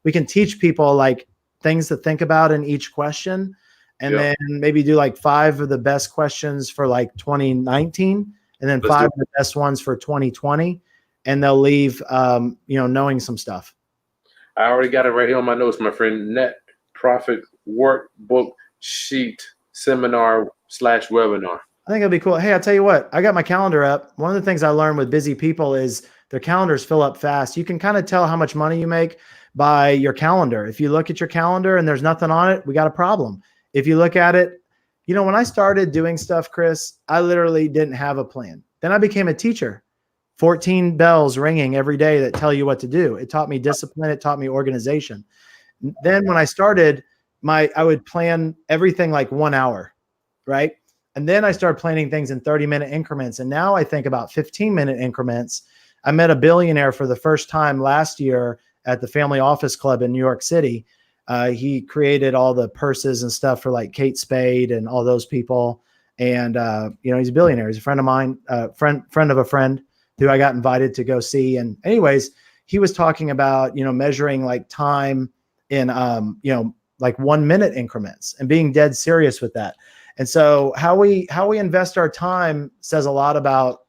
we can teach people like things to think about in each question, and then maybe do like 5 of the best questions for like 2019, and then 5 of the best ones for 2020. And they'll leave, knowing some stuff. I already got it right here on my notes, my friend. Net Profit Workbook Sheet Seminar/Webinar. I think it'll be cool. Hey, I'll tell you what, I got my calendar up. One of the things I learned with busy people is their calendars fill up fast. You can kind of tell how much money you make by your calendar. If you look at your calendar and there's nothing on it, we got a problem. If you look at it, when I started doing stuff, Chris, I literally didn't have a plan. Then I became a teacher. 14 bells ringing every day that tell you what to do. It taught me discipline. It taught me organization. Then when I started, I would plan everything like 1 hour, right? And then I started planning things in 30-minute increments. And now I think about 15-minute increments. I met a billionaire for the first time last year at the Family Office Club in New York City. He created all the purses and stuff for like Kate Spade and all those people. And, he's a billionaire. He's a friend of mine, friend of a friend who I got invited to go see. And anyways, he was talking about, measuring like time in, like 1 minute increments and being dead serious with that. And so how we invest our time says a lot about,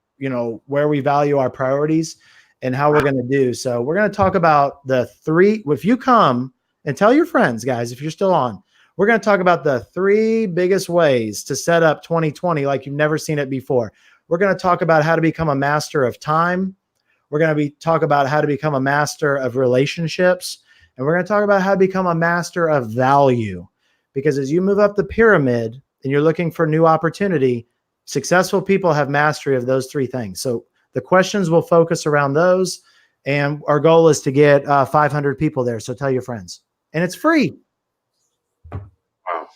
where we value our priorities and how we're going to do. So we're going to talk about the 3, if you come and tell your friends, guys, if you're still on, we're going to talk about the 3 biggest ways to set up 2020 like you've never seen it before. We're going to talk about how to become a master of time. We're going to talk about how to become a master of relationships. And we're going to talk about how to become a master of value. Because as you move up the pyramid and you're looking for new opportunity, successful people have mastery of those 3 things. So the questions will focus around those. And our goal is to get 500 people there. So tell your friends. And it's free. Wow.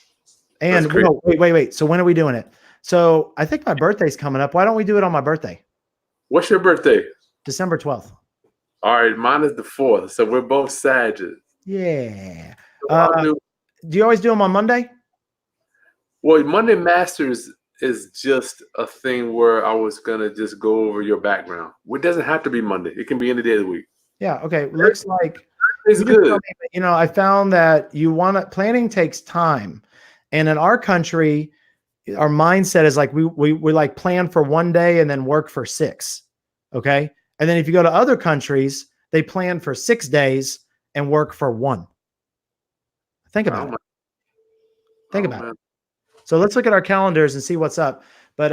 And wait. So when are we doing it? So I think my birthday's coming up. Why don't we do it on my birthday? What's your birthday? December 12th. All right, mine is the 4th. So we're both Sagittarius. Yeah. Do you always do them on Monday? Well, Monday Masters is just a thing where I was going to just go over your background. It doesn't have to be Monday. It can be any day of the week. Yeah. Okay. Looks like it's good. I found that planning takes time. And in our country, our mindset is like we like plan for 1 day and then work for 6. Okay. And then if you go to other countries, they plan for 6 days and work for 1. Think about it. Think about it. So let's look at our calendars and see what's up. But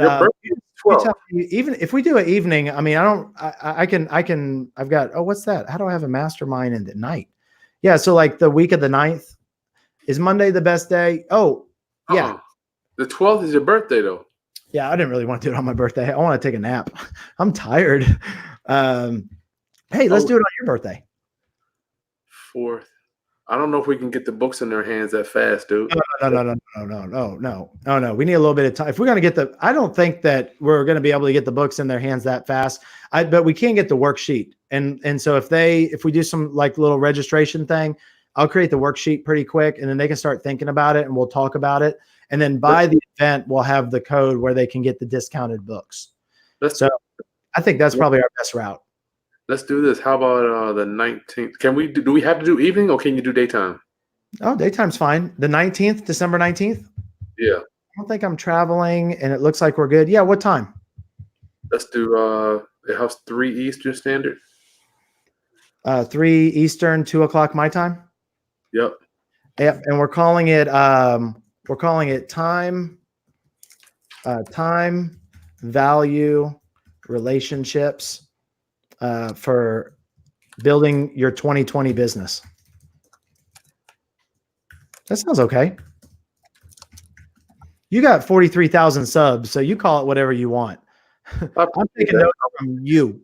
even if we do an evening, I mean, I've got, what's that? How do I have a mastermind in the night? Yeah. So like the week of the 9th, is Monday the best day? Oh, yeah. The 12th is your birthday though. Yeah. I didn't really want to do it on my birthday. I want to take a nap. I'm tired. Hey, let's do it on your birthday. 4th. I don't know if we can get the books in their hands that fast, dude. No. We need a little bit of time. If we're going to get I don't think that we're going to be able to get the books in their hands that fast. But we can get the worksheet. And so if we do some like little registration thing, I'll create the worksheet pretty quick and then they can start thinking about it and we'll talk about it. And then by the event, we'll have the code where they can get the discounted books. So I think that's probably our best route. Let's do this. How about the 19th? Can we do we have to do evening or can you do daytime? Oh, daytime's fine. The 19th, December 19th? Yeah. I don't think I'm traveling and it looks like we're good. Yeah, what time? Let's do it has 3 Eastern Standard. 3 Eastern, 2 o'clock my time? Yep. Yep. And we're calling it time value relationships for building your 2020 business. That sounds okay. You got 43,000 subs, so you call it whatever you want. I'm taking notes from you.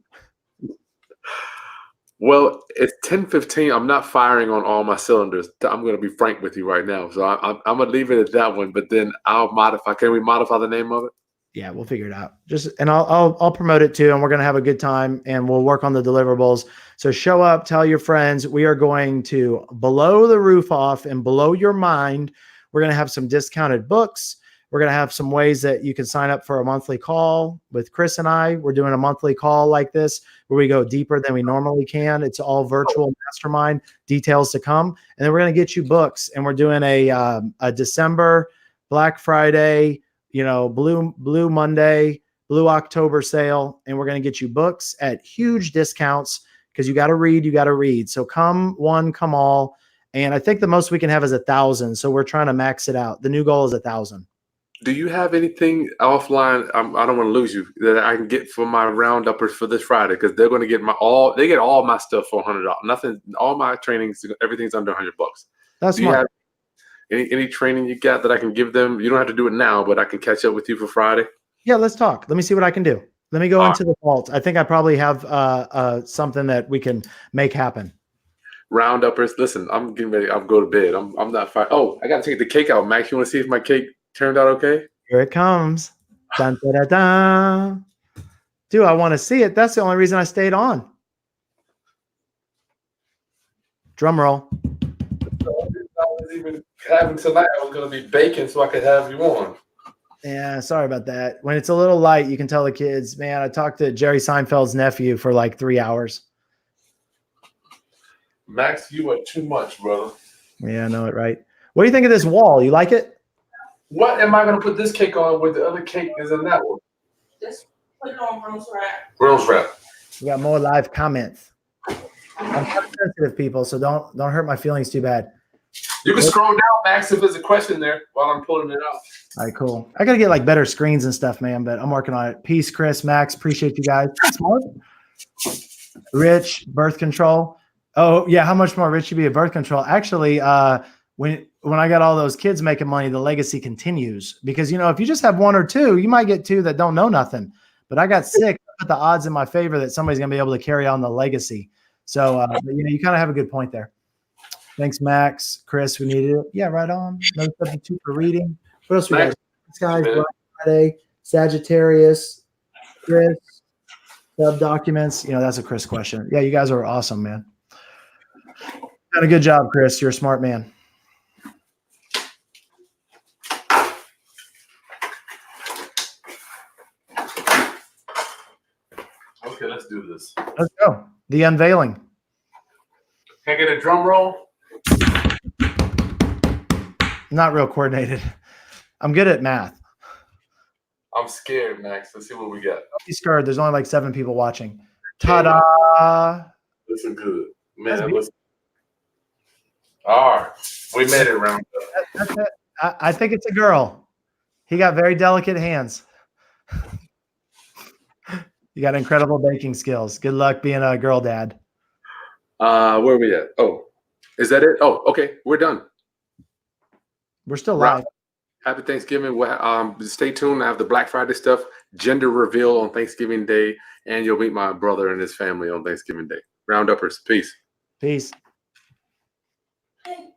Well, it's 10:15. I'm not firing on all my cylinders. I'm going to be frank with you right now. So I'm going to leave it at that one, but then I'll modify. Can we modify the name of it? Yeah, we'll figure it out. And I'll promote it too, and we're going to have a good time, and we'll work on the deliverables. So show up, tell your friends. We are going to blow the roof off and blow your mind. We're going to have some discounted books. We're going to have some ways that you can sign up for a monthly call with Chris and I. We're doing a monthly call like this where we go deeper than we normally can. It's all virtual mastermind, details to come. And then we're going to get you books, and we're doing a December Black Friday, Blue Monday, Blue October sale. And we're going to get you books at huge discounts because you got to read. So come one, come all. And I think the most we can have is 1,000. So we're trying to max it out. The new goal is 1,000. Do you have anything offline? I don't want to lose you that I can get for my rounduppers for this Friday because they're going to get they get all my stuff for $100. Nothing, all my trainings, everything's under $100. That's Do you smart. have any training you got that I can give them? You don't have to do it now, but I can catch up with you for Friday. Yeah, let's talk. Let me see what I can do. Let me go into the vault. I think I probably have something that we can make happen. Rounduppers, listen, I'm getting ready. I'll go to bed. I'm not fine. Oh, I got to take the cake out. Max, you want to see if my cake turned out okay? Here it comes. Dun, da, da, da. Dude, I want to see it. That's the only reason I stayed on. Drum roll. I was even having tonight. I was going to be baking so I could have you on. Yeah, sorry about that. When it's a little light, you can tell the kids, man, I talked to Jerry Seinfeld's nephew for like 3 hours. Max, you are too much, brother. Yeah, I know it, right? What do you think of this wall? You like it? What am I going to put this cake on when the other cake is in that one? Just put it on Bruce wrap. Rose wrap. We got more live comments. I'm not sensitive, people, so don't hurt my feelings too bad. You can scroll down, Max, if there's a question there while I'm pulling it out. All right, cool. I got to get like better screens and stuff, man, but I'm working on it. Peace, Chris, Max. Appreciate you guys. Smart. Rich, birth control. Oh, yeah. How much more rich should be at birth control? Actually, when I got all those kids making money, the legacy continues because, if you just have one or two, you might get two that don't know nothing. But I got 6. I put the odds in my favor that somebody's going to be able to carry on the legazy. So, you kind of have a good point there. Thanks, Max. Chris, we needed it. Yeah, right on. No substitute for reading. What else we got? This guy's Black Friday, Sagittarius, Chris, sub documents. That's a Chris question. Yeah, you guys are awesome, man. Done a good job, Chris. You're a smart man. Okay, let's do this. Let's go. The unveiling. Can I get a drum roll? Not real coordinated. I'm good at math. I'm scared, Max. Let's see what we got. Don't be scared. There's only like 7 people watching. Ta-da! Listen good. Man, listen. All right. We made it around. That's it. I think it's a girl. He got very delicate hands. You got incredible baking skills. Good luck being a girl dad. Where are we at? Oh, is that it? Oh, okay. We're done. We're still live. Happy Thanksgiving. Stay tuned. I have the Black Friday stuff, gender reveal on Thanksgiving Day, and you'll meet my brother and his family on Thanksgiving Day. Rounduppers. Peace. Peace. Hey.